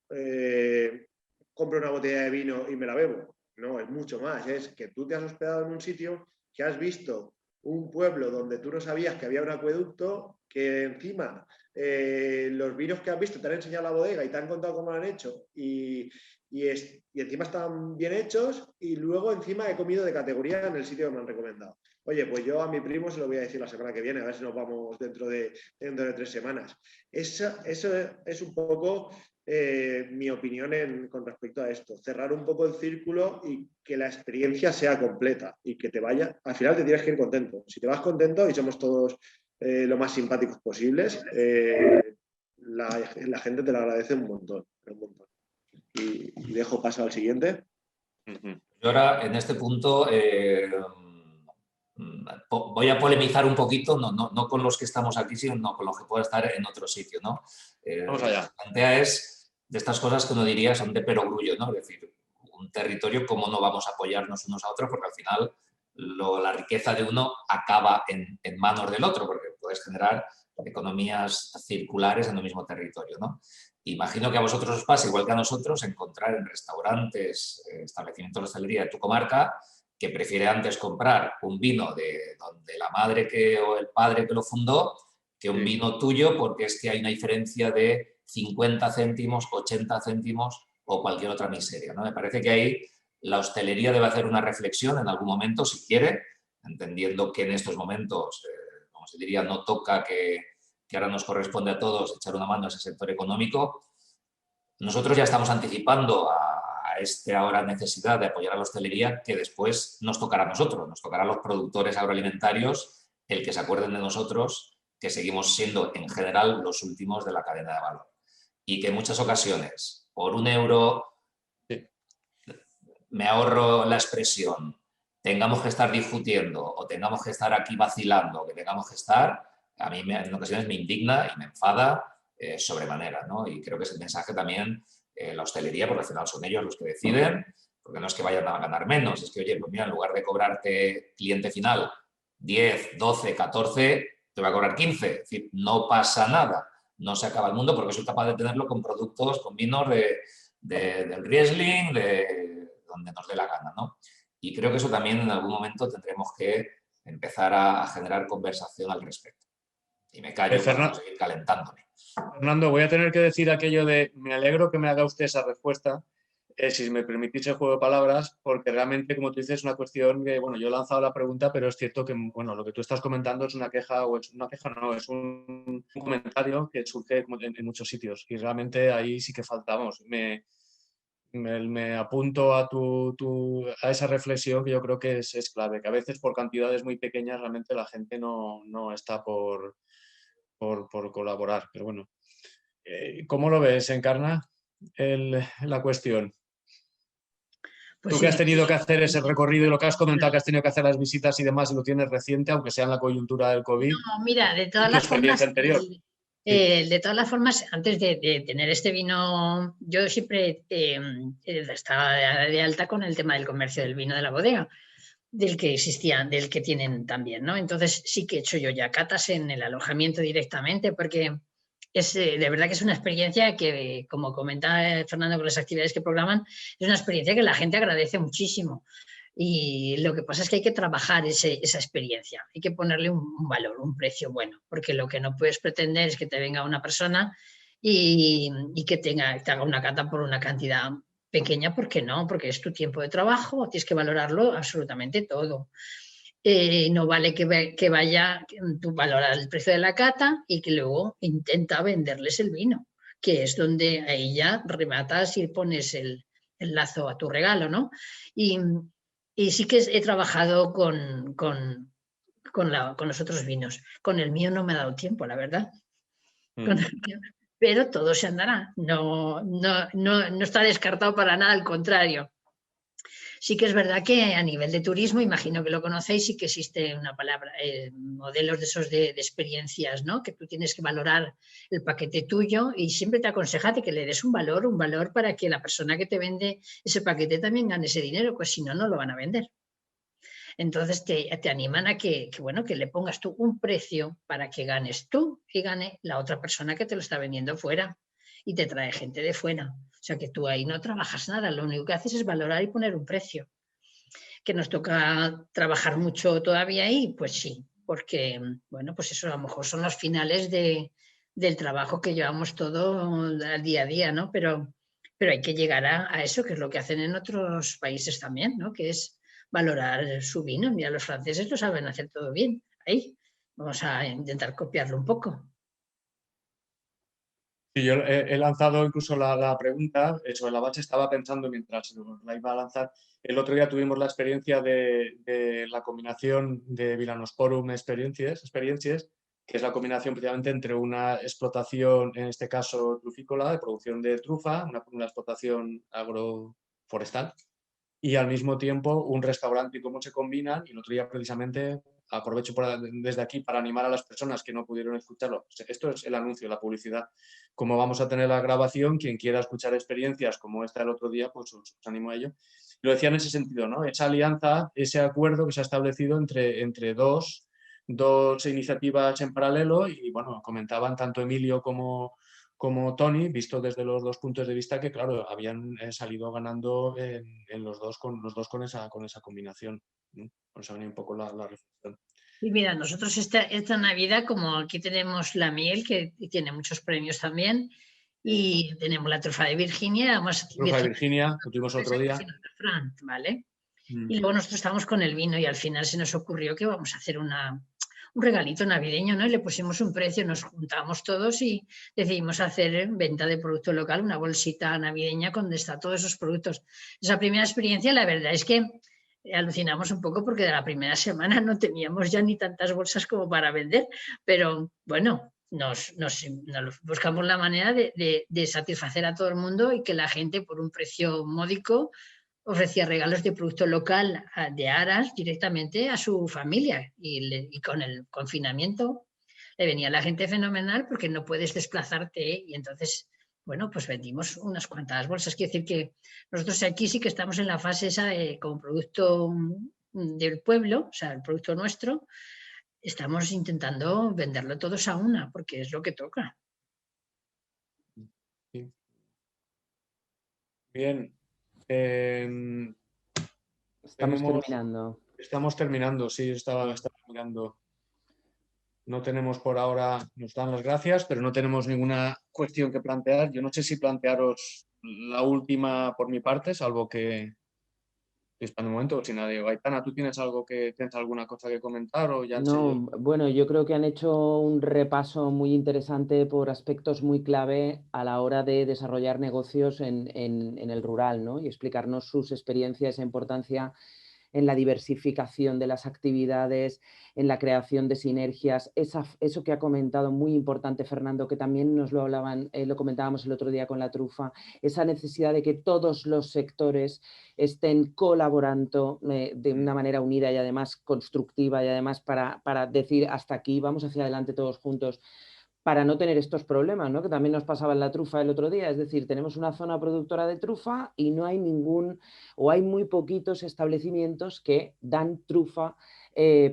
compro una botella de vino y me la bebo, no, es mucho más, es que tú te has hospedado en un sitio, que has visto un pueblo donde tú no sabías que había un acueducto, que encima los vinos que has visto te han enseñado la bodega y te han contado cómo lo han hecho y encima están bien hechos y luego encima he comido de categoría en el sitio que me han recomendado. Oye, pues yo a mi primo se lo voy a decir la semana que viene, a ver si nos vamos dentro de 3 semanas. Eso es un poco mi opinión con respecto a esto. Cerrar un poco el círculo y que la experiencia sea completa y que te vaya. Al final te tienes que ir contento. Si te vas contento y somos todos lo más simpáticos posibles, la gente te lo agradece un montón. Y dejo paso al siguiente. Yo ahora, en este punto, voy a polemizar un poquito, no con los que estamos aquí, sino con los que puedan estar en otro sitio, ¿no? Vamos allá. Lo que plantea es de estas cosas que uno diría son de perogrullo, ¿no? Es decir, un territorio, ¿cómo no vamos a apoyarnos unos a otros? Porque al final la riqueza de uno acaba en manos del otro, porque puedes generar economías circulares en el mismo territorio, ¿no? Imagino que a vosotros os pasa, igual que a nosotros, encontrar en restaurantes, establecimientos de hostelería de tu comarca, que prefiere antes comprar un vino de donde la madre o el padre que lo fundó, que un vino tuyo, porque es que hay una diferencia de 50 céntimos, 80 céntimos o cualquier otra miseria, ¿no? Me parece que ahí la hostelería debe hacer una reflexión en algún momento, si quiere, entendiendo que en estos momentos, como se diría, no toca que ahora nos corresponde a todos echar una mano a ese sector económico. Nosotros ya estamos anticipando a esta ahora necesidad de apoyar a la hostelería, que después nos tocará a nosotros, nos tocará a los productores agroalimentarios el que se acuerden de nosotros, que seguimos siendo en general los últimos de la cadena de valor. Y que en muchas ocasiones, por €1, me ahorro la expresión, tengamos que estar discutiendo o tengamos que estar aquí vacilando, que tengamos que estar, a mí en ocasiones me indigna y me enfada sobremanera, ¿no? Y creo que es el mensaje también la hostelería, porque al final son ellos los que deciden, porque no es que vayan a ganar menos, es que, oye, pues mira, en lugar de cobrarte cliente final 10, 12, 14, te va a cobrar 15, es decir, no pasa nada, no se acaba el mundo porque soy capaz de tenerlo con productos, con vinos del Riesling, de donde nos dé la gana, ¿no? Y creo que eso también en algún momento tendremos que empezar a generar conversación al respecto. Y me callo para no seguir calentándome. Fernando, voy a tener que decir aquello de me alegro que me haga usted esa respuesta, si me permitís el juego de palabras, porque realmente, como tú dices, es una cuestión que, bueno, yo he lanzado la pregunta, pero es cierto que, bueno, lo que tú estás comentando es una queja, o es una queja, no, es un comentario que surge en muchos sitios y realmente ahí sí que faltamos. Me apunto a a esa reflexión que yo creo que es clave, que a veces por cantidades muy pequeñas realmente la gente no está por colaborar, pero bueno. ¿Cómo lo ves, Encarna, la cuestión? Pues Tú sí, que has tenido que hacer ese recorrido y lo que has comentado, que has tenido que hacer las visitas y demás, y lo tienes reciente, aunque sea en la coyuntura del COVID. no, mira, de ¿Y todas tu las formas, experiencia anterior? de todas las formas, antes de tener este vino, yo siempre estaba de alta con el tema del comercio del vino de la bodega, del que existía, del que tienen también, ¿no? Entonces sí que he hecho yo ya catas en el alojamiento directamente, porque es de verdad que es una experiencia que, como comentaba Fernando con las actividades que programan, es una experiencia que la gente agradece muchísimo. Y lo que pasa es que hay que trabajar esa experiencia, hay que ponerle un valor, un precio bueno, porque lo que no puedes pretender es que te venga una persona y que te haga una cata por una cantidad pequeña, porque no, porque es tu tiempo de trabajo, tienes que valorarlo absolutamente todo. No vale que vaya, tú valoras el precio de la cata y que luego intenta venderles el vino, que es donde ahí ya rematas y pones el lazo a tu regalo, ¿no? Y, y sí que he trabajado con los otros vinos. Con el mío no me ha dado tiempo, la verdad. Pero todo se andará. No está descartado para nada, al contrario. Sí que es verdad que a nivel de turismo, imagino que lo conocéis, sí que existe una palabra, modelos de esos de experiencias, ¿no? Que tú tienes que valorar el paquete tuyo y siempre te aconseja que le des un valor para que la persona que te vende ese paquete también gane ese dinero, pues si no, no lo van a vender. Entonces te animan a que le pongas tú un precio para que ganes tú y gane la otra persona que te lo está vendiendo fuera y te trae gente de fuera. O sea que tú ahí no trabajas nada, lo único que haces es valorar y poner un precio. ¿Que nos toca trabajar mucho todavía ahí? Pues sí, porque, bueno, pues eso a lo mejor son los finales del trabajo que llevamos todo al día a día, ¿no? Pero hay que llegar a eso, que es lo que hacen en otros países también, ¿no? Que es valorar su vino. Mira, los franceses lo saben hacer todo bien. Ahí vamos a intentar copiarlo un poco. Sí, yo he lanzado incluso la pregunta sobre la bache, estaba pensando mientras la iba a lanzar. El otro día tuvimos la experiencia de la combinación de Vilanosporum Experiences, que es la combinación precisamente entre una explotación, en este caso trufícola, de producción de trufa, una explotación agroforestal, y al mismo tiempo un restaurante y cómo se combinan. Y el otro día precisamente aprovecho desde aquí para animar a las personas que no pudieron escucharlo. Esto es el anuncio, la publicidad. Como vamos a tener la grabación, quien quiera escuchar experiencias como esta del otro día, pues os animo a ello. Lo decía en ese sentido, ¿no? Esa alianza, ese acuerdo que se ha establecido entre dos iniciativas en paralelo y, bueno, comentaban tanto Emilio como Tony, visto desde los dos puntos de vista, que claro, habían salido ganando en los dos con esa combinación, ¿no? Por eso venía un poco la reflexión. Y mira, nosotros esta Navidad, como aquí tenemos la miel, que tiene muchos premios también, y tenemos la trufa de Virginia, además Trufa de Virginia, lo tuvimos otro día. ¿Vale? Y luego nosotros estamos con el vino y al final se nos ocurrió que vamos a hacer un regalito navideño, ¿no? Y le pusimos un precio, nos juntamos todos y decidimos hacer venta de producto local, una bolsita navideña donde está todos esos productos. Esa primera experiencia, la verdad es que alucinamos un poco porque de la primera semana no teníamos ya ni tantas bolsas como para vender, pero bueno, nos buscamos la manera de satisfacer a todo el mundo y que la gente por un precio módico ofrecía regalos de producto local de aras directamente a su familia y con el confinamiento le venía a la gente fenomenal porque no puedes desplazarte y entonces, bueno, pues vendimos unas cuantas bolsas. Quiere decir que nosotros aquí sí que estamos en la fase esa como producto del pueblo, o sea, el producto nuestro, estamos intentando venderlo todos a una porque es lo que toca. Sí. Bien. Estamos terminando, sí, estaba mirando. No tenemos por ahora, nos dan las gracias, pero no tenemos ninguna cuestión que plantear. Yo no sé si plantearos la última por mi parte, salvo que en el momento, si nadie. Aitana, ¿tú tienes alguna cosa que comentar o ya? No, bueno, yo creo que han hecho un repaso muy interesante por aspectos muy clave a la hora de desarrollar negocios en el rural, ¿no? Y explicarnos sus experiencias e importancia en la diversificación de las actividades, en la creación de sinergias. Eso que ha comentado, muy importante Fernando, que también nos lo hablaban, lo comentábamos el otro día con la trufa, esa necesidad de que todos los sectores estén colaborando de una manera unida y además constructiva y además para decir hasta aquí, vamos hacia adelante todos juntos, para no tener estos problemas, ¿no? Que también nos pasaba en la trufa el otro día. Es decir, tenemos una zona productora de trufa y no hay ningún, o hay muy poquitos establecimientos que dan trufa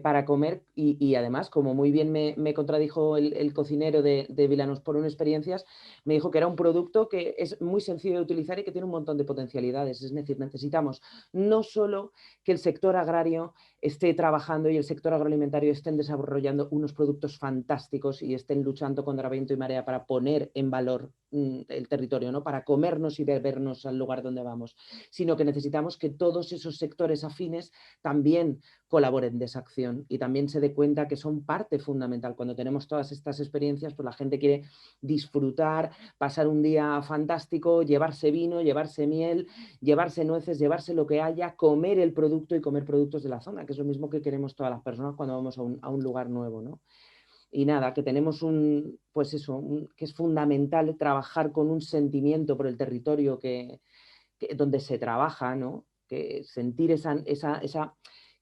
para comer y además, como muy bien me contradijo el cocinero de Vilanos por una experiencias, me dijo que era un producto que es muy sencillo de utilizar y que tiene un montón de potencialidades. Es decir, necesitamos no solo que el sector agrario esté trabajando y el sector agroalimentario estén desarrollando unos productos fantásticos y estén luchando contra viento y marea para poner en valor el territorio, ¿no? Para comernos y bebernos al lugar donde vamos, sino que necesitamos que todos esos sectores afines también colaboren de esa acción y también se dé cuenta que son parte fundamental. Cuando tenemos todas estas experiencias, pues la gente quiere disfrutar, pasar un día fantástico, llevarse vino, llevarse miel, llevarse nueces, llevarse lo que haya, comer el producto y comer productos de la zona, que es lo mismo que queremos todas las personas cuando vamos a un lugar nuevo, ¿no? Y nada, que tenemos pues eso, que es fundamental trabajar con un sentimiento por el territorio donde se trabaja, ¿no? Que sentir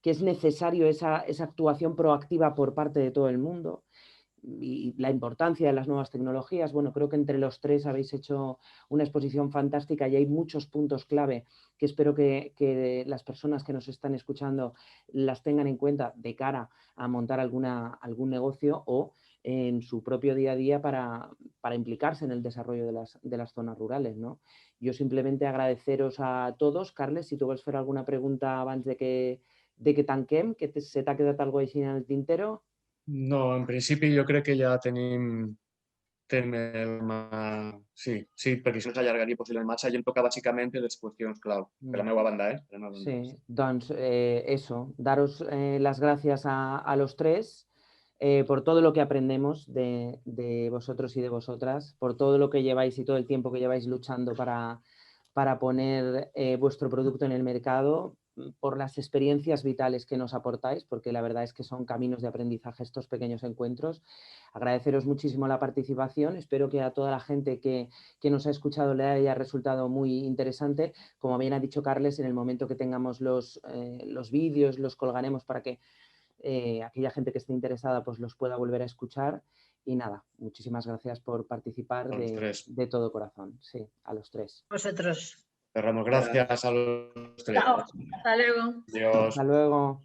que es necesario esa actuación proactiva por parte de todo el mundo. Y la importancia de las nuevas tecnologías. Bueno, creo que entre los tres habéis hecho una exposición fantástica y hay muchos puntos clave que espero que las personas que nos están escuchando las tengan en cuenta de cara a montar algún negocio o en su propio día a día para implicarse en el desarrollo de las zonas rurales, ¿no? Yo simplemente agradeceros a todos. Carles, si tu vols fer alguna pregunta abans de que tanquem, que se t'ha quedat alguna cosa així en el tintero. No, en principi jo crec que ja tenim sí, perquè si no s'allargaria possiblement massa. Jo em toca bàsicament les qüestions clau, per la meva banda, Per la meva banda. Sí, doncs eso, daros las gracias a los tres por todo lo que aprendemos de vosotros y de vosotras, por todo lo que lleváis y todo el tiempo que lleváis luchando para poner vuestro producto en el mercado, por las experiencias vitales que nos aportáis, porque la verdad es que son caminos de aprendizaje estos pequeños encuentros. Agradeceros muchísimo la participación, espero que a toda la gente que nos ha escuchado le haya resultado muy interesante. Como bien ha dicho Carles, en el momento que tengamos los vídeos los colgaremos para que aquella gente que esté interesada pues los pueda volver a escuchar. Y nada, muchísimas gracias por participar de todo corazón. Sí, a los tres. Vosotros. Cerramos, gracias a los tres. Chao, hasta luego. Adiós. Hasta luego.